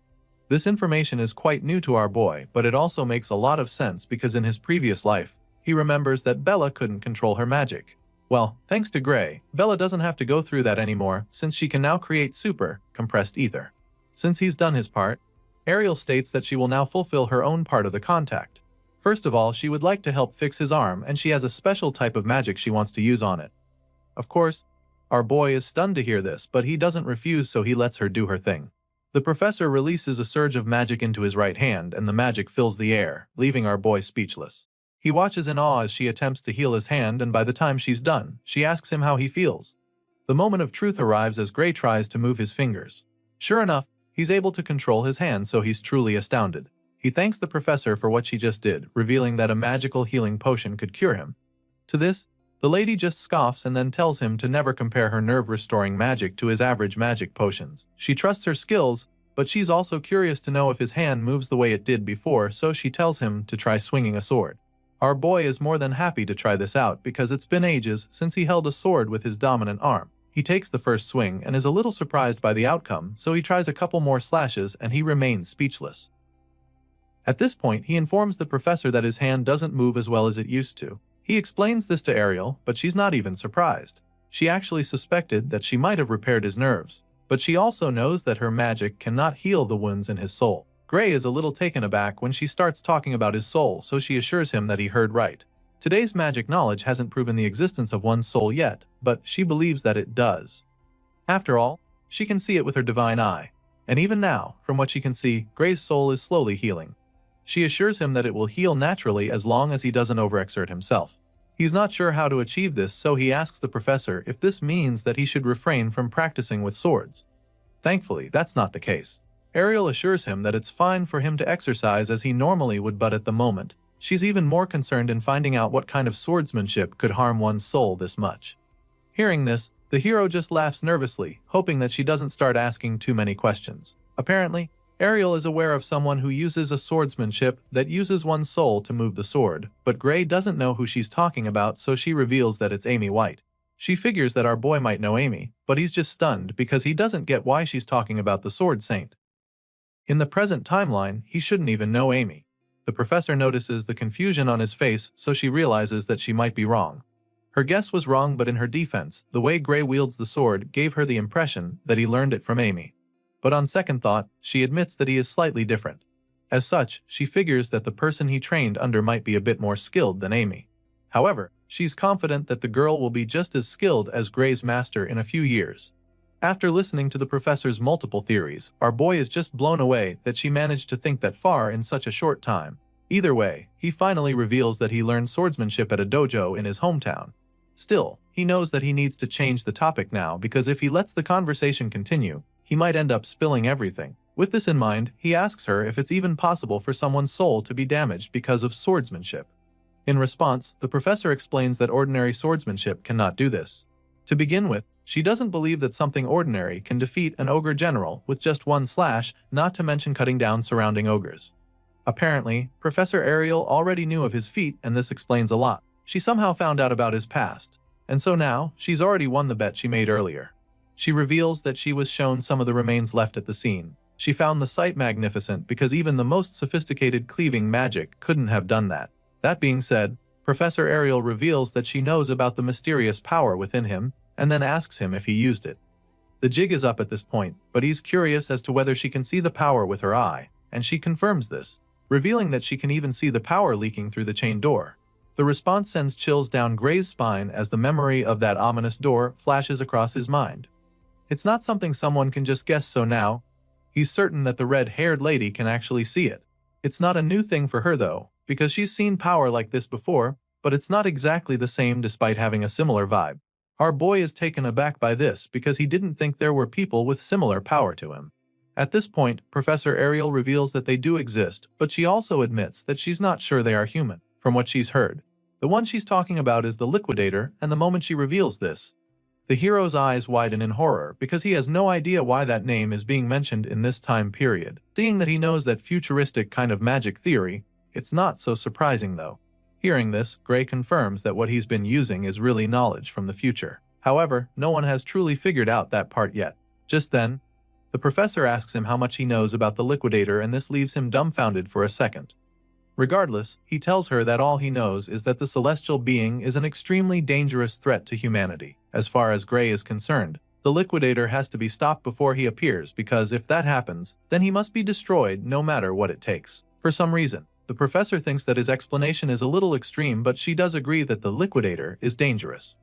This information is quite new to our boy, but it also makes a lot of sense because in his previous life, he remembers that Bella couldn't control her magic. Well, thanks to Gray, Bella doesn't have to go through that anymore, since she can now create super compressed ether. Since he's done his part, Ariel states that she will now fulfill her own part of the contract. First of all, she would like to help fix his arm, and she has a special type of magic she wants to use on it. Of course, our boy is stunned to hear this, but he doesn't refuse, so he lets her do her thing. The professor releases a surge of magic into his right hand, and the magic fills the air, leaving our boy speechless. He watches in awe as she attempts to heal his hand, and by the time she's done, she asks him how he feels. The moment of truth arrives as Gray tries to move his fingers. Sure enough, He's able to control his hand, so he's truly astounded. He thanks the professor for what she just did, revealing that a magical healing potion could cure him. To this, the lady just scoffs and then tells him to never compare her nerve-restoring magic to his average magic potions. She trusts her skills, but she's also curious to know if his hand moves the way it did before, so she tells him to try swinging a sword. Our boy is more than happy to try this out because it's been ages since he held a sword with his dominant arm. He takes the first swing and is a little surprised by the outcome, so he tries a couple more slashes and he remains speechless. At this point, he informs the professor that his hand doesn't move as well as it used to. He explains this to Ariel, but she's not even surprised. She actually suspected that she might have repaired his nerves, but she also knows that her magic cannot heal the wounds in his soul. Gray is a little taken aback when she starts talking about his soul, so she assures him that he heard right. Today's magic knowledge hasn't proven the existence of one's soul yet, but she believes that it does. After all, she can see it with her divine eye. And even now, from what she can see, Gray's soul is slowly healing. She assures him that it will heal naturally as long as he doesn't overexert himself. He's not sure how to achieve this, so he asks the professor if this means that he should refrain from practicing with swords. Thankfully, that's not the case. Ariel assures him that it's fine for him to exercise as he normally would, but at the moment, she's even more concerned in finding out what kind of swordsmanship could harm one's soul this much. Hearing this, the hero just laughs nervously, hoping that she doesn't start asking too many questions. Apparently, Ariel is aware of someone who uses a swordsmanship that uses one's soul to move the sword, but Gray doesn't know who she's talking about, so she reveals that it's Amy White. She figures that our boy might know Amy, but he's just stunned because he doesn't get why she's talking about the Sword Saint. In the present timeline, he shouldn't even know Amy. The professor notices the confusion on his face, so she realizes that she might be wrong. Her guess was wrong, but in her defense, the way Gray wields the sword gave her the impression that he learned it from Amy. But on second thought, she admits that he is slightly different. As such, she figures that the person he trained under might be a bit more skilled than Amy. However, she's confident that the girl will be just as skilled as Gray's master in a few years. After listening to the professor's multiple theories, our boy is just blown away that she managed to think that far in such a short time. Either way, he finally reveals that he learned swordsmanship at a dojo in his hometown. Still, he knows that he needs to change the topic now because if he lets the conversation continue, he might end up spilling everything. With this in mind, he asks her if it's even possible for someone's soul to be damaged because of swordsmanship. In response, the professor explains that ordinary swordsmanship cannot do this. To begin with, she doesn't believe that something ordinary can defeat an ogre general with just one slash, not to mention cutting down surrounding ogres. Apparently, Professor Ariel already knew of his feat, and this explains a lot. She somehow found out about his past, and so now, she's already won the bet she made earlier. She reveals that she was shown some of the remains left at the scene. She found the sight magnificent because even the most sophisticated cleaving magic couldn't have done that. That being said, Professor Ariel reveals that she knows about the mysterious power within him, and then asks him if he used it. The jig is up at this point, but he's curious as to whether she can see the power with her eye, and she confirms this, revealing that she can even see the power leaking through the chain door. The response sends chills down Gray's spine as the memory of that ominous door flashes across his mind. It's not something someone can just guess, so now, he's certain that the red-haired lady can actually see it. It's not a new thing for her though, because she's seen power like this before, but it's not exactly the same despite having a similar vibe. Our boy is taken aback by this because he didn't think there were people with similar power to him. At this point, Professor Ariel reveals that they do exist, but she also admits that she's not sure they are human, from what she's heard. The one she's talking about is the Liquidator, and the moment she reveals this, the hero's eyes widen in horror because he has no idea why that name is being mentioned in this time period. Seeing that he knows that futuristic kind of magic theory, it's not so surprising though. Hearing this, Gray confirms that what he's been using is really knowledge from the future. However, no one has truly figured out that part yet. Just then, the professor asks him how much he knows about the Liquidator, and this leaves him dumbfounded for a second. Regardless, he tells her that all he knows is that the celestial being is an extremely dangerous threat to humanity. As far as Gray is concerned, the Liquidator has to be stopped before he appears because if that happens, then he must be destroyed no matter what it takes. For some reason, the professor thinks that his explanation is a little extreme, but she does agree that the Liquidator is dangerous.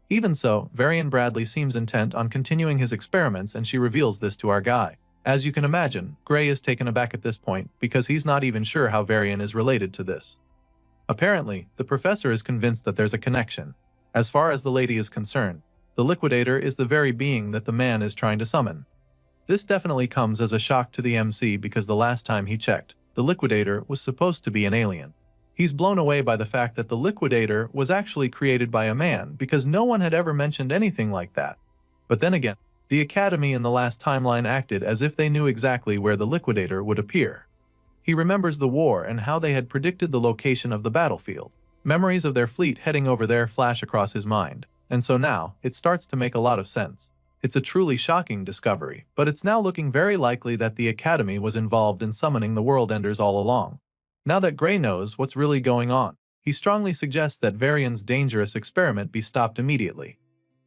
Even so, Varian Bradley seems intent on continuing his experiments, and she reveals this to our guy. As you can imagine, Gray is taken aback at this point because he's not even sure how Varian is related to this. Apparently, the professor is convinced that there's a connection. As far as the lady is concerned, the Liquidator is the very being that the man is trying to summon. This definitely comes as a shock to the MC because the last time he checked, the Liquidator was supposed to be an alien. He's blown away by the fact that the Liquidator was actually created by a man because no one had ever mentioned anything like that. But then again, the Academy in the last timeline acted as if they knew exactly where the Liquidator would appear. He remembers the war and how they had predicted the location of the battlefield. Memories of their fleet heading over there flash across his mind, and so now it starts to make a lot of sense. It's a truly shocking discovery, but it's now looking very likely that the Academy was involved in summoning the World Enders all along. Now that Gray knows what's really going on, he strongly suggests that Varian's dangerous experiment be stopped immediately.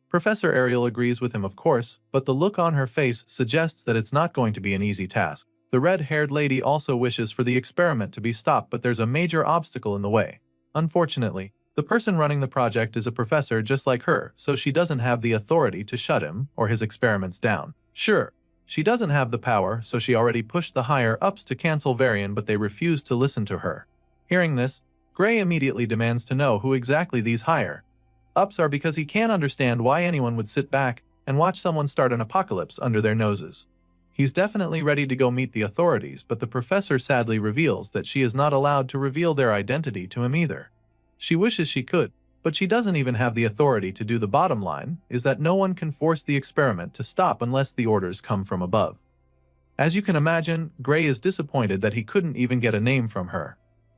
Professor Ariel agrees with him, of course, but the look on her face suggests that it's not going to be an easy task. The red-haired lady also wishes for the experiment to be stopped, but there's a major obstacle in the way. Unfortunately, the person running the project is a professor just like her, so she doesn't have the authority to shut him or his experiments down. Sure, she doesn't have the power, so she already pushed the higher-ups to cancel Varian, but they refuse to listen to her. Hearing this, Gray immediately demands to know who exactly these higher-ups are because he can't understand why anyone would sit back and watch someone start an apocalypse under their noses. He's definitely ready to go meet the authorities, but the professor sadly reveals that she is not allowed to reveal their identity to him either. She wishes she could, but she doesn't even have the authority to do. The bottom line is that no one can force the experiment to stop unless the orders come from above. As you can imagine, Gray is disappointed that he couldn't even get a name from her.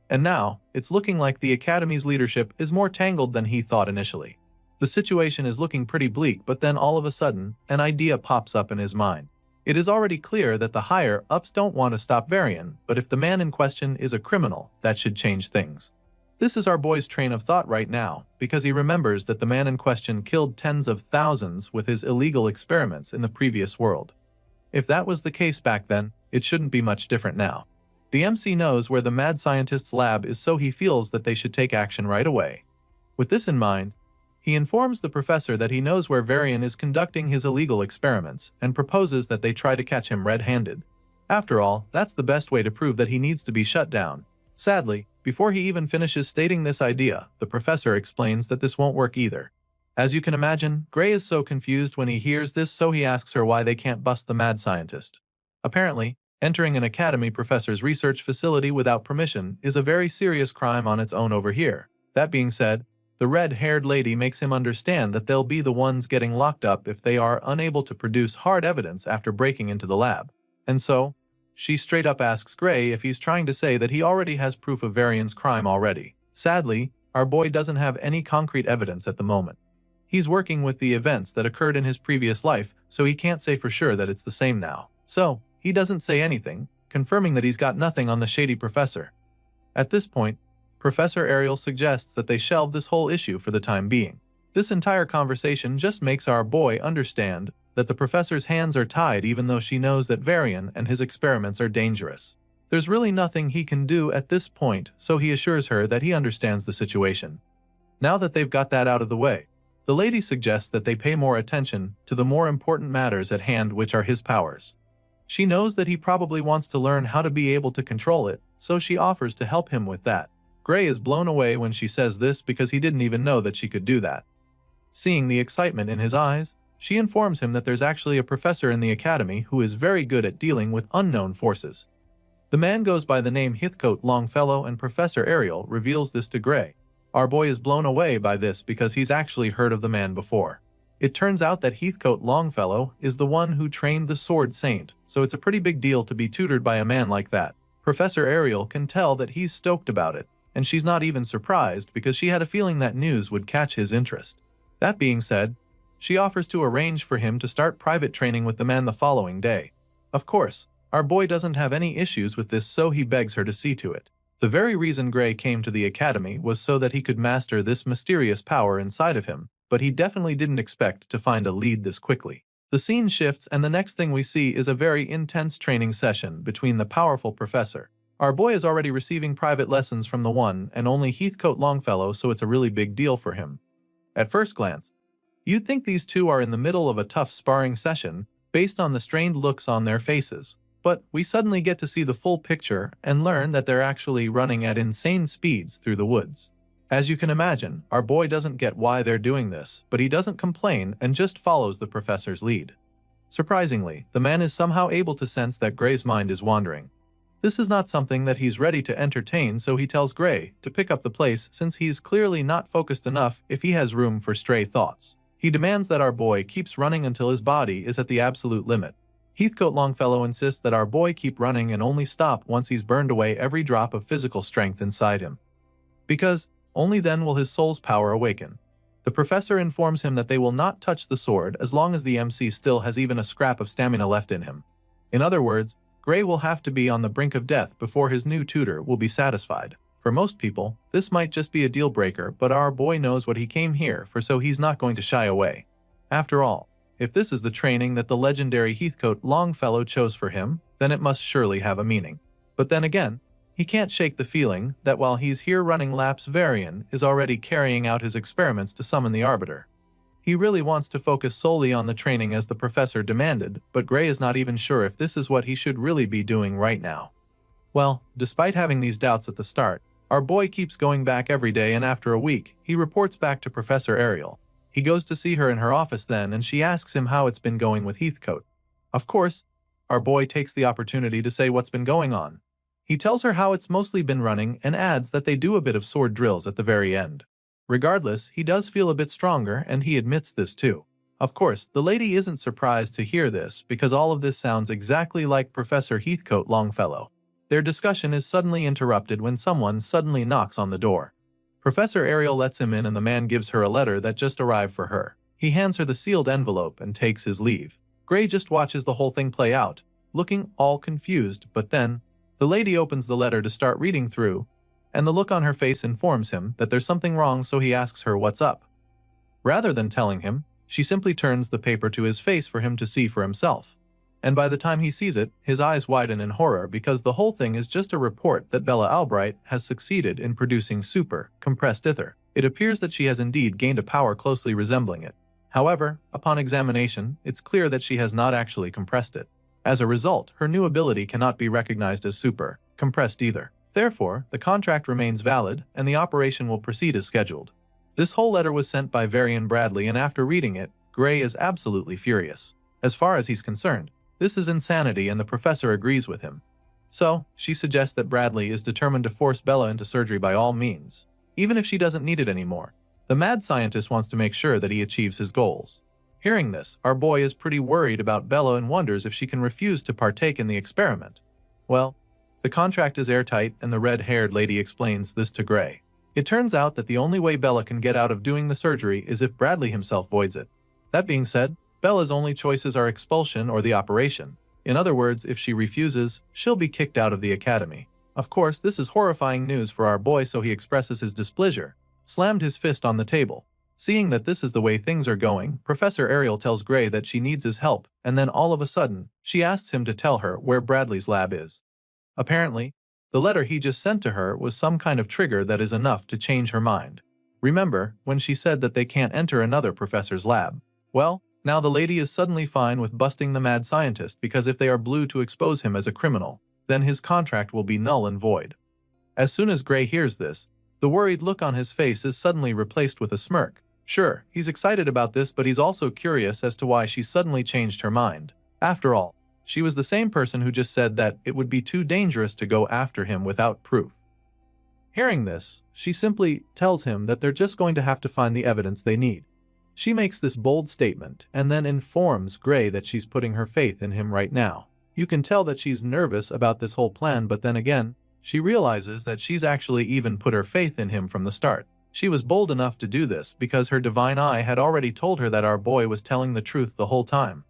And now, it's looking like the Academy's leadership is more tangled than he thought initially. The situation is looking pretty bleak, but then all of a sudden, an idea pops up in his mind. It is already clear that the higher-ups don't want to stop Varian, but if the man in question is a criminal, that should change things. This is our boy's train of thought right now, because he remembers that the man in question killed tens of thousands with his illegal experiments in the previous world. If that was the case back then, it shouldn't be much different now. The MC knows where the mad scientist's lab is, so he feels that they should take action right away. With this in mind, he informs the professor that he knows where Varian is conducting his illegal experiments and proposes that they try to catch him red-handed. After all, that's the best way to prove that he needs to be shut down. Sadly, before he even finishes stating this idea, the professor explains that this won't work either. As you can imagine, Gray is so confused when he hears this, so he asks her why they can't bust the mad scientist. Apparently, entering an academy professor's research facility without permission is a very serious crime on its own over here. That being said, the red-haired lady makes him understand that they'll be the ones getting locked up if they are unable to produce hard evidence after breaking into the lab. And so, she straight up asks Gray if he's trying to say that he already has proof of Varian's crime already. Sadly, our boy doesn't have any concrete evidence at the moment. He's working with the events that occurred in his previous life, so he can't say for sure that it's the same now. So, he doesn't say anything, confirming that he's got nothing on the shady professor. At this point, Professor Ariel suggests that they shelve this whole issue for the time being. This entire conversation just makes our boy understand that the professor's hands are tied, even though she knows that Varian and his experiments are dangerous. There's really nothing he can do at this point, so he assures her that he understands the situation. Now that they've got that out of the way, the lady suggests that they pay more attention to the more important matters at hand, which are his powers. She knows that he probably wants to learn how to be able to control it, so she offers to help him with that. Gray is blown away when she says this because he didn't even know that she could do that. Seeing the excitement in his eyes, she informs him that there's actually a professor in the academy who is very good at dealing with unknown forces. The man goes by the name Heathcote Longfellow, and Professor Ariel reveals this to Gray. Our boy is blown away by this because he's actually heard of the man before. It turns out that Heathcote Longfellow is the one who trained the Sword Saint, so it's a pretty big deal to be tutored by a man like that. Professor Ariel can tell that he's stoked about it, and she's not even surprised because she had a feeling that news would catch his interest. That being said, she offers to arrange for him to start private training with the man the following day. Of course, our boy doesn't have any issues with this, so he begs her to see to it. The very reason Gray came to the academy was so that he could master this mysterious power inside of him, but he definitely didn't expect to find a lead this quickly. The scene shifts, and the next thing we see is a very intense training session between the powerful professor. Our boy is already receiving private lessons from the one and only Heathcote Longfellow, so it's a really big deal for him. At first glance, you'd think these two are in the middle of a tough sparring session based on the strained looks on their faces. But we suddenly get to see the full picture and learn that they're actually running at insane speeds through the woods. As you can imagine, our boy doesn't get why they're doing this, but he doesn't complain and just follows the professor's lead. Surprisingly, the man is somehow able to sense that Gray's mind is wandering. This is not something that he's ready to entertain, so he tells Gray to pick up the pace since he's clearly not focused enough if he has room for stray thoughts. He demands that our boy keeps running until his body is at the absolute limit. Heathcote Longfellow insists that our boy keep running and only stop once he's burned away every drop of physical strength inside him. Because only then will his soul's power awaken. The professor informs him that they will not touch the sword as long as the MC still has even a scrap of stamina left in him. In other words, Gray will have to be on the brink of death before his new tutor will be satisfied. For most people, this might just be a deal breaker, but our boy knows what he came here for, so he's not going to shy away. After all, if this is the training that the legendary Heathcote Longfellow chose for him, then it must surely have a meaning. But then again, he can't shake the feeling that while he's here running laps, Varian is already carrying out his experiments to summon the Arbiter. He really wants to focus solely on the training as the professor demanded, but Gray is not even sure if this is what he should really be doing right now. Well, despite having these doubts at the start, our boy keeps going back every day, and after a week, he reports back to Professor Ariel. He goes to see her in her office then, and she asks him how it's been going with Heathcote. Of course, our boy takes the opportunity to say what's been going on. He tells her how it's mostly been running and adds that they do a bit of sword drills at the very end. Regardless, he does feel a bit stronger, and he admits this too. Of course, the lady isn't surprised to hear this because all of this sounds exactly like Professor Heathcote Longfellow. Their discussion is suddenly interrupted when someone suddenly knocks on the door. Professor Ariel lets him in, and the man gives her a letter that just arrived for her. He hands her the sealed envelope and takes his leave. Gray just watches the whole thing play out, looking all confused, but then the lady opens the letter to start reading through, and the look on her face informs him that there's something wrong, so he asks her what's up. Rather than telling him, she simply turns the paper to his face for him to see for himself. And by the time he sees it, his eyes widen in horror because the whole thing is just a report that Bella Albright has succeeded in producing super compressed ether. It appears that she has indeed gained a power closely resembling it. However, upon examination, it's clear that she has not actually compressed it. As a result, her new ability cannot be recognized as super compressed either. Therefore, the contract remains valid, and the operation will proceed as scheduled. This whole letter was sent by Varian Bradley, and after reading it, Gray is absolutely furious. As far as he's concerned, this is insanity, and the professor agrees with him. So, she suggests that Bradley is determined to force Bella into surgery by all means, even if she doesn't need it anymore. The mad scientist wants to make sure that he achieves his goals. Hearing this, our boy is pretty worried about Bella and wonders if she can refuse to partake in the experiment. Well, the contract is airtight, and the red-haired lady explains this to Gray. It turns out that the only way Bella can get out of doing the surgery is if Bradley himself voids it. That being said, Bella's only choices are expulsion or the operation. In other words, if she refuses, she'll be kicked out of the academy. Of course, this is horrifying news for our boy, so he expresses his displeasure, slammed his fist on the table. Seeing that this is the way things are going, Professor Ariel tells Gray that she needs his help, and then all of a sudden, she asks him to tell her where Bradley's lab is. Apparently, the letter he just sent to her was some kind of trigger that is enough to change her mind. Remember when she said that they can't enter another professor's lab? Well, now the lady is suddenly fine with busting the mad scientist because if they are blue to expose him as a criminal, then his contract will be null and void. As soon as Gray hears this, the worried look on his face is suddenly replaced with a smirk. Sure, he's excited about this, but he's also curious as to why she suddenly changed her mind. After all, she was the same person who just said that it would be too dangerous to go after him without proof. Hearing this, she simply tells him that they're just going to have to find the evidence they need. She makes this bold statement and then informs Gray that she's putting her faith in him right now. You can tell that she's nervous about this whole plan, but then again, she realizes that she's actually even put her faith in him from the start. She was bold enough to do this because her divine eye had already told her that our boy was telling the truth the whole time.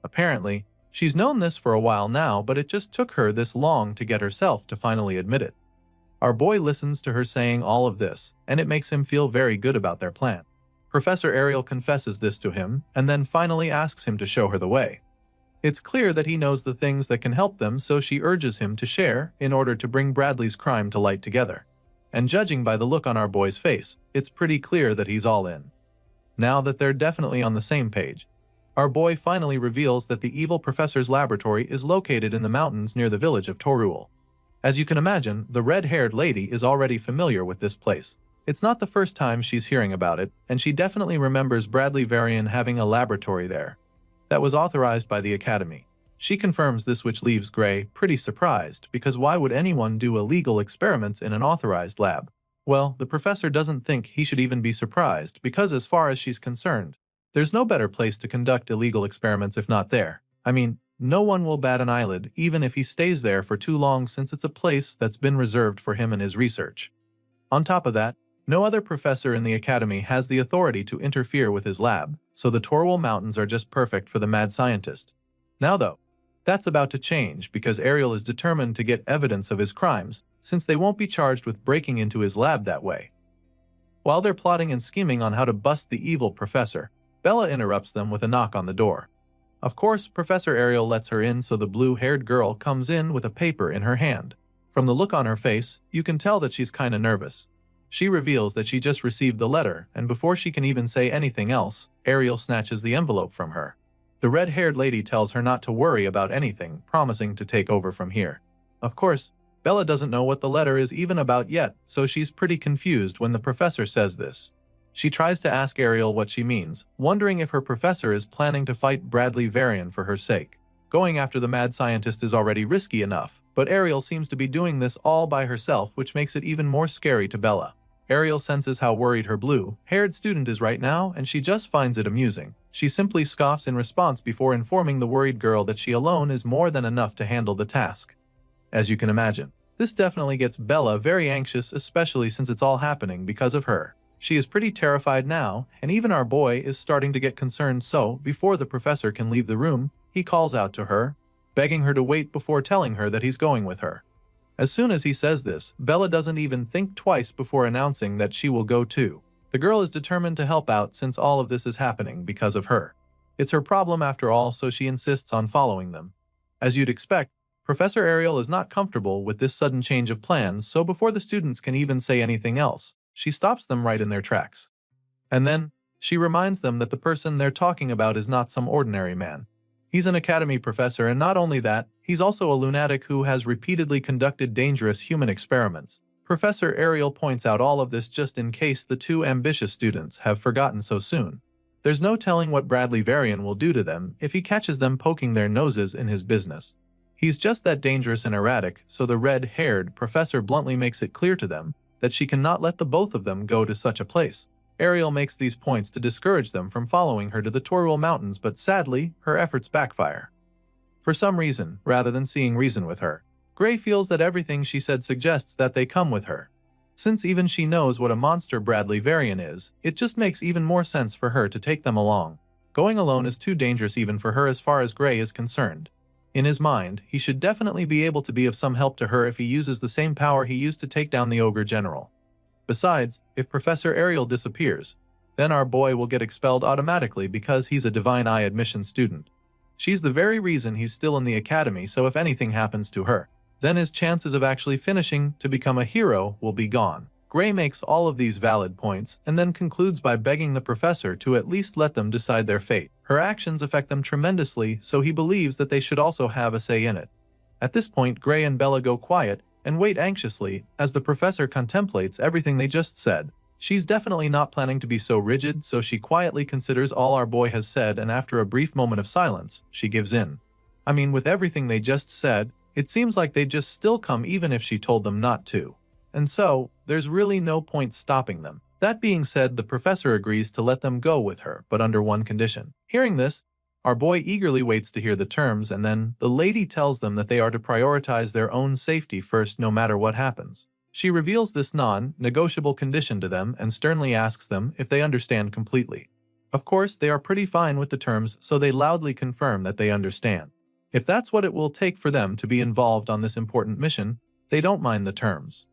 Apparently, she's known this for a while now, but it just took her this long to get herself to finally admit it. Our boy listens to her saying all of this, and it makes him feel very good about their plan. Professor Ariel confesses this to him, and then finally asks him to show her the way. It's clear that he knows the things that can help them, so she urges him to share in order to bring Bradley's crime to light together. And judging by the look on our boy's face, it's pretty clear that he's all in. Now that they're definitely on the same page, our boy finally reveals that the evil professor's laboratory is located in the mountains near the village of Torul. As you can imagine, the red-haired lady is already familiar with this place. It's not the first time she's hearing about it, and she definitely remembers Bradley Varian having a laboratory there. that was authorized by the Academy. She confirms this, which leaves Gray pretty surprised, because why would anyone do illegal experiments in an authorized lab? Well, the professor doesn't think he should even be surprised, because as far as she's concerned, there's no better place to conduct illegal experiments if not there. I mean, no one will bat an eyelid even if he stays there for too long, since it's a place that's been reserved for him and his research. On top of that, no other professor in the Academy has the authority to interfere with his lab, so the Torwal Mountains are just perfect for the mad scientist. Now though, that's about to change, because Ariel is determined to get evidence of his crimes, since they won't be charged with breaking into his lab that way. While they're plotting and scheming on how to bust the evil professor, Bella interrupts them with a knock on the door. Of course, Professor Ariel lets her in, so the blue-haired girl comes in with a paper in her hand. From the look on her face, you can tell that she's kinda nervous. She reveals that she just received the letter, and before she can even say anything else, Ariel snatches the envelope from her. The red-haired lady tells her not to worry about anything, promising to take over from here. Of course, Bella doesn't know what the letter is even about yet, so she's pretty confused when the professor says this. She tries to ask Ariel what she means, wondering if her professor is planning to fight Bradley Varian for her sake. Going after the mad scientist is already risky enough, but Ariel seems to be doing this all by herself, which makes it even more scary to Bella. Ariel senses how worried her blue-haired student is right now, and she just finds it amusing. She simply scoffs in response before informing the worried girl that she alone is more than enough to handle the task. As you can imagine, this definitely gets Bella very anxious, especially since it's all happening because of her. She is pretty terrified now, and even our boy is starting to get concerned, so before the professor can leave the room, he calls out to her, begging her to wait before telling her that he's going with her. As soon as he says this, Bella doesn't even think twice before announcing that she will go too. The girl is determined to help out since all of this is happening because of her. It's her problem after all, so she insists on following them. As you'd expect, Professor Ariel is not comfortable with this sudden change of plans, so before the students can even say anything else, she stops them right in their tracks. And then, she reminds them that the person they're talking about is not some ordinary man. He's an academy professor, and not only that, he's also a lunatic who has repeatedly conducted dangerous human experiments. Professor Ariel points out all of this just in case the two ambitious students have forgotten so soon. There's no telling what Bradley Varian will do to them if he catches them poking their noses in his business. He's just that dangerous and erratic, so the red-haired professor bluntly makes it clear to them that she cannot let the both of them go to such a place. Ariel makes these points to discourage them from following her to the Torwal Mountains, but sadly, her efforts backfire. For some reason, rather than seeing reason with her, Gray feels that everything she said suggests that they come with her. Since even she knows what a monster Bradley Varian is, it just makes even more sense for her to take them along. Going alone is too dangerous even for her as far as Gray is concerned. In his mind, he should definitely be able to be of some help to her if he uses the same power he used to take down the Ogre General. Besides, if Professor Ariel disappears, then our boy will get expelled automatically because he's a Divine Eye admission student. She's the very reason he's still in the academy, so if anything happens to her, then his chances of actually finishing to become a hero will be gone. Gray makes all of these valid points and then concludes by begging the professor to at least let them decide their fate. Her actions affect them tremendously, so he believes that they should also have a say in it. At this point, Gray and Bella go quiet and wait anxiously as the professor contemplates everything they just said. She's definitely not planning to be so rigid, so she quietly considers all our boy has said, and after a brief moment of silence, she gives in. I mean, with everything they just said, it seems like they'd just still come even if she told them not to. And so, there's really no point stopping them. That being said, the professor agrees to let them go with her, but under one condition. Hearing this, our boy eagerly waits to hear the terms, and then the lady tells them that they are to prioritize their own safety first no matter what happens. She reveals this non-negotiable condition to them and sternly asks them if they understand completely. Of course, they are pretty fine with the terms, so they loudly confirm that they understand. If that's what it will take for them to be involved on this important mission, they don't mind the terms.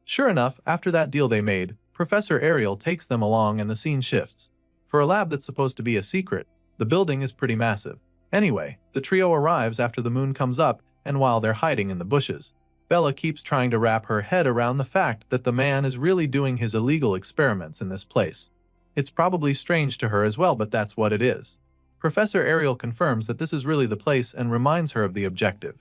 Sure enough, after that deal they made, Professor Ariel takes them along and the scene shifts. For a lab that's supposed to be a secret, the building is pretty massive. Anyway, the trio arrives after the moon comes up, and while they're hiding in the bushes, Bella keeps trying to wrap her head around the fact that the man is really doing his illegal experiments in this place. It's probably strange to her as well, but that's what it is. Professor Ariel confirms that this is really the place and reminds her of the objective.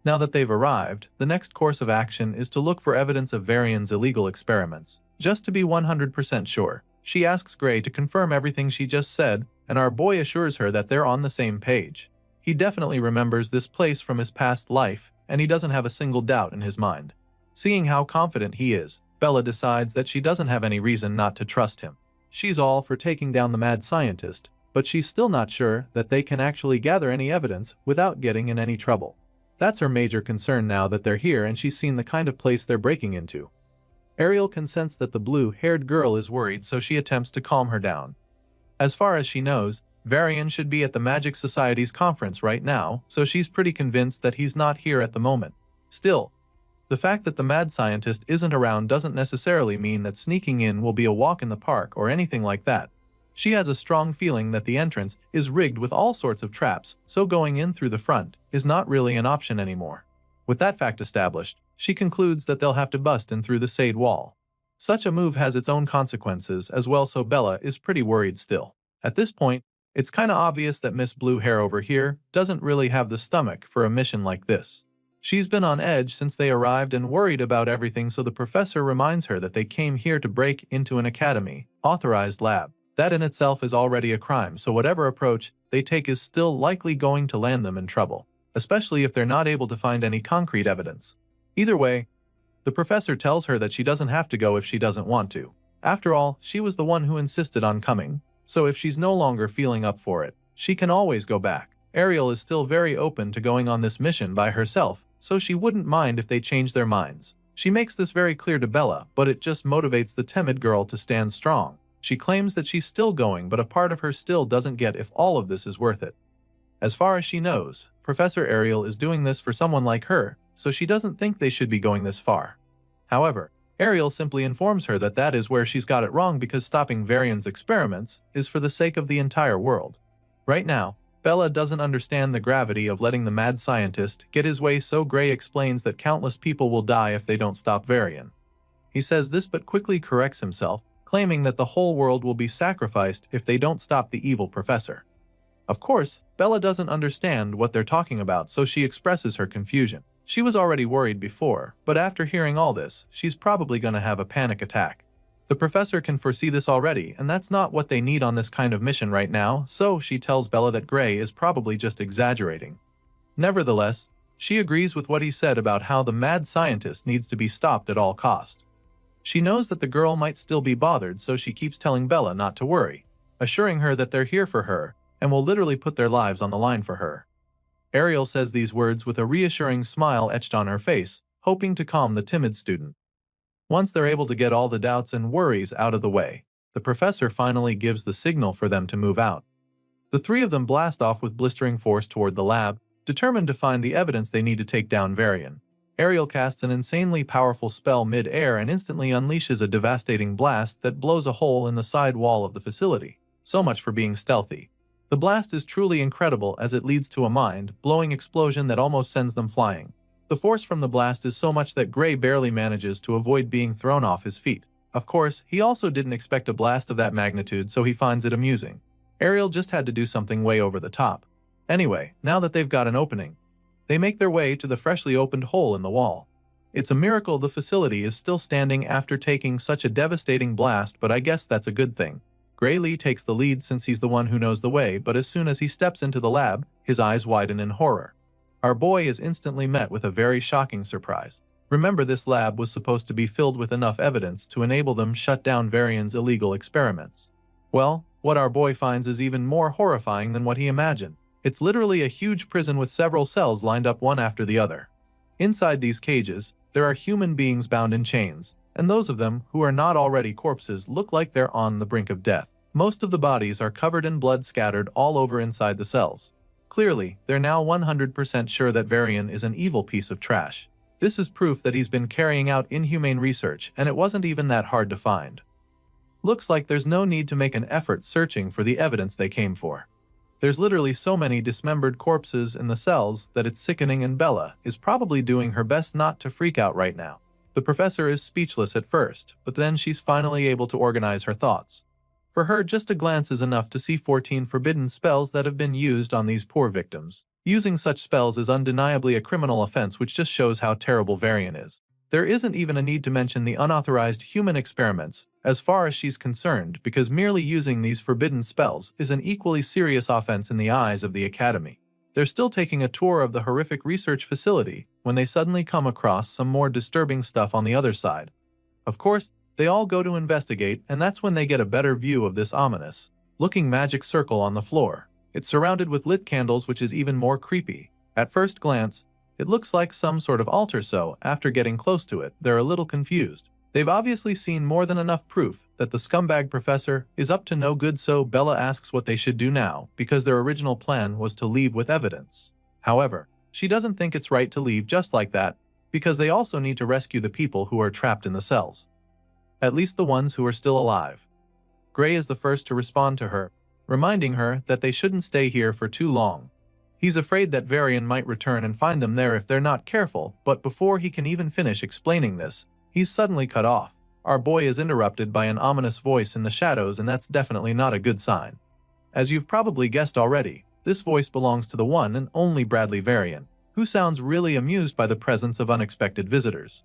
Now that they've arrived, the next course of action is to look for evidence of Varian's illegal experiments. Just to be 100% sure, she asks Gray to confirm everything she just said, and our boy assures her that they're on the same page. He definitely remembers this place from his past life, and he doesn't have a single doubt in his mind. Seeing how confident he is, Bella decides that she doesn't have any reason not to trust him. She's all for taking down the mad scientist, but she's still not sure that they can actually gather any evidence without getting in any trouble. That's her major concern now that they're here and she's seen the kind of place they're breaking into. Ariel can sense that the blue-haired girl is worried, so she attempts to calm her down. As far as she knows, Varian should be at the Magic Society's conference right now, so she's pretty convinced that he's not here at the moment. Still, the fact that the mad scientist isn't around doesn't necessarily mean that sneaking in will be a walk in the park or anything like that. She has a strong feeling that the entrance is rigged with all sorts of traps, so going in through the front is not really an option anymore. With that fact established, she concludes that they'll have to bust in through the Sade wall. Such a move has its own consequences as well, so Bella is pretty worried still. At this point, it's kinda obvious that Miss Blue Hair over here doesn't really have the stomach for a mission like this. She's been on edge since they arrived and worried about everything, so the professor reminds her that they came here to break into an academy, authorized lab. That in itself is already a crime, so whatever approach they take is still likely going to land them in trouble, especially if they're not able to find any concrete evidence. Either way, the professor tells her that she doesn't have to go if she doesn't want to. After all, she was the one who insisted on coming, so if she's no longer feeling up for it, she can always go back. Ariel is still very open to going on this mission by herself, so she wouldn't mind if they change their minds. She makes this very clear to Bella, but it just motivates the timid girl to stand strong. She claims that she's still going, but a part of her still doesn't get if all of this is worth it. As far as she knows, Professor Ariel is doing this for someone like her, so she doesn't think they should be going this far. However, Ariel simply informs her that that is where she's got it wrong, because stopping Varian's experiments is for the sake of the entire world. Right now, Bella doesn't understand the gravity of letting the mad scientist get his way, so Gray explains that countless people will die if they don't stop Varian. He says this but quickly corrects himself, claiming that the whole world will be sacrificed if they don't stop the evil professor. Of course, Bella doesn't understand what they're talking about, so she expresses her confusion. She was already worried before, but after hearing all this, she's probably gonna have a panic attack. The professor can foresee this already, and that's not what they need on this kind of mission right now, so she tells Bella that Gray is probably just exaggerating. Nevertheless, she agrees with what he said about how the mad scientist needs to be stopped at all cost. She knows that the girl might still be bothered, so she keeps telling Bella not to worry, assuring her that they're here for her and will literally put their lives on the line for her. Ariel says these words with a reassuring smile etched on her face, hoping to calm the timid student. Once they're able to get all the doubts and worries out of the way, the professor finally gives the signal for them to move out. The three of them blast off with blistering force toward the lab, determined to find the evidence they need to take down Varian. Ariel casts an insanely powerful spell mid-air and instantly unleashes a devastating blast that blows a hole in the side wall of the facility. So much for being stealthy. The blast is truly incredible as it leads to a mind-blowing explosion that almost sends them flying. The force from the blast is so much that Gray barely manages to avoid being thrown off his feet. Of course, he also didn't expect a blast of that magnitude, so he finds it amusing. Ariel just had to do something way over the top. Anyway, now that they've got an opening, they make their way to the freshly opened hole in the wall. It's a miracle the facility is still standing after taking such a devastating blast, but I guess that's a good thing. Gray Lee takes the lead since he's the one who knows the way, but as soon as he steps into the lab, his eyes widen in horror. Our boy is instantly met with a very shocking surprise. Remember, this lab was supposed to be filled with enough evidence to enable them shut down Varian's illegal experiments. Well, what our boy finds is even more horrifying than what he imagined. It's literally a huge prison with several cells lined up one after the other. Inside these cages, there are human beings bound in chains, and those of them who are not already corpses look like they're on the brink of death. Most of the bodies are covered in blood scattered all over inside the cells. Clearly, they're now 100% sure that Varian is an evil piece of trash. This is proof that he's been carrying out inhumane research, and it wasn't even that hard to find. Looks like there's no need to make an effort searching for the evidence they came for. There's literally so many dismembered corpses in the cells that it's sickening, and Bella is probably doing her best not to freak out right now. The professor is speechless at first, but then she's finally able to organize her thoughts. For her, just a glance is enough to see 14 forbidden spells that have been used on these poor victims. Using such spells is undeniably a criminal offense, which just shows how terrible Varian is. There isn't even a need to mention the unauthorized human experiments, as far as she's concerned, because merely using these forbidden spells is an equally serious offense in the eyes of the Academy. They're still taking a tour of the horrific research facility when they suddenly come across some more disturbing stuff on the other side. Of course, they all go to investigate, and that's when they get a better view of this ominous-looking magic circle on the floor. It's surrounded with lit candles, which is even more creepy. At first glance, it looks like some sort of altar, so after getting close to it, they're a little confused. They've obviously seen more than enough proof that the scumbag professor is up to no good, so Bella asks what they should do now, because their original plan was to leave with evidence. However, she doesn't think it's right to leave just like that, because they also need to rescue the people who are trapped in the cells. At least the ones who are still alive. Gray is the first to respond to her, reminding her that they shouldn't stay here for too long. He's afraid that Varian might return and find them there if they're not careful, but before he can even finish explaining this, he's suddenly cut off. Our boy is interrupted by an ominous voice in the shadows, and that's definitely not a good sign. As you've probably guessed already, this voice belongs to the one and only Bradley Varian, who sounds really amused by the presence of unexpected visitors.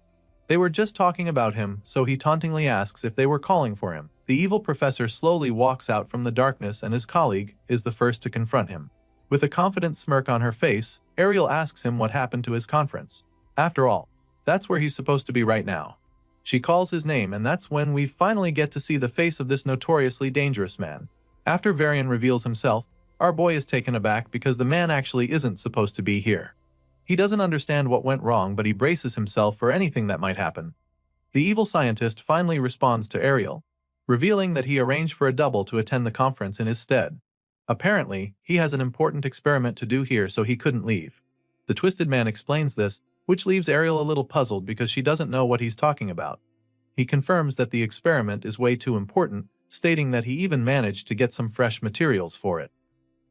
They were just talking about him, so he tauntingly asks if they were calling for him. The evil professor slowly walks out from the darkness, and his colleague is the first to confront him. With a confident smirk on her face, Ariel asks him what happened to his conference. After all, that's where he's supposed to be right now. She calls his name, and that's when we finally get to see the face of this notoriously dangerous man. After Varian reveals himself, our boy is taken aback because the man actually isn't supposed to be here. He doesn't understand what went wrong, but he braces himself for anything that might happen. The evil scientist finally responds to Ariel, revealing that he arranged for a double to attend the conference in his stead. Apparently, he has an important experiment to do here, so he couldn't leave. The Twisted Man explains this, which leaves Ariel a little puzzled because she doesn't know what he's talking about. He confirms that the experiment is way too important, stating that he even managed to get some fresh materials for it.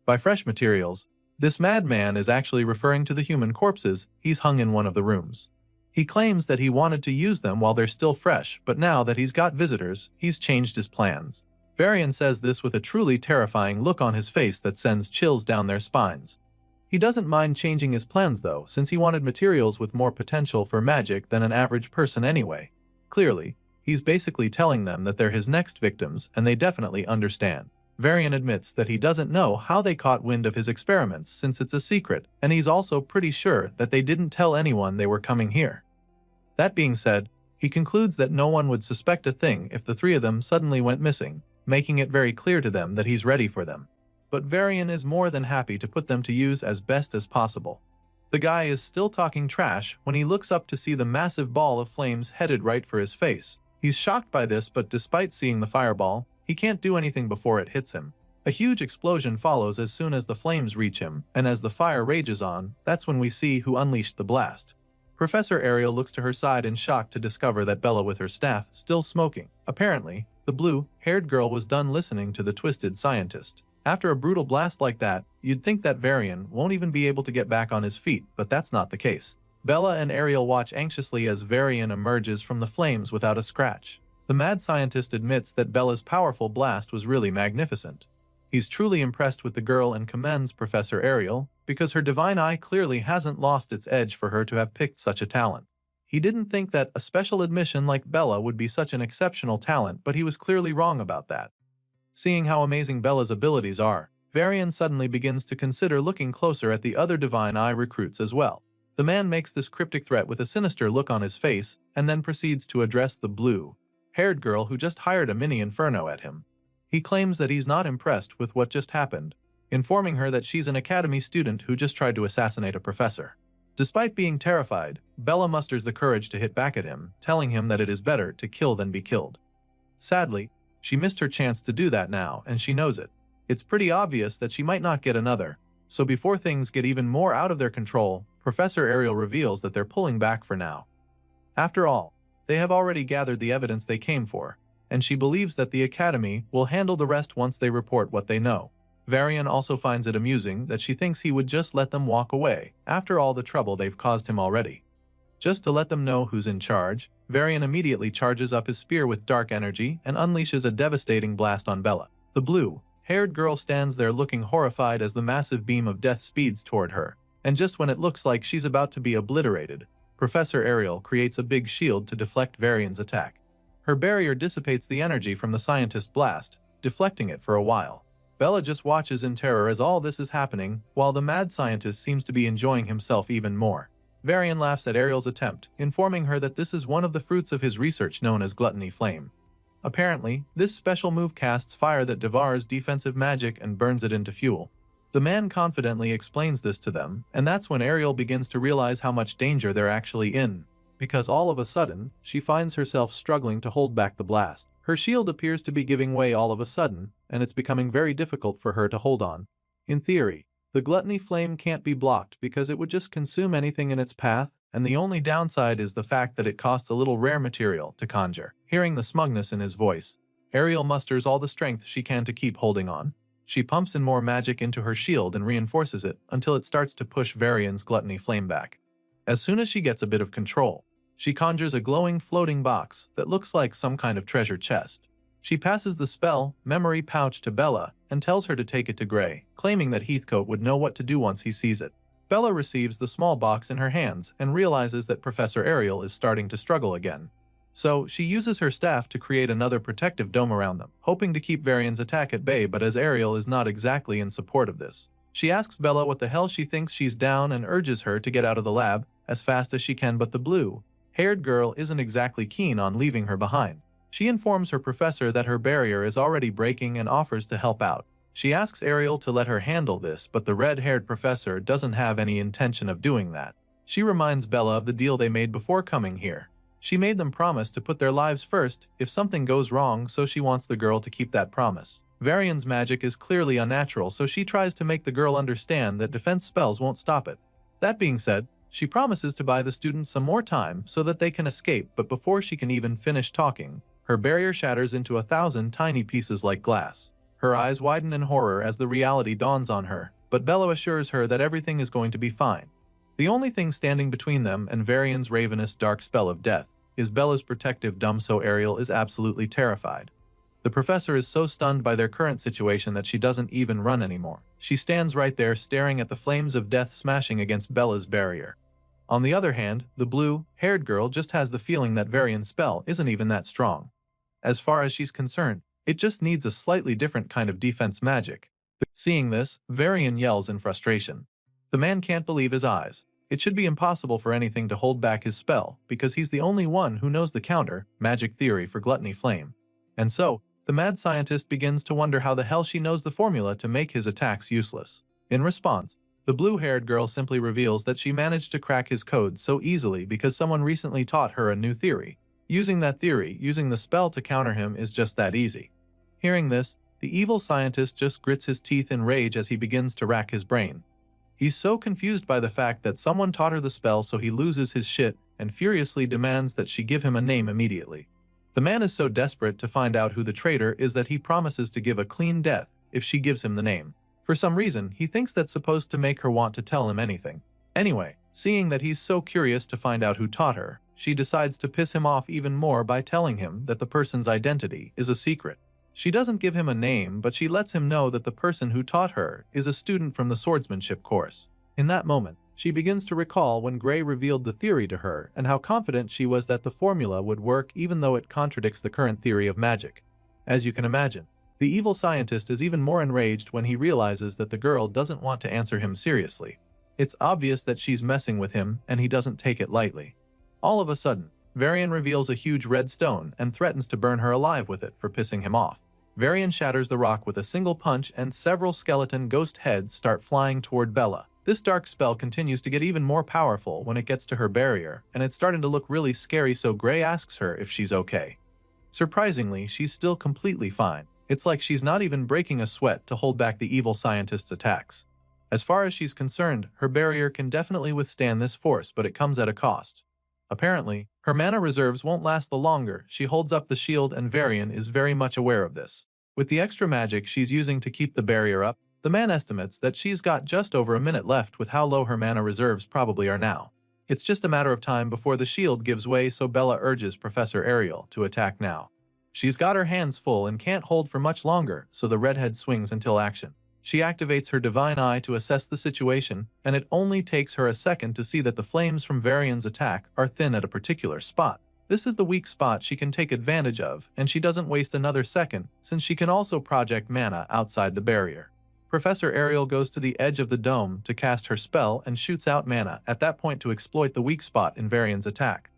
By fresh materials, this madman is actually referring to the human corpses he's hung in one of the rooms. He claims that he wanted to use them while they're still fresh, but now that he's got visitors, he's changed his plans. Varian says this with a truly terrifying look on his face that sends chills down their spines. He doesn't mind changing his plans though, since he wanted materials with more potential for magic than an average person anyway. Clearly, he's basically telling them that they're his next victims, and they definitely understand. Varian admits that he doesn't know how they caught wind of his experiments since it's a secret, and he's also pretty sure that they didn't tell anyone they were coming here. That being said, he concludes that no one would suspect a thing if the three of them suddenly went missing, making it very clear to them that he's ready for them. But Varian is more than happy to put them to use as best as possible. The guy is still talking trash when he looks up to see the massive ball of flames headed right for his face. He's shocked by this, but despite seeing the fireball, he can't do anything before it hits him. A huge explosion follows as soon as the flames reach him, and as the fire rages on, that's when we see who unleashed the blast. Professor Ariel looks to her side in shock to discover that Bella with her staff still smoking. Apparently, the blue-haired girl was done listening to the twisted scientist. After a brutal blast like that, you'd think that Varian won't even be able to get back on his feet, but that's not the case. Bella and Ariel watch anxiously as Varian emerges from the flames without a scratch. The mad scientist admits that Bella's powerful blast was really magnificent. He's truly impressed with the girl and commends Professor Ariel, because her divine eye clearly hasn't lost its edge for her to have picked such a talent. He didn't think that a special admission like Bella would be such an exceptional talent, but he was clearly wrong about that. Seeing how amazing Bella's abilities are, Varian suddenly begins to consider looking closer at the other divine eye recruits as well. The man makes this cryptic threat with a sinister look on his face, and then proceeds to address the blue-haired girl who just hired a mini inferno at him. He claims that he's not impressed with what just happened, informing her that she's an academy student who just tried to assassinate a professor. Despite being terrified, Bella musters the courage to hit back at him, telling him that it is better to kill than be killed. Sadly, she missed her chance to do that now, and she knows it. It's pretty obvious that she might not get another, so before things get even more out of their control, Professor Ariel reveals that they're pulling back for now. After all, they have already gathered the evidence they came for, and she believes that the Academy will handle the rest once they report what they know. Varian also finds it amusing that she thinks he would just let them walk away, after all the trouble they've caused him already. Just to let them know who's in charge, Varian immediately charges up his spear with dark energy and unleashes a devastating blast on Bella. The blue-haired girl stands there looking horrified as the massive beam of death speeds toward her, and just when it looks like she's about to be obliterated, Professor Ariel creates a big shield to deflect Varian's attack. Her barrier dissipates the energy from the scientist's blast, deflecting it for a while. Bella just watches in terror as all this is happening, while the mad scientist seems to be enjoying himself even more. Varian laughs at Ariel's attempt, informing her that this is one of the fruits of his research known as Gluttony Flame. Apparently, this special move casts fire that devours defensive magic and burns it into fuel. The man confidently explains this to them, and that's when Ariel begins to realize how much danger they're actually in, because all of a sudden, she finds herself struggling to hold back the blast. Her shield appears to be giving way all of a sudden, and it's becoming very difficult for her to hold on. In theory, the Gluttony Flame can't be blocked because it would just consume anything in its path, and the only downside is the fact that it costs a little rare material to conjure. Hearing the smugness in his voice, Ariel musters all the strength she can to keep holding on. She pumps in more magic into her shield and reinforces it until it starts to push Varian's Gluttony Flame back. As soon as she gets a bit of control, she conjures a glowing floating box that looks like some kind of treasure chest. She passes the spell, Memory Pouch, to Bella and tells her to take it to Gray, claiming that Heathcote would know what to do once he sees it. Bella receives the small box in her hands and realizes that Professor Ariel is starting to struggle again. So, she uses her staff to create another protective dome around them, hoping to keep Varian's attack at bay, but as Ariel is not exactly in support of this, she asks Bella what the hell she thinks she's down and urges her to get out of the lab as fast as she can, but the blue-haired girl isn't exactly keen on leaving her behind. She informs her professor that her barrier is already breaking and offers to help out. She asks Ariel to let her handle this, but the red-haired professor doesn't have any intention of doing that. She reminds Bella of the deal they made before coming here. She made them promise to put their lives first if something goes wrong, so she wants the girl to keep that promise. Varian's magic is clearly unnatural, so she tries to make the girl understand that defense spells won't stop it. That being said, she promises to buy the students some more time so that they can escape, but before she can even finish talking, her barrier shatters into 1,000 tiny pieces like glass. Her eyes widen in horror as the reality dawns on her, but Bella assures her that everything is going to be fine. The only thing standing between them and Varian's ravenous dark spell of death is Bella's protective dome, so Ariel is absolutely terrified. The professor is so stunned by their current situation that she doesn't even run anymore. She stands right there staring at the flames of death smashing against Bella's barrier. On the other hand, the blue-haired girl just has the feeling that Varian's spell isn't even that strong. As far as she's concerned, it just needs a slightly different kind of defense magic. Seeing this, Varian yells in frustration. The man can't believe his eyes. It should be impossible for anything to hold back his spell, because he's the only one who knows the counter-magic theory for Gluttony Flame. And so, the mad scientist begins to wonder how the hell she knows the formula to make his attacks useless. In response, the blue-haired girl simply reveals that she managed to crack his code so easily because someone recently taught her a new theory. Using that theory, using the spell to counter him, is just that easy. Hearing this, the evil scientist just grits his teeth in rage as he begins to rack his brain. He's so confused by the fact that someone taught her the spell, so he loses his shit and furiously demands that she give him a name immediately. The man is so desperate to find out who the traitor is that he promises to give a clean death if she gives him the name. For some reason, he thinks that's supposed to make her want to tell him anything. Anyway, seeing that he's so curious to find out who taught her, she decides to piss him off even more by telling him that the person's identity is a secret. She doesn't give him a name, but she lets him know that the person who taught her is a student from the swordsmanship course. In that moment, she begins to recall when Gray revealed the theory to her and how confident she was that the formula would work even though it contradicts the current theory of magic. As you can imagine, the evil scientist is even more enraged when he realizes that the girl doesn't want to answer him seriously. It's obvious that she's messing with him, and he doesn't take it lightly. All of a sudden, Varian reveals a huge red stone and threatens to burn her alive with it for pissing him off. Varian shatters the rock with a single punch, and several skeleton ghost heads start flying toward Bella. This dark spell continues to get even more powerful when it gets to her barrier, and it's starting to look really scary, so Gray asks her if she's okay. Surprisingly, she's still completely fine. It's like she's not even breaking a sweat to hold back the evil scientist's attacks. As far as she's concerned, her barrier can definitely withstand this force, but it comes at a cost. Apparently, her mana reserves won't last the longer. She holds up the shield, and Varian is very much aware of this. With the extra magic she's using to keep the barrier up, the man estimates that she's got just over a minute left with how low her mana reserves probably are now. It's just a matter of time before the shield gives way, so Bella urges Professor Ariel to attack now. She's got her hands full and can't hold for much longer, so the redhead swings until action. She activates her divine eye to assess the situation, and it only takes her a second to see that the flames from Varian's attack are thin at a particular spot. This is the weak spot she can take advantage of, and she doesn't waste another second, since she can also project mana outside the barrier. Professor Ariel goes to the edge of the dome to cast her spell and shoots out mana at that point to exploit the weak spot in Varian's attack.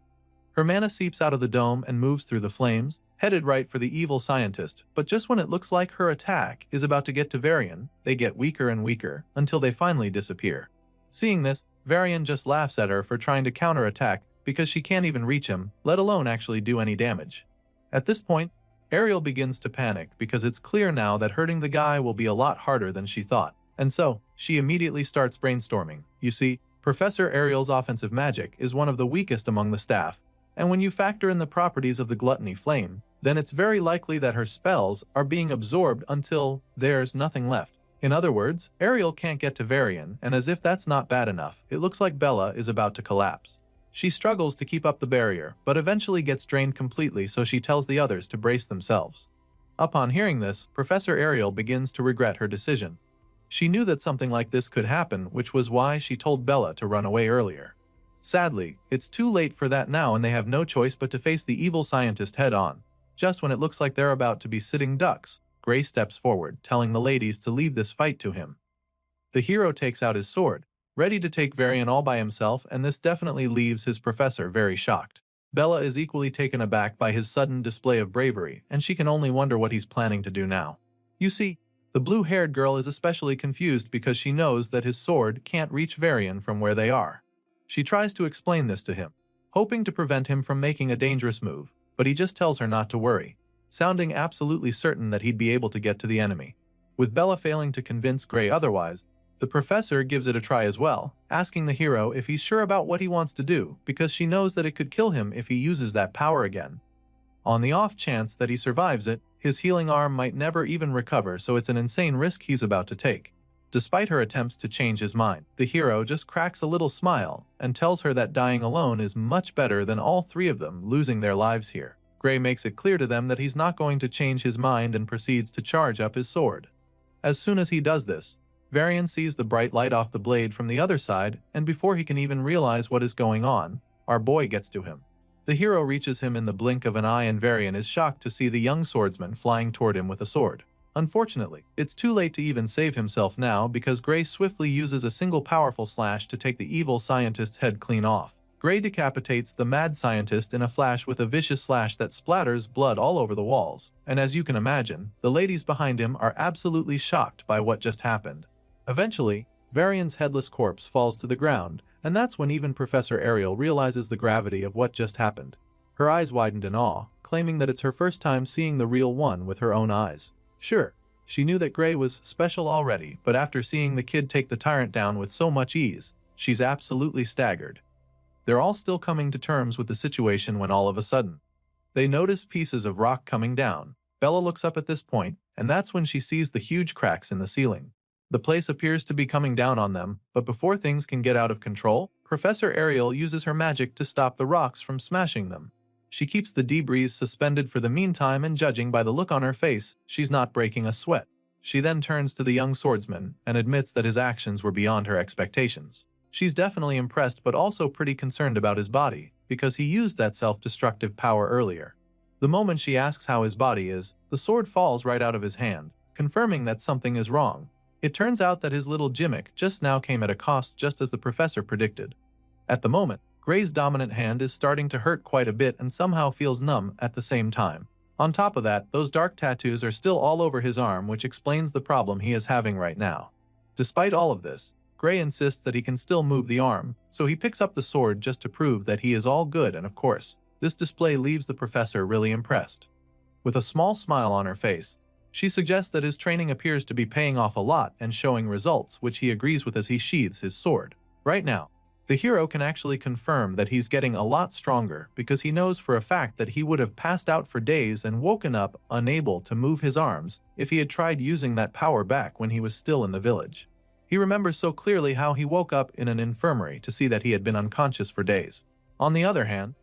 Her mana seeps out of the dome and moves through the flames, headed right for the evil scientist, but just when it looks like her attack is about to get to Varian, they get weaker and weaker until they finally disappear. Seeing this, Varian just laughs at her for trying to counterattack because she can't even reach him, let alone actually do any damage. At this point, Ariel begins to panic because it's clear now that hurting the guy will be a lot harder than she thought, and so she immediately starts brainstorming. You see, Professor Ariel's offensive magic is one of the weakest among the staff, and when you factor in the properties of the Gluttony Flame, then it's very likely that her spells are being absorbed until there's nothing left. In other words, Ariel can't get to Varian, and as if that's not bad enough, it looks like Bella is about to collapse. She struggles to keep up the barrier, but eventually gets drained completely, so she tells the others to brace themselves. Upon hearing this, Professor Ariel begins to regret her decision. She knew that something like this could happen, which was why she told Bella to run away earlier. Sadly, it's too late for that now, and they have no choice but to face the evil scientist head-on. Just when it looks like they're about to be sitting ducks, Gray steps forward, telling the ladies to leave this fight to him. The hero takes out his sword, ready to take Varian all by himself, and this definitely leaves his professor very shocked. Bella is equally taken aback by his sudden display of bravery, and she can only wonder what he's planning to do now. You see, the blue-haired girl is especially confused because she knows that his sword can't reach Varian from where they are. She tries to explain this to him, hoping to prevent him from making a dangerous move, but he just tells her not to worry, sounding absolutely certain that he'd be able to get to the enemy. With Bella failing to convince Gray otherwise, the professor gives it a try as well, asking the hero if he's sure about what he wants to do because she knows that it could kill him if he uses that power again. On the off chance that he survives it, his healing arm might never even recover, so it's an insane risk he's about to take. Despite her attempts to change his mind, the hero just cracks a little smile and tells her that dying alone is much better than all three of them losing their lives here. Gray makes it clear to them that he's not going to change his mind and proceeds to charge up his sword. As soon as he does this, Varian sees the bright light off the blade from the other side, and before he can even realize what is going on, our boy gets to him. The hero reaches him in the blink of an eye, and Varian is shocked to see the young swordsman flying toward him with a sword. Unfortunately, it's too late to even save himself now because Gray swiftly uses a single powerful slash to take the evil scientist's head clean off. Gray decapitates the mad scientist in a flash with a vicious slash that splatters blood all over the walls, and as you can imagine, the ladies behind him are absolutely shocked by what just happened. Eventually, Varian's headless corpse falls to the ground, and that's when even Professor Ariel realizes the gravity of what just happened. Her eyes widened in awe, claiming that it's her first time seeing the real one with her own eyes. Sure, she knew that Gray was special already, but after seeing the kid take the tyrant down with so much ease, she's absolutely staggered. They're all still coming to terms with the situation when all of a sudden, they notice pieces of rock coming down. Bella looks up at this point, and that's when she sees the huge cracks in the ceiling. The place appears to be coming down on them, but before things can get out of control, Professor Ariel uses her magic to stop the rocks from smashing them. She keeps the debris suspended for the meantime, and judging by the look on her face, she's not breaking a sweat. She then turns to the young swordsman and admits that his actions were beyond her expectations. She's definitely impressed but also pretty concerned about his body, because he used that self-destructive power earlier. The moment she asks how his body is, the sword falls right out of his hand, confirming that something is wrong. It turns out that his little gimmick just now came at a cost, just as the professor predicted. At the moment, Gray's dominant hand is starting to hurt quite a bit and somehow feels numb at the same time. On top of that, those dark tattoos are still all over his arm, which explains the problem he is having right now. Despite all of this, Gray insists that he can still move the arm, so he picks up the sword just to prove that he is all good, and of course, this display leaves the professor really impressed. With a small smile on her face, she suggests that his training appears to be paying off a lot and showing results, which he agrees with as he sheathes his sword. Right now, the hero can actually confirm that he's getting a lot stronger because he knows for a fact that he would have passed out for days and woken up unable to move his arms if he had tried using that power back when he was still in the village. He remembers so clearly how he woke up in an infirmary to see that he had been unconscious for days. On the other hand,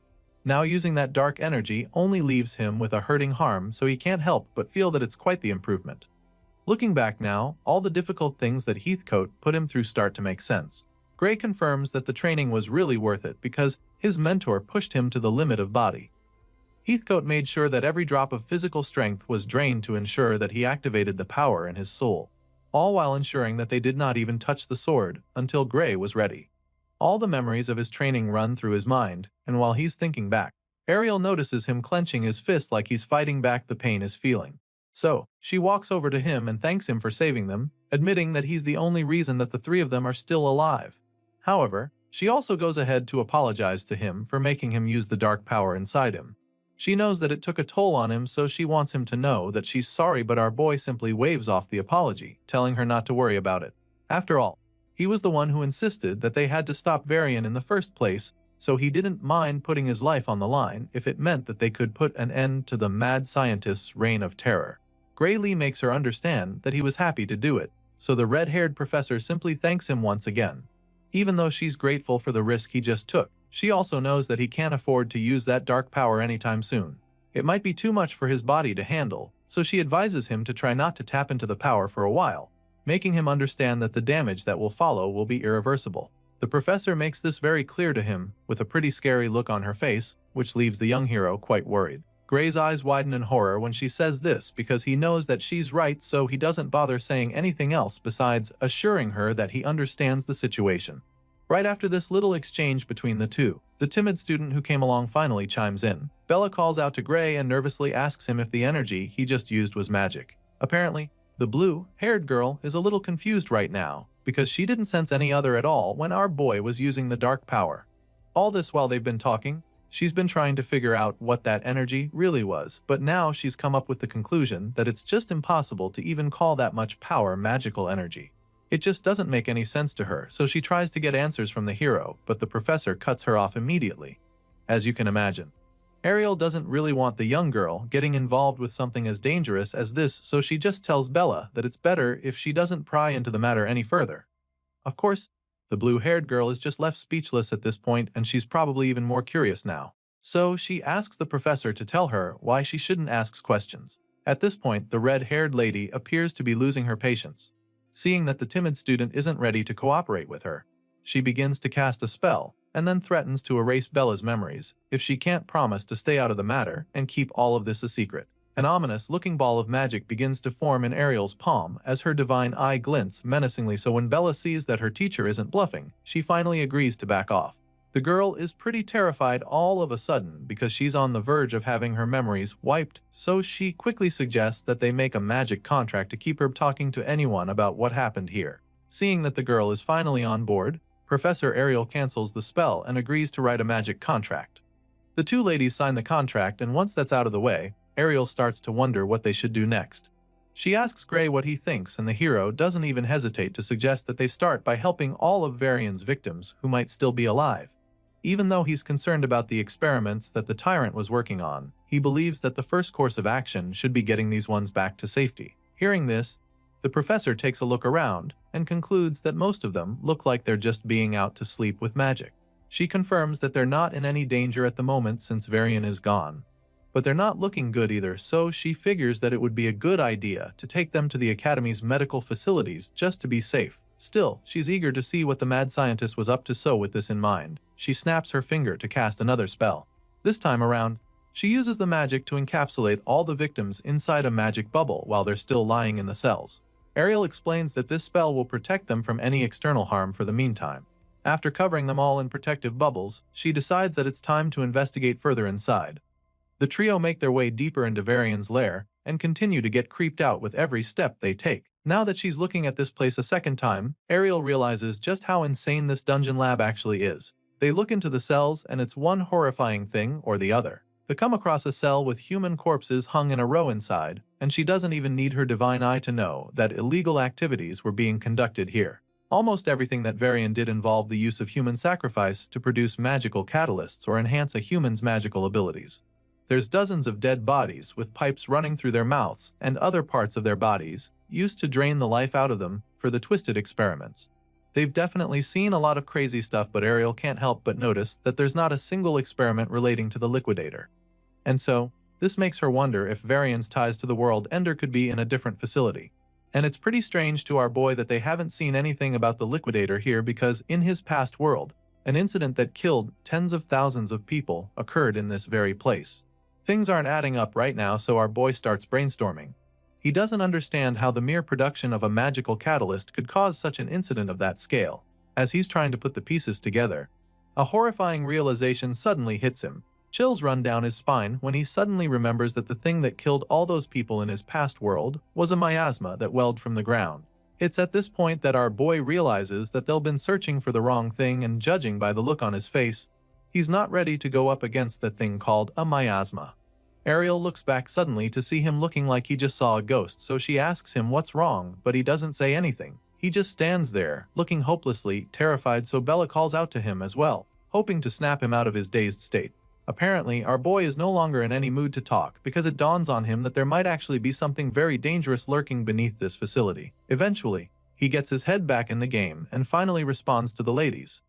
now using that dark energy only leaves him with a hurting harm, so he can't help but feel that it's quite the improvement. Looking back now, all the difficult things that Heathcote put him through start to make sense. Gray confirms that the training was really worth it because his mentor pushed him to the limit of body. Heathcote made sure that every drop of physical strength was drained to ensure that he activated the power in his soul, all while ensuring that they did not even touch the sword until Gray was ready. All the memories of his training run through his mind, and while he's thinking back, Ariel notices him clenching his fist like he's fighting back the pain he's feeling. So, she walks over to him and thanks him for saving them, admitting that he's the only reason that the three of them are still alive. However, she also goes ahead to apologize to him for making him use the dark power inside him. She knows that it took a toll on him, so she wants him to know that she's sorry, but our boy simply waves off the apology, telling her not to worry about it. After all, he was the one who insisted that they had to stop Varian in the first place, so he didn't mind putting his life on the line if it meant that they could put an end to the mad scientist's reign of terror. Gray Lee makes her understand that he was happy to do it, so the red-haired professor simply thanks him once again. Even though she's grateful for the risk he just took, she also knows that he can't afford to use that dark power anytime soon. It might be too much for his body to handle, so she advises him to try not to tap into the power for a while, making him understand that the damage that will follow will be irreversible. The professor makes this very clear to him, with a pretty scary look on her face, which leaves the young hero quite worried. Gray's eyes widen in horror when she says this because he knows that she's right, so he doesn't bother saying anything else besides assuring her that he understands the situation. Right after this little exchange between the two, the timid student who came along finally chimes in. Bella calls out to Gray and nervously asks him if the energy he just used was magic. Apparently, the blue-haired girl is a little confused right now because she didn't sense any other at all when our boy was using the dark power. All this while they've been talking, she's been trying to figure out what that energy really was, but now she's come up with the conclusion that it's just impossible to even call that much power magical energy. It just doesn't make any sense to her, so she tries to get answers from the hero, but the professor cuts her off immediately. As you can imagine, Ariel doesn't really want the young girl getting involved with something as dangerous as this, so she just tells Bella that it's better if she doesn't pry into the matter any further. Of course, the blue-haired girl is just left speechless at this point, and she's probably even more curious now. So she asks the professor to tell her why she shouldn't ask questions. At this point, the red-haired lady appears to be losing her patience. Seeing that the timid student isn't ready to cooperate with her, she begins to cast a spell, and then threatens to erase Bella's memories if she can't promise to stay out of the matter and keep all of this a secret. An ominous-looking ball of magic begins to form in Ariel's palm as her divine eye glints menacingly, so when Bella sees that her teacher isn't bluffing, she finally agrees to back off. The girl is pretty terrified all of a sudden because she's on the verge of having her memories wiped, so she quickly suggests that they make a magic contract to keep her talking to anyone about what happened here. Seeing that the girl is finally on board, Professor Ariel cancels the spell and agrees to write a magic contract. The two ladies sign the contract, and once that's out of the way, Ariel starts to wonder what they should do next. She asks Gray what he thinks, and the hero doesn't even hesitate to suggest that they start by helping all of Varian's victims who might still be alive. Even though he's concerned about the experiments that the tyrant was working on, he believes that the first course of action should be getting these ones back to safety. Hearing this, the professor takes a look around and concludes that most of them look like they're just being out to sleep with magic. She confirms that they're not in any danger at the moment since Varian is gone. But they're not looking good either, so she figures that it would be a good idea to take them to the Academy's medical facilities just to be safe. Still, she's eager to see what the mad scientist was up to, so with this in mind, she snaps her finger to cast another spell. This time around, she uses the magic to encapsulate all the victims inside a magic bubble while they're still lying in the cells. Ariel explains that this spell will protect them from any external harm for the meantime. After covering them all in protective bubbles, she decides that it's time to investigate further inside. The trio make their way deeper into Varian's lair and continue to get creeped out with every step they take. Now that she's looking at this place a second time, Ariel realizes just how insane this dungeon lab actually is. They look into the cells, and it's one horrifying thing or the other. They come across a cell with human corpses hung in a row inside, and she doesn't even need her divine eye to know that illegal activities were being conducted here. Almost everything that Varian did involved the use of human sacrifice to produce magical catalysts or enhance a human's magical abilities. There's dozens of dead bodies with pipes running through their mouths and other parts of their bodies, used to drain the life out of them for the twisted experiments. They've definitely seen a lot of crazy stuff, but Ariel can't help but notice that there's not a single experiment relating to the liquidator. And so, this makes her wonder if Varian's ties to the world ender could be in a different facility. And it's pretty strange to our boy that they haven't seen anything about the liquidator here because in his past world, an incident that killed tens of thousands of people occurred in this very place. Things aren't adding up right now, so our boy starts brainstorming. He doesn't understand how the mere production of a magical catalyst could cause such an incident of that scale. As he's trying to put the pieces together, a horrifying realization suddenly hits him. Chills run down his spine when he suddenly remembers that the thing that killed all those people in his past world was a miasma that welled from the ground. It's at this point that our boy realizes that they've been searching for the wrong thing, and judging by the look on his face, he's not ready to go up against that thing called a miasma. Ariel looks back suddenly to see him looking like he just saw a ghost, so she asks him what's wrong, but he doesn't say anything. He just stands there, looking hopelessly terrified, so Bella calls out to him as well, hoping to snap him out of his dazed state. Apparently, our boy is no longer in any mood to talk because it dawns on him that there might actually be something very dangerous lurking beneath this facility. Eventually, he gets his head back in the game and finally responds to the ladies,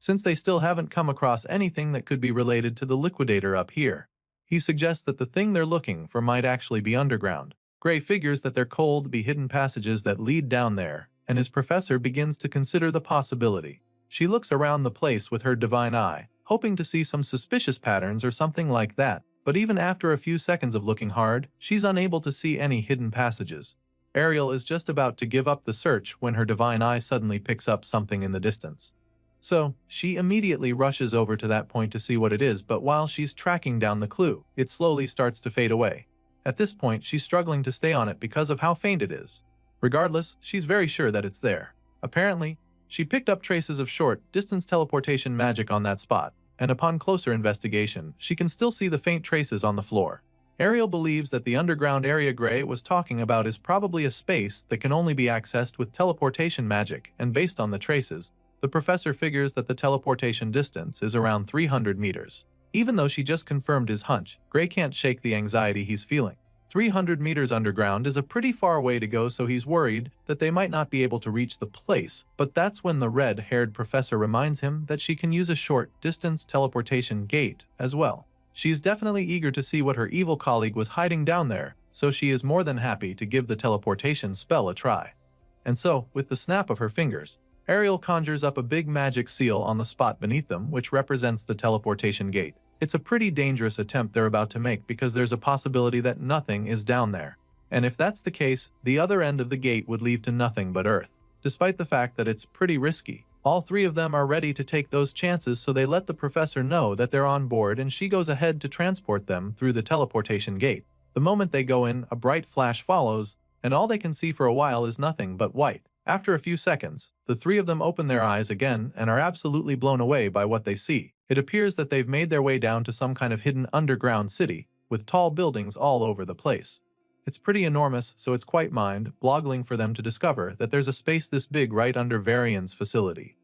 since they still haven't come across anything that could be related to the liquidator up here. He suggests that the thing they're looking for might actually be underground. Gray figures that there could be hidden passages that lead down there, and his professor begins to consider the possibility. She looks around the place with her divine eye, hoping to see some suspicious patterns or something like that, but even after a few seconds of looking hard, she's unable to see any hidden passages. Ariel is just about to give up the search when her divine eye suddenly picks up something in the distance. So, she immediately rushes over to that point to see what it is, but while she's tracking down the clue, it slowly starts to fade away. At this point, she's struggling to stay on it because of how faint it is. Regardless, she's very sure that it's there. Apparently, she picked up traces of short-distance teleportation magic on that spot, and upon closer investigation, she can still see the faint traces on the floor. Ariel believes that the underground area Gray was talking about is probably a space that can only be accessed with teleportation magic, and based on the traces, the professor figures that the teleportation distance is around 300 meters. Even though she just confirmed his hunch, Gray can't shake the anxiety he's feeling. 300 meters underground is a pretty far way to go, so he's worried that they might not be able to reach the place, but that's when the red-haired professor reminds him that she can use a short-distance teleportation gate as well. She's definitely eager to see what her evil colleague was hiding down there, so she is more than happy to give the teleportation spell a try. And so, with the snap of her fingers, Ariel conjures up a big magic seal on the spot beneath them, which represents the teleportation gate. It's a pretty dangerous attempt they're about to make because there's a possibility that nothing is down there. And if that's the case, the other end of the gate would lead to nothing but Earth. Despite the fact that it's pretty risky, all three of them are ready to take those chances, so they let the professor know that they're on board, and she goes ahead to transport them through the teleportation gate. The moment they go in, a bright flash follows, and all they can see for a while is nothing but white. After a few seconds, the three of them open their eyes again and are absolutely blown away by what they see. It appears that they've made their way down to some kind of hidden underground city, with tall buildings all over the place. It's pretty enormous, so it's quite mind-boggling for them to discover that there's a space this big right under Varian's facility.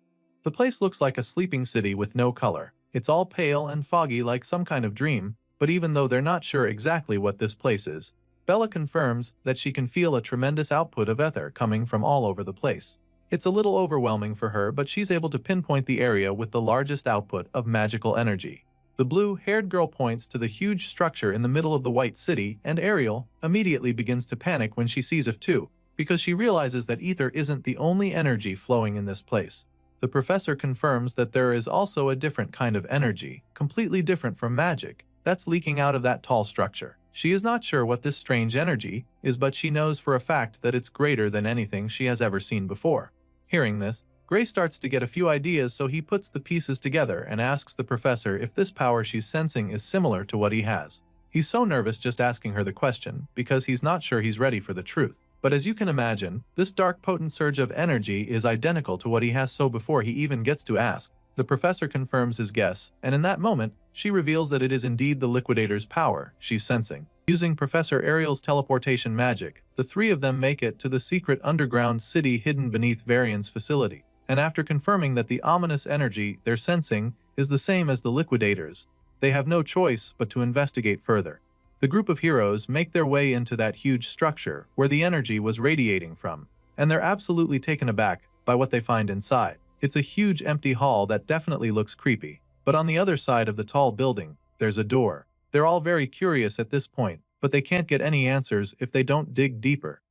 The place looks like a sleeping city with no color. It's all pale and foggy like some kind of dream, but even though they're not sure exactly what this place is, Bella confirms that she can feel a tremendous output of ether coming from all over the place. It's a little overwhelming for her, but she's able to pinpoint the area with the largest output of magical energy. The blue-haired girl points to the huge structure in the middle of the white city, and Ariel immediately begins to panic when she sees it too, because she realizes that ether isn't the only energy flowing in this place. The professor confirms that there is also a different kind of energy, completely different from magic, that's leaking out of that tall structure. She is not sure what this strange energy is, but she knows for a fact that it's greater than anything she has ever seen before. Hearing this, Gray starts to get a few ideas, so he puts the pieces together and asks the professor if this power she's sensing is similar to what he has. He's so nervous just asking her the question because he's not sure he's ready for the truth. But as you can imagine, this dark potent surge of energy is identical to what he has, so before he even gets to ask, the professor confirms his guess, and in that moment, she reveals that it is indeed the liquidator's power she's sensing. Using Professor Ariel's teleportation magic, the three of them make it to the secret underground city hidden beneath Varian's facility, and after confirming that the ominous energy they're sensing is the same as the liquidator's, they have no choice but to investigate further. The group of heroes make their way into that huge structure where the energy was radiating from, and they're absolutely taken aback by what they find inside. It's a huge empty hall that definitely looks creepy, but on the other side of the tall building, there's a door. They're all very curious at this point, but they can't get any answers if they don't dig deeper.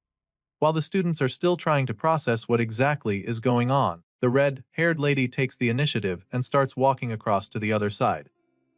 While the students are still trying to process what exactly is going on, the red-haired lady takes the initiative and starts walking across to the other side.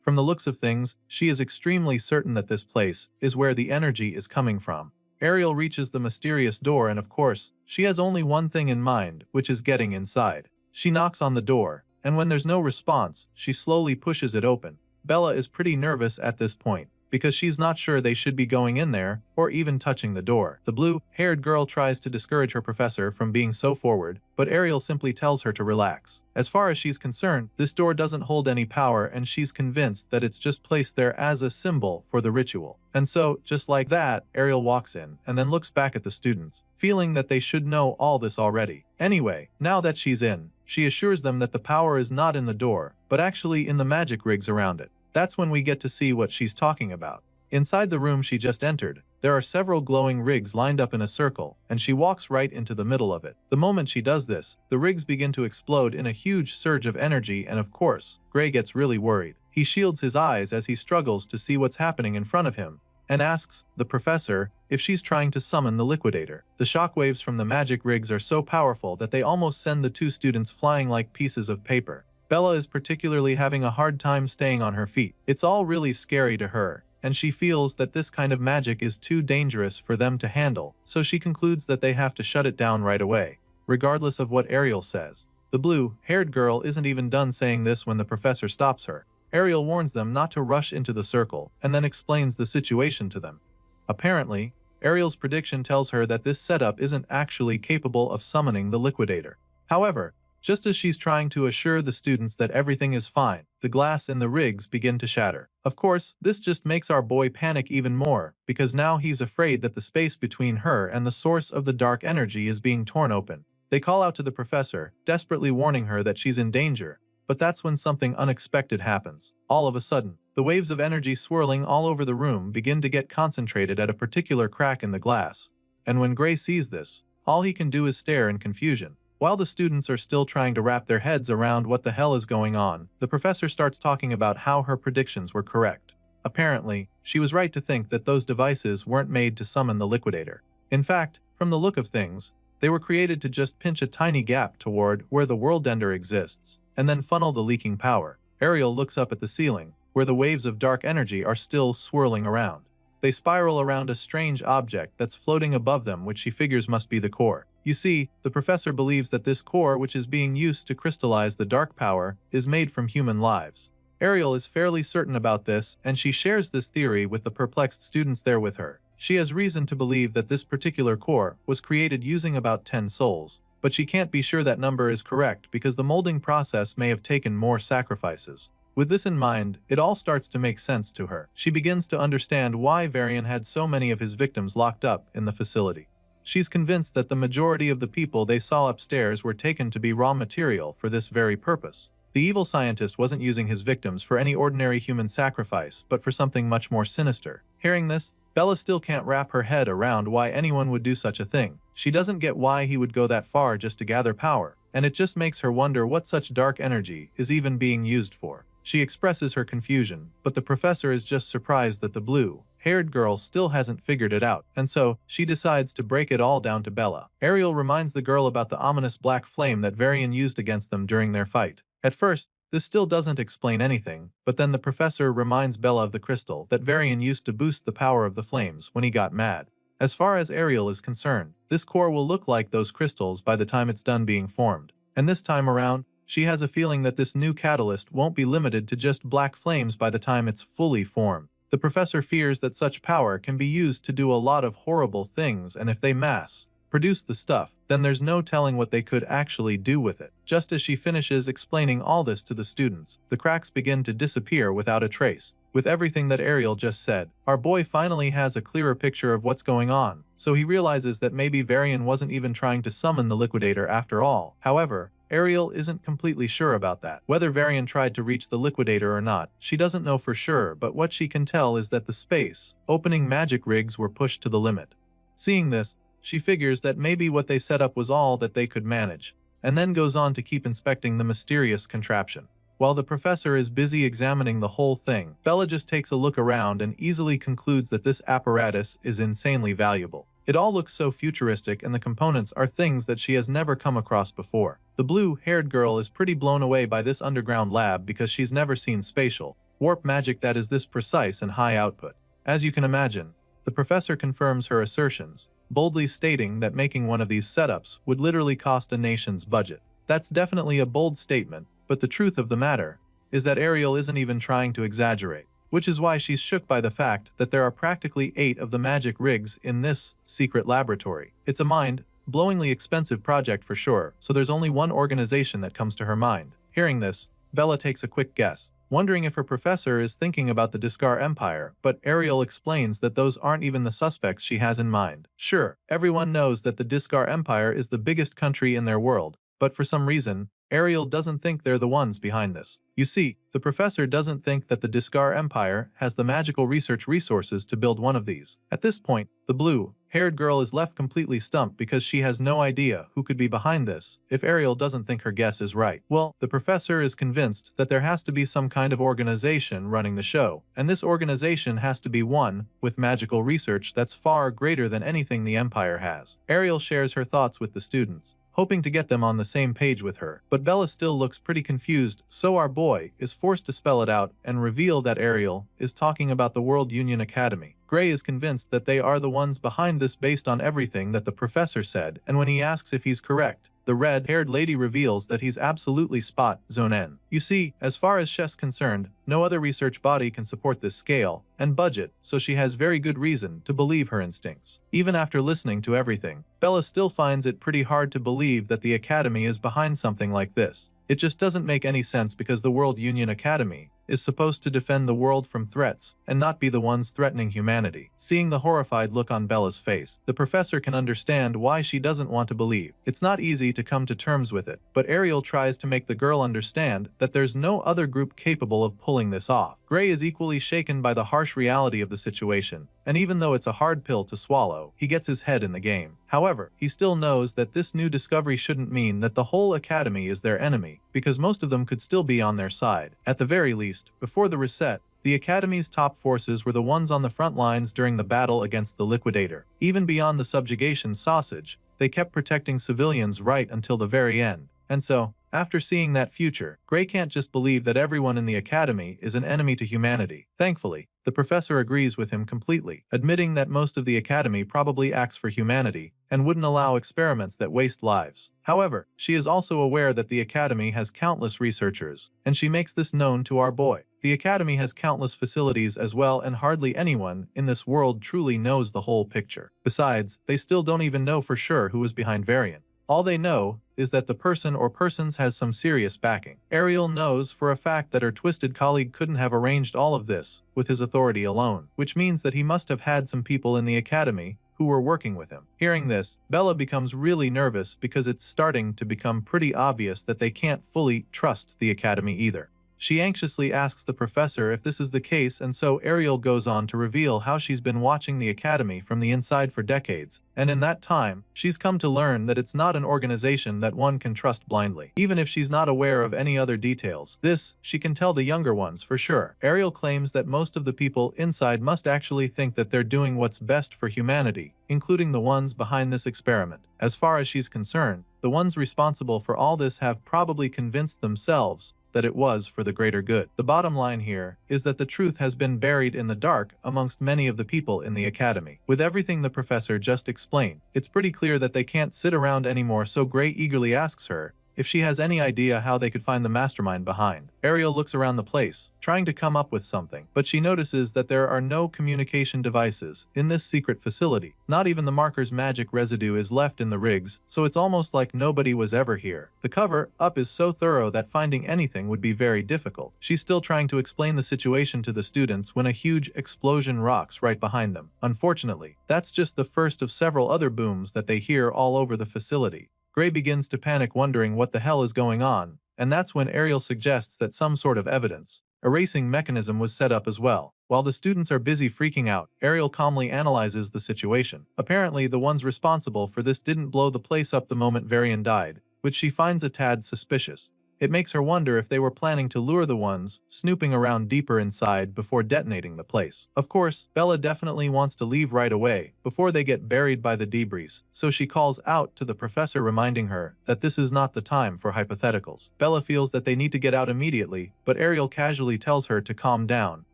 From the looks of things, she is extremely certain that this place is where the energy is coming from. Ariel reaches the mysterious door and of course, she has only one thing in mind, which is getting inside. She knocks on the door, and when there's no response, she slowly pushes it open. Bella is pretty nervous at this point, because she's not sure they should be going in there, or even touching the door. The blue-haired girl tries to discourage her professor from being so forward, but Ariel simply tells her to relax. As far as she's concerned, this door doesn't hold any power and she's convinced that it's just placed there as a symbol for the ritual. And so, just like that, Ariel walks in and then looks back at the students, feeling that they should know all this already. Anyway, now that she's in, she assures them that the power is not in the door, but actually in the magic rigs around it. That's when we get to see what she's talking about. Inside the room she just entered, there are several glowing rigs lined up in a circle, and she walks right into the middle of it. The moment she does this, the rigs begin to explode in a huge surge of energy and of course, Gray gets really worried. He shields his eyes as he struggles to see what's happening in front of him, and asks the professor if she's trying to summon the liquidator. The shockwaves from the magic rigs are so powerful that they almost send the two students flying like pieces of paper. Bella is particularly having a hard time staying on her feet. It's all really scary to her, and she feels that this kind of magic is too dangerous for them to handle, so she concludes that they have to shut it down right away, regardless of what Ariel says. The blue-haired girl isn't even done saying this when the professor stops her. Ariel warns them not to rush into the circle, and then explains the situation to them. Apparently, Ariel's prediction tells her that this setup isn't actually capable of summoning the liquidator. However, just as she's trying to assure the students that everything is fine, the glass in the rigs begin to shatter. Of course, this just makes our boy panic even more, because now he's afraid that the space between her and the source of the dark energy is being torn open. They call out to the professor, desperately warning her that she's in danger, but that's when something unexpected happens. All of a sudden, the waves of energy swirling all over the room begin to get concentrated at a particular crack in the glass. And when Gray sees this, all he can do is stare in confusion. While the students are still trying to wrap their heads around what the hell is going on, the professor starts talking about how her predictions were correct. Apparently, she was right to think that those devices weren't made to summon the liquidator. In fact, from the look of things, they were created to just pinch a tiny gap toward where the world ender exists, and then funnel the leaking power. Ariel looks up at the ceiling, where the waves of dark energy are still swirling around. They spiral around a strange object that's floating above them, which she figures must be the core. You see, the professor believes that this core, which is being used to crystallize the dark power, is made from human lives. Ariel is fairly certain about this, and she shares this theory with the perplexed students there with her. She has reason to believe that this particular core was created using about 10 souls, but she can't be sure that number is correct because the molding process may have taken more sacrifices. With this in mind, it all starts to make sense to her. She begins to understand why Varian had so many of his victims locked up in the facility. She's convinced that the majority of the people they saw upstairs were taken to be raw material for this very purpose. The evil scientist wasn't using his victims for any ordinary human sacrifice, but for something much more sinister. Hearing this, Bella still can't wrap her head around why anyone would do such a thing. She doesn't get why he would go that far just to gather power, and it just makes her wonder what such dark energy is even being used for. She expresses her confusion, but the professor is just surprised that the blue-haired girl still hasn't figured it out, and so she decides to break it all down to Bella. Ariel reminds the girl about the ominous black flame that Varian used against them during their fight. At first, this still doesn't explain anything, but then the professor reminds Bella of the crystal that Varian used to boost the power of the flames when he got mad. As far as Ariel is concerned, this core will look like those crystals by the time it's done being formed, and this time around, she has a feeling that this new catalyst won't be limited to just black flames by the time it's fully formed. The professor fears that such power can be used to do a lot of horrible things, and if they mass-produce the stuff, then there's no telling what they could actually do with it. Just as she finishes explaining all this to the students, the cracks begin to disappear without a trace. With everything that Ariel just said, our boy finally has a clearer picture of what's going on, so he realizes that maybe Varian wasn't even trying to summon the liquidator after all. However, Ariel isn't completely sure about that. Whether Varian tried to reach the liquidator or not, she doesn't know for sure, but what she can tell is that the space-opening magic rigs were pushed to the limit. Seeing this, she figures that maybe what they set up was all that they could manage, and then goes on to keep inspecting the mysterious contraption. While the professor is busy examining the whole thing, Bella just takes a look around and easily concludes that this apparatus is insanely valuable. It all looks so futuristic and the components are things that she has never come across before. The blue-haired girl is pretty blown away by this underground lab because she's never seen spatial warp magic that is this precise and high output. As you can imagine, the professor confirms her assertions, boldly stating that making one of these setups would literally cost a nation's budget. That's definitely a bold statement, but the truth of the matter is that Ariel isn't even trying to exaggerate, which is why she's shook by the fact that there are practically 8 of the magic rigs in this secret laboratory. It's a mind-blowingly expensive project for sure, so there's only one organization that comes to her mind. Hearing this, Bella takes a quick guess, wondering if her professor is thinking about the Discar Empire, but Ariel explains that those aren't even the suspects she has in mind. Sure, everyone knows that the Discar Empire is the biggest country in their world, but for some reason, Ariel doesn't think they're the ones behind this. You see, the professor doesn't think that the Discar Empire has the magical research resources to build one of these. At this point, the blue-haired girl is left completely stumped because she has no idea who could be behind this if Ariel doesn't think her guess is right. Well, the professor is convinced that there has to be some kind of organization running the show, and this organization has to be one with magical research that's far greater than anything the Empire has. Ariel shares her thoughts with the students, hoping to get them on the same page with her. But Bella still looks pretty confused, so our boy is forced to spell it out and reveal that Ariel is talking about the World Union Academy. Gray is convinced that they are the ones behind this based on everything that the professor said, and when he asks if he's correct, the red-haired lady reveals that he's absolutely spot on. You see, as far as Shess concerned, no other research body can support this scale and budget, so she has very good reason to believe her instincts. Even after listening to everything, Bella still finds it pretty hard to believe that the Academy is behind something like this. It just doesn't make any sense because the World Union Academy is supposed to defend the world from threats and not be the ones threatening humanity. Seeing the horrified look on Bella's face, the professor can understand why she doesn't want to believe. It's not easy to come to terms with it, but Ariel tries to make the girl understand that there's no other group capable of pulling this off. Gray is equally shaken by the harsh reality of the situation, and even though it's a hard pill to swallow, he gets his head in the game. However, he still knows that this new discovery shouldn't mean that the whole academy is their enemy, because most of them could still be on their side. At the very least, before the reset, the Academy's top forces were the ones on the front lines during the battle against the Liquidator. Even beyond the subjugation sausage, they kept protecting civilians right until the very end. And so, after seeing that future, Gray can't just believe that everyone in the Academy is an enemy to humanity. Thankfully, the professor agrees with him completely, admitting that most of the Academy probably acts for humanity and wouldn't allow experiments that waste lives. However, she is also aware that the Academy has countless researchers, and she makes this known to our boy. The Academy has countless facilities as well, and hardly anyone in this world truly knows the whole picture. Besides, they still don't even know for sure who is behind Varian. All they know is that the person or persons has some serious backing. Ariel knows for a fact that her twisted colleague couldn't have arranged all of this with his authority alone, which means that he must have had some people in the Academy who were working with him. Hearing this, Bella becomes really nervous because it's starting to become pretty obvious that they can't fully trust the Academy either. She anxiously asks the professor if this is the case, and so Ariel goes on to reveal how she's been watching the Academy from the inside for decades, and in that time, she's come to learn that it's not an organization that one can trust blindly. Even if she's not aware of any other details, this, she can tell the younger ones for sure. Ariel claims that most of the people inside must actually think that they're doing what's best for humanity, including the ones behind this experiment. As far as she's concerned, the ones responsible for all this have probably convinced themselves that it was for the greater good. The bottom line here is that the truth has been buried in the dark amongst many of the people in the Academy. With everything the professor just explained, it's pretty clear that they can't sit around anymore, so Gray eagerly asks her if she has any idea how they could find the mastermind behind. Ariel looks around the place, trying to come up with something, but she notices that there are no communication devices in this secret facility. Not even the marker's magic residue is left in the rigs, so it's almost like nobody was ever here. The cover-up is so thorough that finding anything would be very difficult. She's still trying to explain the situation to the students when a huge explosion rocks right behind them. Unfortunately, that's just the first of several other booms that they hear all over the facility. Gray begins to panic, wondering what the hell is going on, and that's when Ariel suggests that some sort of evidence erasing mechanism was set up as well. While the students are busy freaking out, Ariel calmly analyzes the situation. Apparently, the ones responsible for this didn't blow the place up the moment Varian died, which she finds a tad suspicious. It makes her wonder if they were planning to lure the ones snooping around deeper inside before detonating the place. Of course, Bella definitely wants to leave right away before they get buried by the debris, so she calls out to the professor, reminding her that this is not the time for hypotheticals. Bella feels that they need to get out immediately, but Ariel casually tells her to calm down,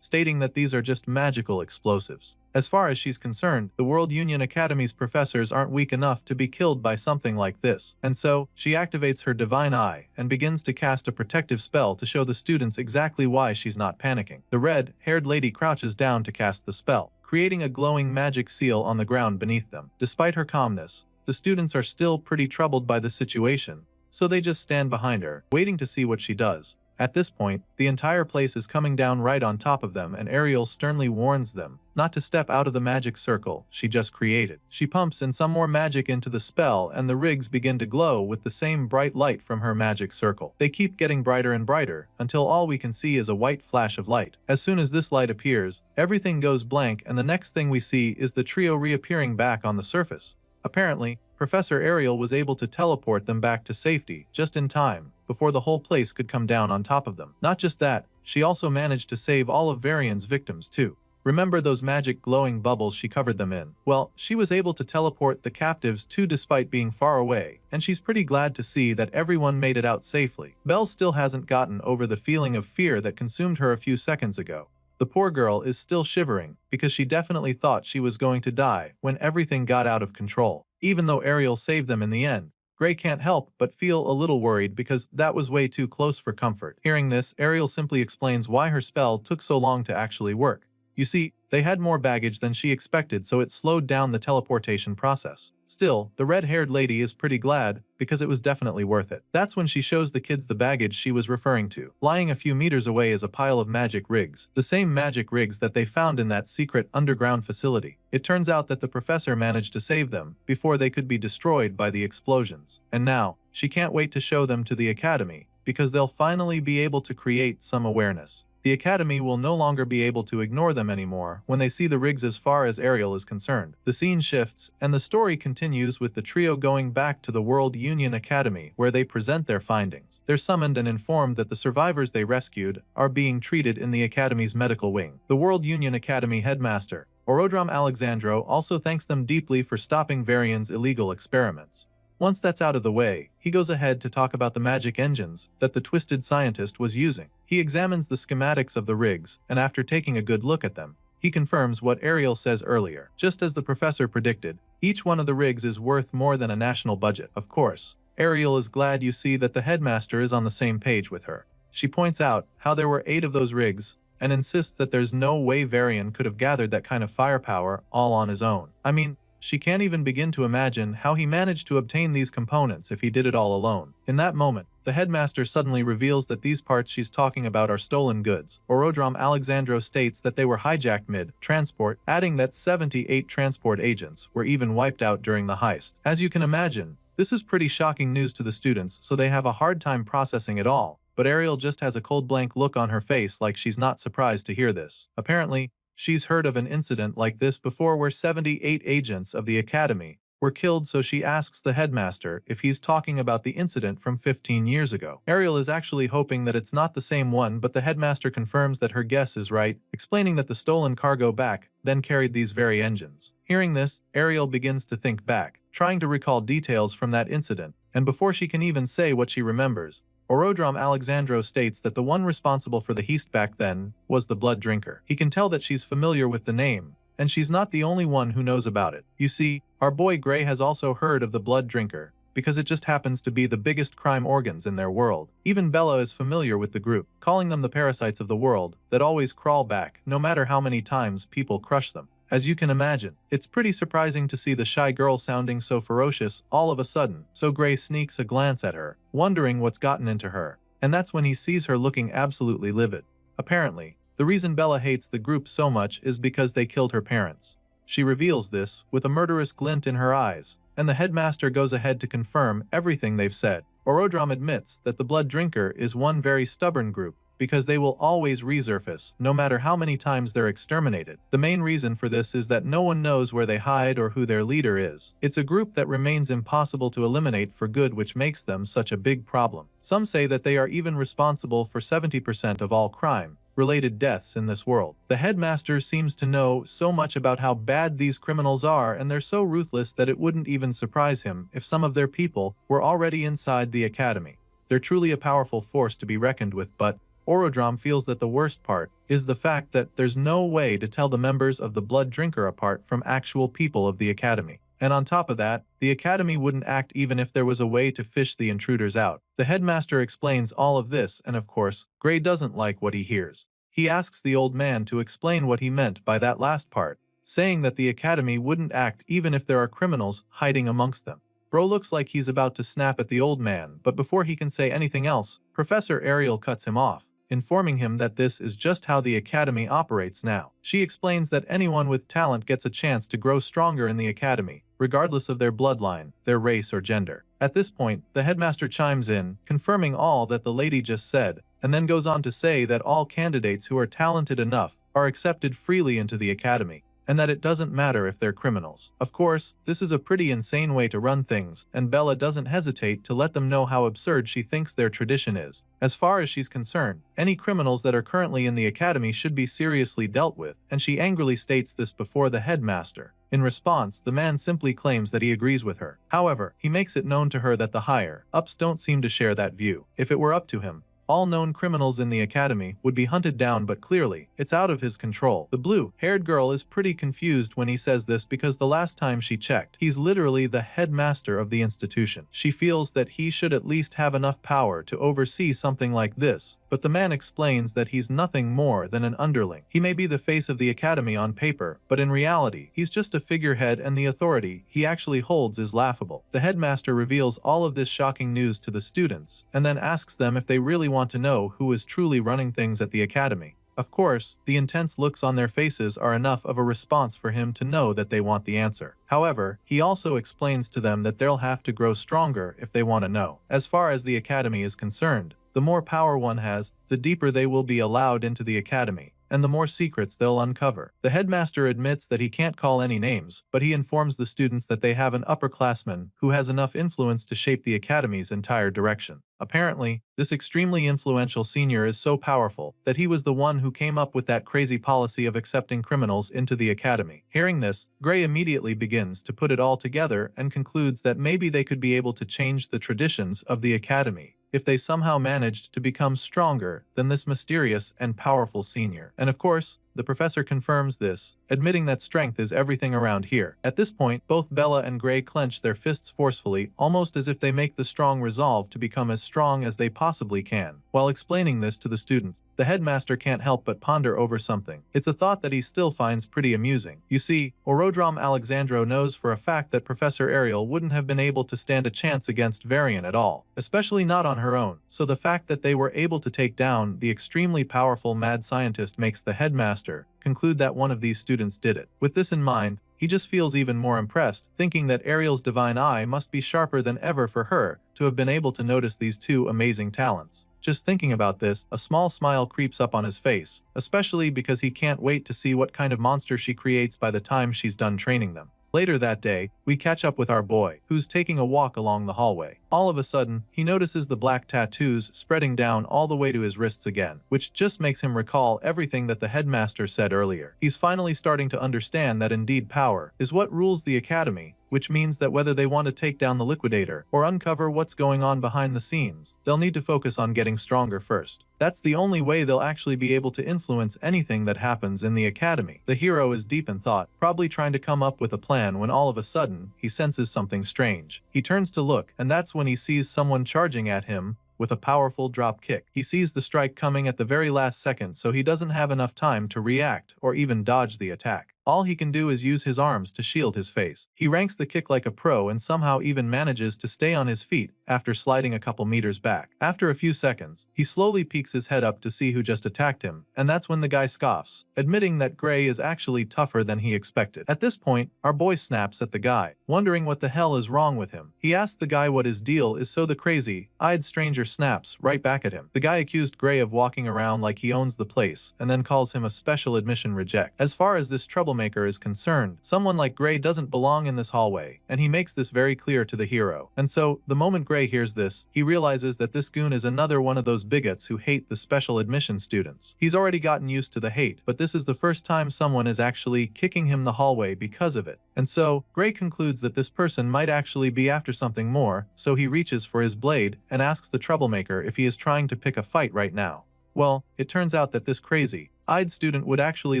stating that these are just magical explosives. As far as she's concerned, the World Union Academy's professors aren't weak enough to be killed by something like this, and so she activates her divine eye and begins to cast a protective spell to show the students exactly why she's not panicking. The red-haired lady crouches down to cast the spell, creating a glowing magic seal on the ground beneath them. Despite her calmness, the students are still pretty troubled by the situation, so they just stand behind her, waiting to see what she does. At this point, the entire place is coming down right on top of them, and Ariel sternly warns them not to step out of the magic circle she just created. She pumps in some more magic into the spell, and the rigs begin to glow with the same bright light from her magic circle. They keep getting brighter and brighter, until all we can see is a white flash of light. As soon as this light appears, everything goes blank, and the next thing we see is the trio reappearing back on the surface. Apparently, Professor Ariel was able to teleport them back to safety just in time, before the whole place could come down on top of them. Not just that, she also managed to save all of Varian's victims too. Remember those magic glowing bubbles she covered them in? Well, she was able to teleport the captives too despite being far away, and she's pretty glad to see that everyone made it out safely. Belle still hasn't gotten over the feeling of fear that consumed her a few seconds ago. The poor girl is still shivering, because she definitely thought she was going to die when everything got out of control. Even though Ariel saved them in the end, Gray can't help but feel a little worried because that was way too close for comfort. Hearing this, Ariel simply explains why her spell took so long to actually work. You see, they had more baggage than she expected, so it slowed down the teleportation process. Still, the red-haired lady is pretty glad because it was definitely worth it. That's when she shows the kids the baggage she was referring to. Lying a few meters away is a pile of magic rigs, the same magic rigs that they found in that secret underground facility. It turns out that the professor managed to save them before they could be destroyed by the explosions. And now, she can't wait to show them to the academy, because they'll finally be able to create some awareness. The Academy will no longer be able to ignore them anymore when they see the rigs as far as Ariel is concerned. The scene shifts, and the story continues with the trio going back to the World Union Academy where they present their findings. They're summoned and informed that the survivors they rescued are being treated in the Academy's medical wing. The World Union Academy headmaster, Orodram Alexandro, also thanks them deeply for stopping Varian's illegal experiments. Once that's out of the way, he goes ahead to talk about the magic engines that the twisted scientist was using. He examines the schematics of the rigs, and after taking a good look at them, he confirms what Ariel says earlier. Just as the professor predicted, each one of the rigs is worth more than a national budget. Of course, Ariel is glad you see that the headmaster is on the same page with her. She points out how there were 8 of those rigs, and insists that there's no way Varian could have gathered that kind of firepower all on his own. I mean, she can't even begin to imagine how he managed to obtain these components if he did it all alone. In that moment, the headmaster suddenly reveals that these parts she's talking about are stolen goods. Orodram Alexandro states that they were hijacked mid-transport, adding that 78 transport agents were even wiped out during the heist. As you can imagine, this is pretty shocking news to the students, so they have a hard time processing it all. But Ariel just has a cold blank look on her face, like she's not surprised to hear this. Apparently, she's heard of an incident like this before where 78 agents of the Academy were killed, so she asks the headmaster if he's talking about the incident from 15 years ago. Ariel is actually hoping that it's not the same one, but the headmaster confirms that her guess is right, explaining that the stolen cargo back then carried these very engines. Hearing this, Ariel begins to think back, trying to recall details from that incident, and before she can even say what she remembers, Orodram Alexandro states that the one responsible for the heist back then was the Blood Drinker. He can tell that she's familiar with the name, and she's not the only one who knows about it. You see, our boy Gray has also heard of the Blood Drinker, because it just happens to be the biggest crime organs in their world. Even Bella is familiar with the group, calling them the parasites of the world that always crawl back no matter how many times people crush them. As you can imagine, it's pretty surprising to see the shy girl sounding so ferocious all of a sudden, so Gray sneaks a glance at her, wondering what's gotten into her, and that's when he sees her looking absolutely livid. Apparently, the reason Bella hates the group so much is because they killed her parents. She reveals this with a murderous glint in her eyes, and the headmaster goes ahead to confirm everything they've said. Orodram admits that the Blood Drinker is one very stubborn group, because they will always resurface, no matter how many times they're exterminated. The main reason for this is that no one knows where they hide or who their leader is. It's a group that remains impossible to eliminate for good, which makes them such a big problem. Some say that they are even responsible for 70% of all crime-related deaths in this world. The headmaster seems to know so much about how bad these criminals are, and they're so ruthless that it wouldn't even surprise him if some of their people were already inside the academy. They're truly a powerful force to be reckoned with, but Orodrom feels that the worst part is the fact that there's no way to tell the members of the Blood Drinker apart from actual people of the academy. And on top of that, the academy wouldn't act even if there was a way to fish the intruders out. The headmaster explains all of this, and of course, Gray doesn't like what he hears. He asks the old man to explain what he meant by that last part, saying that the academy wouldn't act even if there are criminals hiding amongst them. Bro looks like he's about to snap at the old man, but before he can say anything else, Professor Ariel cuts him off, informing him that this is just how the academy operates now. She explains that anyone with talent gets a chance to grow stronger in the academy, regardless of their bloodline, their race, or gender. At this point, the headmaster chimes in, confirming all that the lady just said, and then goes on to say that all candidates who are talented enough are accepted freely into the academy, and that it doesn't matter if they're criminals. Of course, this is a pretty insane way to run things, and Bella doesn't hesitate to let them know how absurd she thinks their tradition is. As far as she's concerned, any criminals that are currently in the academy should be seriously dealt with, and she angrily states this before the headmaster. In response, the man simply claims that he agrees with her. However, he makes it known to her that the higher-ups don't seem to share that view. If it were up to him, all known criminals in the academy would be hunted down, but clearly, it's out of his control. The blue-haired girl is pretty confused when he says this because the last time she checked, he's literally the headmaster of the institution. She feels that he should at least have enough power to oversee something like this, but the man explains that he's nothing more than an underling. He may be the face of the academy on paper, but in reality, he's just a figurehead, and the authority he actually holds is laughable. The headmaster reveals all of this shocking news to the students, and then asks them if they really want to know who is truly running things at the academy. Of course, the intense looks on their faces are enough of a response for him to know that they want the answer. However, he also explains to them that they'll have to grow stronger if they want to know. As far as the academy is concerned, the more power one has, the deeper they will be allowed into the academy, and the more secrets they'll uncover. The headmaster admits that he can't call any names, but he informs the students that they have an upperclassman who has enough influence to shape the academy's entire direction. Apparently, this extremely influential senior is so powerful that he was the one who came up with that crazy policy of accepting criminals into the academy. Hearing this, Gray immediately begins to put it all together and concludes that maybe they could be able to change the traditions of the academy if they somehow managed to become stronger than this mysterious and powerful senior. And of course, the professor confirms this, admitting that strength is everything around here. At this point, both Bella and Gray clench their fists forcefully, almost as if they make the strong resolve to become as strong as they possibly can. While explaining this to the students, the headmaster can't help but ponder over something. It's a thought that he still finds pretty amusing. You see, Orodrom Alexandro knows for a fact that Professor Ariel wouldn't have been able to stand a chance against Varian at all, especially not on her own. So the fact that they were able to take down the extremely powerful mad scientist makes the headmaster conclude that one of these students did it. With this in mind, he just feels even more impressed, thinking that Ariel's divine eye must be sharper than ever for her to have been able to notice these two amazing talents. Just thinking about this, a small smile creeps up on his face, especially because he can't wait to see what kind of monster she creates by the time she's done training them. Later that day, we catch up with our boy, who's taking a walk along the hallway. All of a sudden, he notices the black tattoos spreading down all the way to his wrists again, which just makes him recall everything that the headmaster said earlier. He's finally starting to understand that indeed power is what rules the academy, which means that whether they want to take down the liquidator or uncover what's going on behind the scenes, they'll need to focus on getting stronger first. That's the only way they'll actually be able to influence anything that happens in the academy. The hero is deep in thought, probably trying to come up with a plan, when all of a sudden, he senses something strange. He turns to look, and that's when he sees someone charging at him with a powerful drop kick. He sees the strike coming at the very last second, so he doesn't have enough time to react or even dodge the attack. All he can do is use his arms to shield his face. He ranks the kick like a pro and somehow even manages to stay on his feet after sliding a couple meters back. After a few seconds, he slowly peeks his head up to see who just attacked him, and that's when the guy scoffs, admitting that Gray is actually tougher than he expected. At this point, our boy snaps at the guy, wondering what the hell is wrong with him. He asks the guy what his deal is, so the crazy-eyed stranger snaps right back at him. The guy accused Gray of walking around like he owns the place, and then calls him a special admission reject. As far as this troublemaker is concerned, someone like Gray doesn't belong in this hallway, and he makes this very clear to the hero. And so, the moment Gray hears this, he realizes that this goon is another one of those bigots who hate the special admission students. He's already gotten used to the hate, but this is the first time someone is actually kicking him the hallway because of it. And so, Gray concludes that this person might actually be after something more, so he reaches for his blade and asks the troublemaker if he is trying to pick a fight right now. Well, it turns out that this crazy-eyed student would actually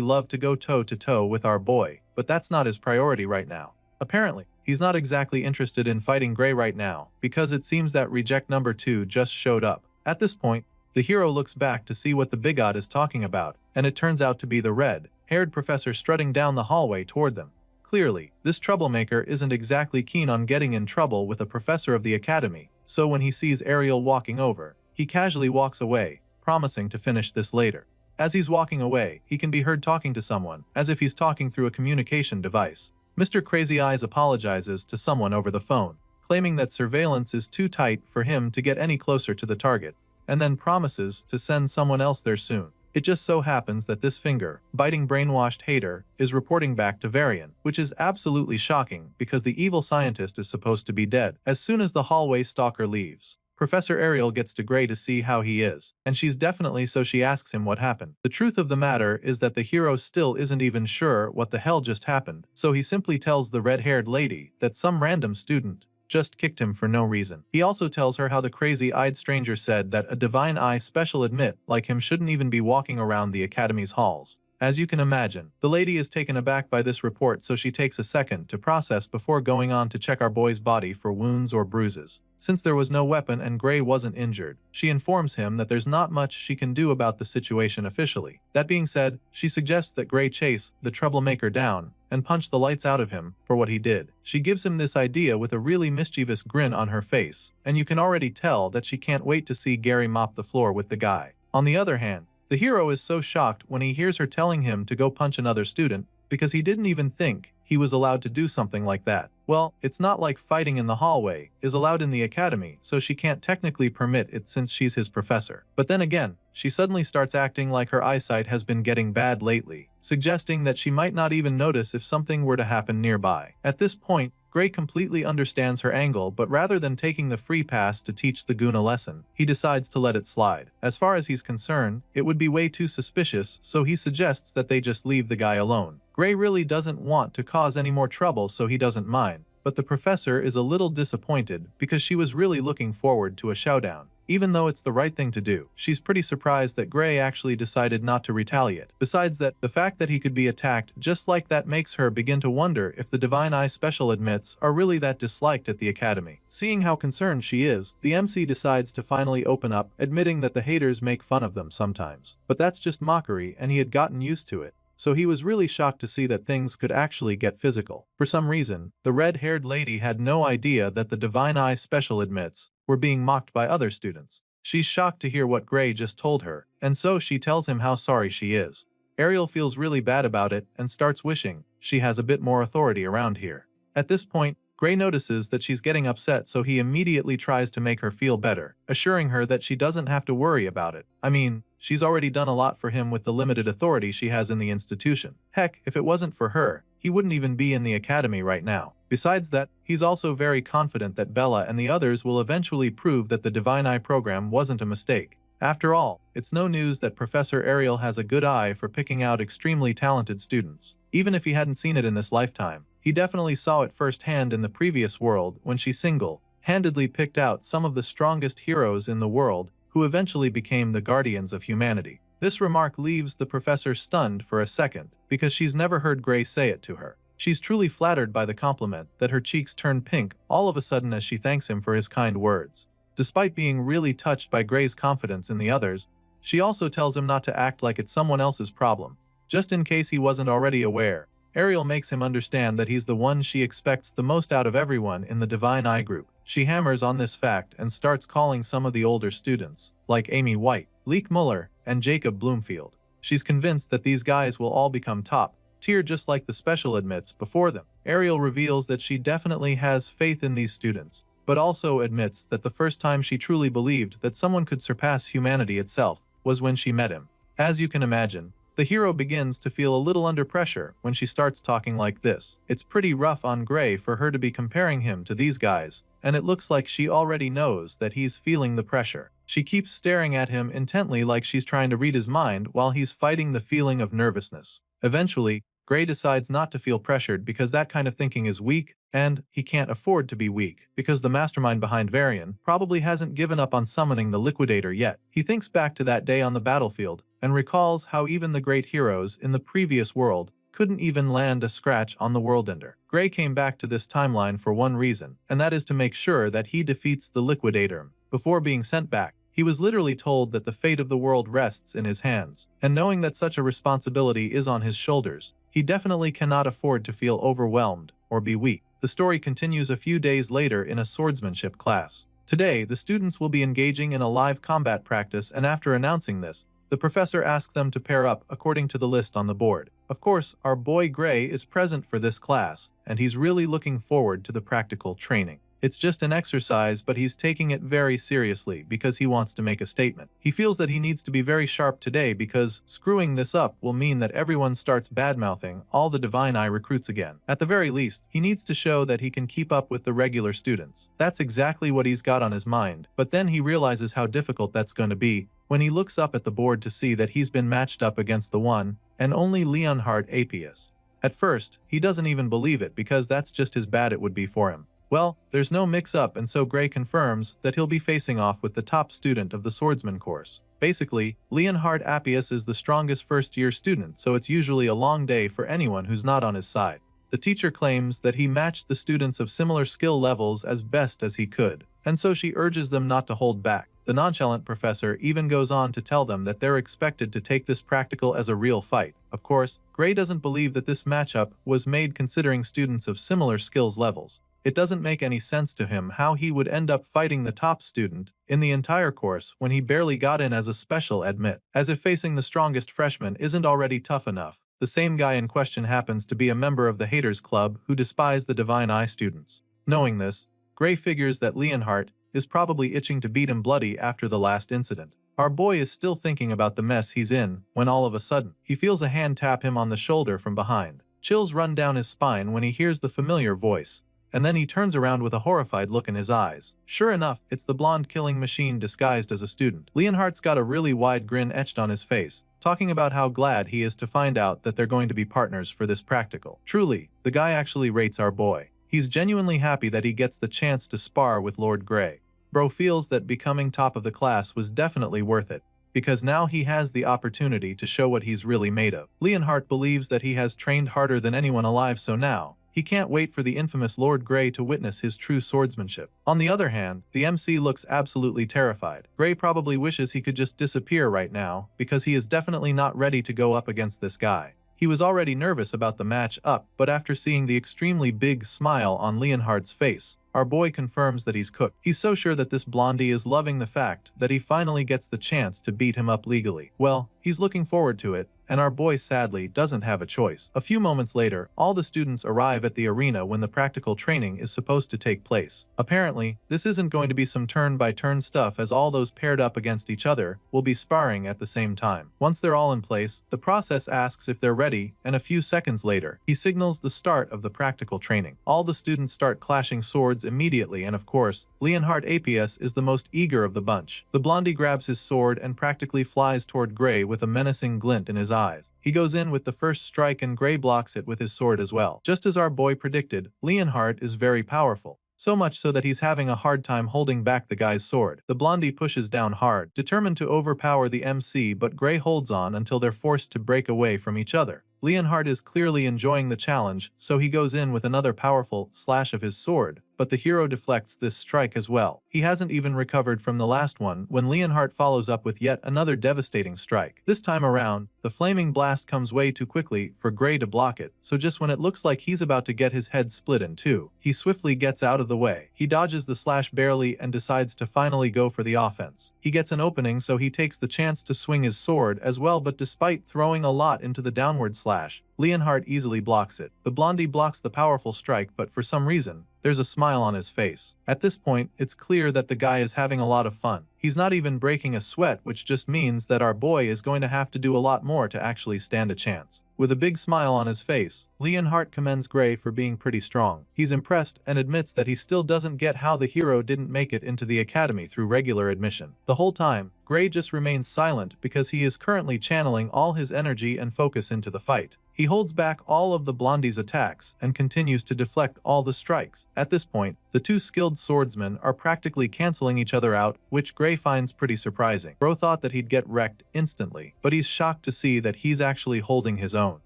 love to go toe-to-toe with our boy, but that's not his priority right now. Apparently, he's not exactly interested in fighting Gray right now, because it seems that reject number 2 just showed up. At this point, the hero looks back to see what the bigot is talking about, and it turns out to be the red-haired professor strutting down the hallway toward them. Clearly, this troublemaker isn't exactly keen on getting in trouble with a professor of the academy, so when he sees Ariel walking over, he casually walks away, promising to finish this later. As he's walking away, he can be heard talking to someone, as if he's talking through a communication device. Mr. Crazy Eyes apologizes to someone over the phone, claiming that surveillance is too tight for him to get any closer to the target, and then promises to send someone else there soon. It just so happens that this finger-biting brainwashed hater is reporting back to Varian, which is absolutely shocking because the evil scientist is supposed to be dead. As soon as the hallway stalker leaves, Professor Ariel gets to Gray to see how he is, and she's definitely so she asks him what happened. The truth of the matter is that the hero still isn't even sure what the hell just happened, so he simply tells the red-haired lady that some random student just kicked him for no reason. He also tells her how the crazy-eyed stranger said that a divine eye special admit like him shouldn't even be walking around the academy's halls. As you can imagine, the lady is taken aback by this report, so she takes a second to process before going on to check our boy's body for wounds or bruises. Since there was no weapon and Gray wasn't injured, she informs him that there's not much she can do about the situation officially. That being said, she suggests that Gray chase the troublemaker down and punch the lights out of him for what he did. She gives him this idea with a really mischievous grin on her face, and you can already tell that she can't wait to see Gary mop the floor with the guy. On the other hand, the hero is so shocked when he hears her telling him to go punch another student, because he didn't even think he was allowed to do something like that. Well, it's not like fighting in the hallway is allowed in the academy, so she can't technically permit it since she's his professor. But then again, she suddenly starts acting like her eyesight has been getting bad lately, suggesting that she might not even notice if something were to happen nearby. At this point, Gray completely understands her angle, but rather than taking the free pass to teach the goon a lesson, he decides to let it slide. As far as he's concerned, it would be way too suspicious, so he suggests that they just leave the guy alone. Gray really doesn't want to cause any more trouble, so he doesn't mind, but the professor is a little disappointed because she was really looking forward to a showdown. Even though it's the right thing to do, she's pretty surprised that Gray actually decided not to retaliate. Besides that, the fact that he could be attacked just like that makes her begin to wonder if the Divine Eye special admits are really that disliked at the academy. Seeing how concerned she is, the MC decides to finally open up, admitting that the haters make fun of them sometimes. But that's just mockery, and he had gotten used to it. So he was really shocked to see that things could actually get physical. For some reason, the red-haired lady had no idea that the Divine Eye special admits were being mocked by other students. She's shocked to hear what Gray just told her, and so she tells him how sorry she is. Ariel feels really bad about it and starts wishing she has a bit more authority around here. At this point, Gray notices that she's getting upset, so he immediately tries to make her feel better, assuring her that she doesn't have to worry about it. I mean, she's already done a lot for him with the limited authority she has in the institution. Heck, if it wasn't for her, he wouldn't even be in the academy right now. Besides that, he's also very confident that Bella and the others will eventually prove that the Divine Eye program wasn't a mistake. After all, it's no news that Professor Ariel has a good eye for picking out extremely talented students. Even if he hadn't seen it in this lifetime, he definitely saw it firsthand in the previous world when she single-handedly picked out some of the strongest heroes in the world who eventually became the guardians of humanity. This remark leaves the professor stunned for a second because she's never heard Gray say it to her. She's truly flattered by the compliment that her cheeks turn pink all of a sudden as she thanks him for his kind words. Despite being really touched by Gray's confidence in the others, she also tells him not to act like it's someone else's problem. Just in case he wasn't already aware, Ariel makes him understand that he's the one she expects the most out of everyone in the Divine Eye group. She hammers on this fact and starts calling some of the older students, like Amy White, Leek Muller, and Jacob Bloomfield. She's convinced that these guys will all become top tier just like the special admits before them. Ariel reveals that she definitely has faith in these students, but also admits that the first time she truly believed that someone could surpass humanity itself was when she met him. As you can imagine, the hero begins to feel a little under pressure when she starts talking like this. It's pretty rough on Gray for her to be comparing him to these guys, and it looks like she already knows that he's feeling the pressure. She keeps staring at him intently like she's trying to read his mind while he's fighting the feeling of nervousness. Eventually, Gray decides not to feel pressured because that kind of thinking is weak, and he can't afford to be weak because the mastermind behind Varian probably hasn't given up on summoning the Liquidator yet. He thinks back to that day on the battlefield and recalls how even the great heroes in the previous world couldn't even land a scratch on the Worldender. Gray came back to this timeline for one reason, and that is to make sure that he defeats the Liquidator. Before being sent back, he was literally told that the fate of the world rests in his hands, and knowing that such a responsibility is on his shoulders, he definitely cannot afford to feel overwhelmed or be weak. The story continues a few days later in a swordsmanship class. Today, the students will be engaging in a live combat practice, and after announcing this, the professor asks them to pair up according to the list on the board. Of course, our boy Gray is present for this class, and he's really looking forward to the practical training. It's just an exercise, but he's taking it very seriously because he wants to make a statement. He feels that he needs to be very sharp today because screwing this up will mean that everyone starts badmouthing all the Divine Eye recruits again. At the very least, he needs to show that he can keep up with the regular students. That's exactly what he's got on his mind, but then he realizes how difficult that's going to be when he looks up at the board to see that he's been matched up against the one and only Leonhard Apius. At first, he doesn't even believe it because that's just as bad it would be for him. Well, there's no mix-up, and so Gray confirms that he'll be facing off with the top student of the Swordsman course. Basically, Leonhard Appius is the strongest first-year student, so it's usually a long day for anyone who's not on his side. The teacher claims that he matched the students of similar skill levels as best as he could, and so she urges them not to hold back. The nonchalant professor even goes on to tell them that they're expected to take this practical as a real fight. Of course, Gray doesn't believe that this matchup was made considering students of similar skills levels. It doesn't make any sense to him how he would end up fighting the top student in the entire course when he barely got in as a special admit, as if facing the strongest freshman isn't already tough enough. The same guy in question happens to be a member of the Haters Club who despise the Divine Eye students. Knowing this, Gray figures that Leonhardt is probably itching to beat him bloody after the last incident. Our boy is still thinking about the mess he's in when all of a sudden, he feels a hand tap him on the shoulder from behind. Chills run down his spine when he hears the familiar voice, and then he turns around with a horrified look in his eyes. Sure enough, it's the blonde killing machine disguised as a student. Leonhardt's got a really wide grin etched on his face, talking about how glad he is to find out that they're going to be partners for this practical. Truly, the guy actually rates our boy. He's genuinely happy that he gets the chance to spar with Lord Gray. Bro feels that becoming top of the class was definitely worth it, because now he has the opportunity to show what he's really made of. Leonhardt believes that he has trained harder than anyone alive, so now he can't wait for the infamous Lord Gray to witness his true swordsmanship. On the other hand, the MC looks absolutely terrified. Gray probably wishes he could just disappear right now, because he is definitely not ready to go up against this guy. He was already nervous about the match up, but after seeing the extremely big smile on Leonhardt's face, our boy confirms that he's cooked. He's so sure that this blondie is loving the fact that he finally gets the chance to beat him up legally. Well, he's looking forward to it, and our boy sadly doesn't have a choice. A few moments later, all the students arrive at the arena when the practical training is supposed to take place. Apparently, this isn't going to be some turn-by-turn stuff, as all those paired up against each other will be sparring at the same time. Once they're all in place, the process asks if they're ready, and a few seconds later, he signals the start of the practical training. All the students start clashing swords immediately, and of course, Leonhard Apius is the most eager of the bunch. The blondie grabs his sword and practically flies toward Gray with a menacing glint in his eyes. He goes in with the first strike and Gray blocks it with his sword as well. Just as our boy predicted, Leonhard is very powerful. So much so that he's having a hard time holding back the guy's sword. The blondie pushes down hard, determined to overpower the MC, but Gray holds on until they're forced to break away from each other. Leonhard is clearly enjoying the challenge, so he goes in with another powerful slash of his sword, but the hero deflects this strike as well. He hasn't even recovered from the last one when Leonhardt follows up with yet another devastating strike. This time around, the flaming blast comes way too quickly for Gray to block it, so just when it looks like he's about to get his head split in two, he swiftly gets out of the way. He dodges the slash barely and decides to finally go for the offense. He gets an opening, so he takes the chance to swing his sword as well, but despite throwing a lot into the downward slash, Leonhardt easily blocks it. The blondie blocks the powerful strike, but for some reason, there's a smile on his face. At this point, it's clear that the guy is having a lot of fun. He's not even breaking a sweat, which just means that our boy is going to have to do a lot more to actually stand a chance. With a big smile on his face, Leonhardt commends Gray for being pretty strong. He's impressed and admits that he still doesn't get how the hero didn't make it into the academy through regular admission. The whole time, Gray just remains silent because he is currently channeling all his energy and focus into the fight. He holds back all of the blondie's attacks and continues to deflect all the strikes. At this point, the two skilled swordsmen are practically canceling each other out, which Gray finds pretty surprising. Bro thought that he'd get wrecked instantly, but he's shocked to see that he's actually holding his own.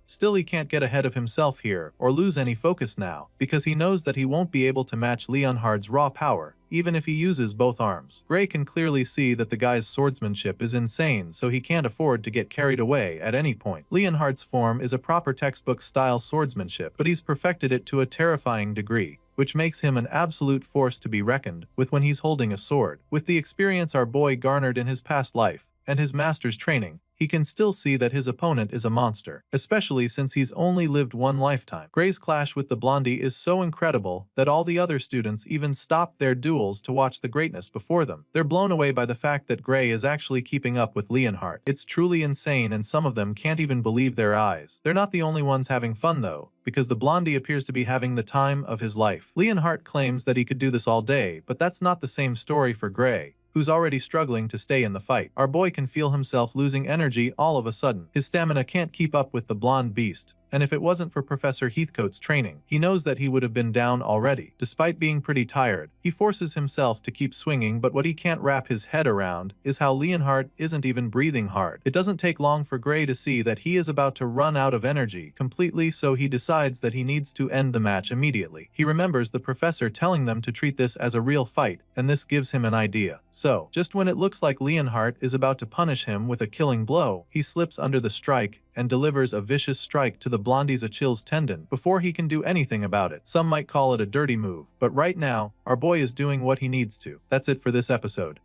Still, he can't get ahead of himself here or lose any focus now, because he knows that he won't be able to match Leonhardt's raw power, even if he uses both arms. Gray can clearly see that the guy's swordsmanship is insane, so he can't afford to get carried away at any point. Leonhardt's form is a proper textbook-style swordsmanship, but he's perfected it to a terrifying degree, which makes him an absolute force to be reckoned with when he's holding a sword. With the experience our boy garnered in his past life, and his master's training, he can still see that his opponent is a monster, especially since he's only lived one lifetime. Gray's clash with the blondie is so incredible that all the other students even stop their duels to watch the greatness before them. They're blown away by the fact that Gray is actually keeping up with Leonhardt. It's truly insane, and some of them can't even believe their eyes. They're not the only ones having fun though, because the blondie appears to be having the time of his life. Leonhardt claims that he could do this all day, but that's not the same story for Gray, who's already struggling to stay in the fight. Our boy can feel himself losing energy all of a sudden. His stamina can't keep up with the blonde beast, and if it wasn't for Professor Heathcote's training, he knows that he would have been down already. Despite being pretty tired, he forces himself to keep swinging, but what he can't wrap his head around is how Leonhardt isn't even breathing hard. It doesn't take long for Gray to see that he is about to run out of energy completely, so he decides that he needs to end the match immediately. He remembers the professor telling them to treat this as a real fight, and this gives him an idea. So, just when it looks like Leonhardt is about to punish him with a killing blow, he slips under the strike and delivers a vicious strike to the blondie's Achilles tendon before he can do anything about it. Some might call it a dirty move, but right now, our boy is doing what he needs to. That's it for this episode.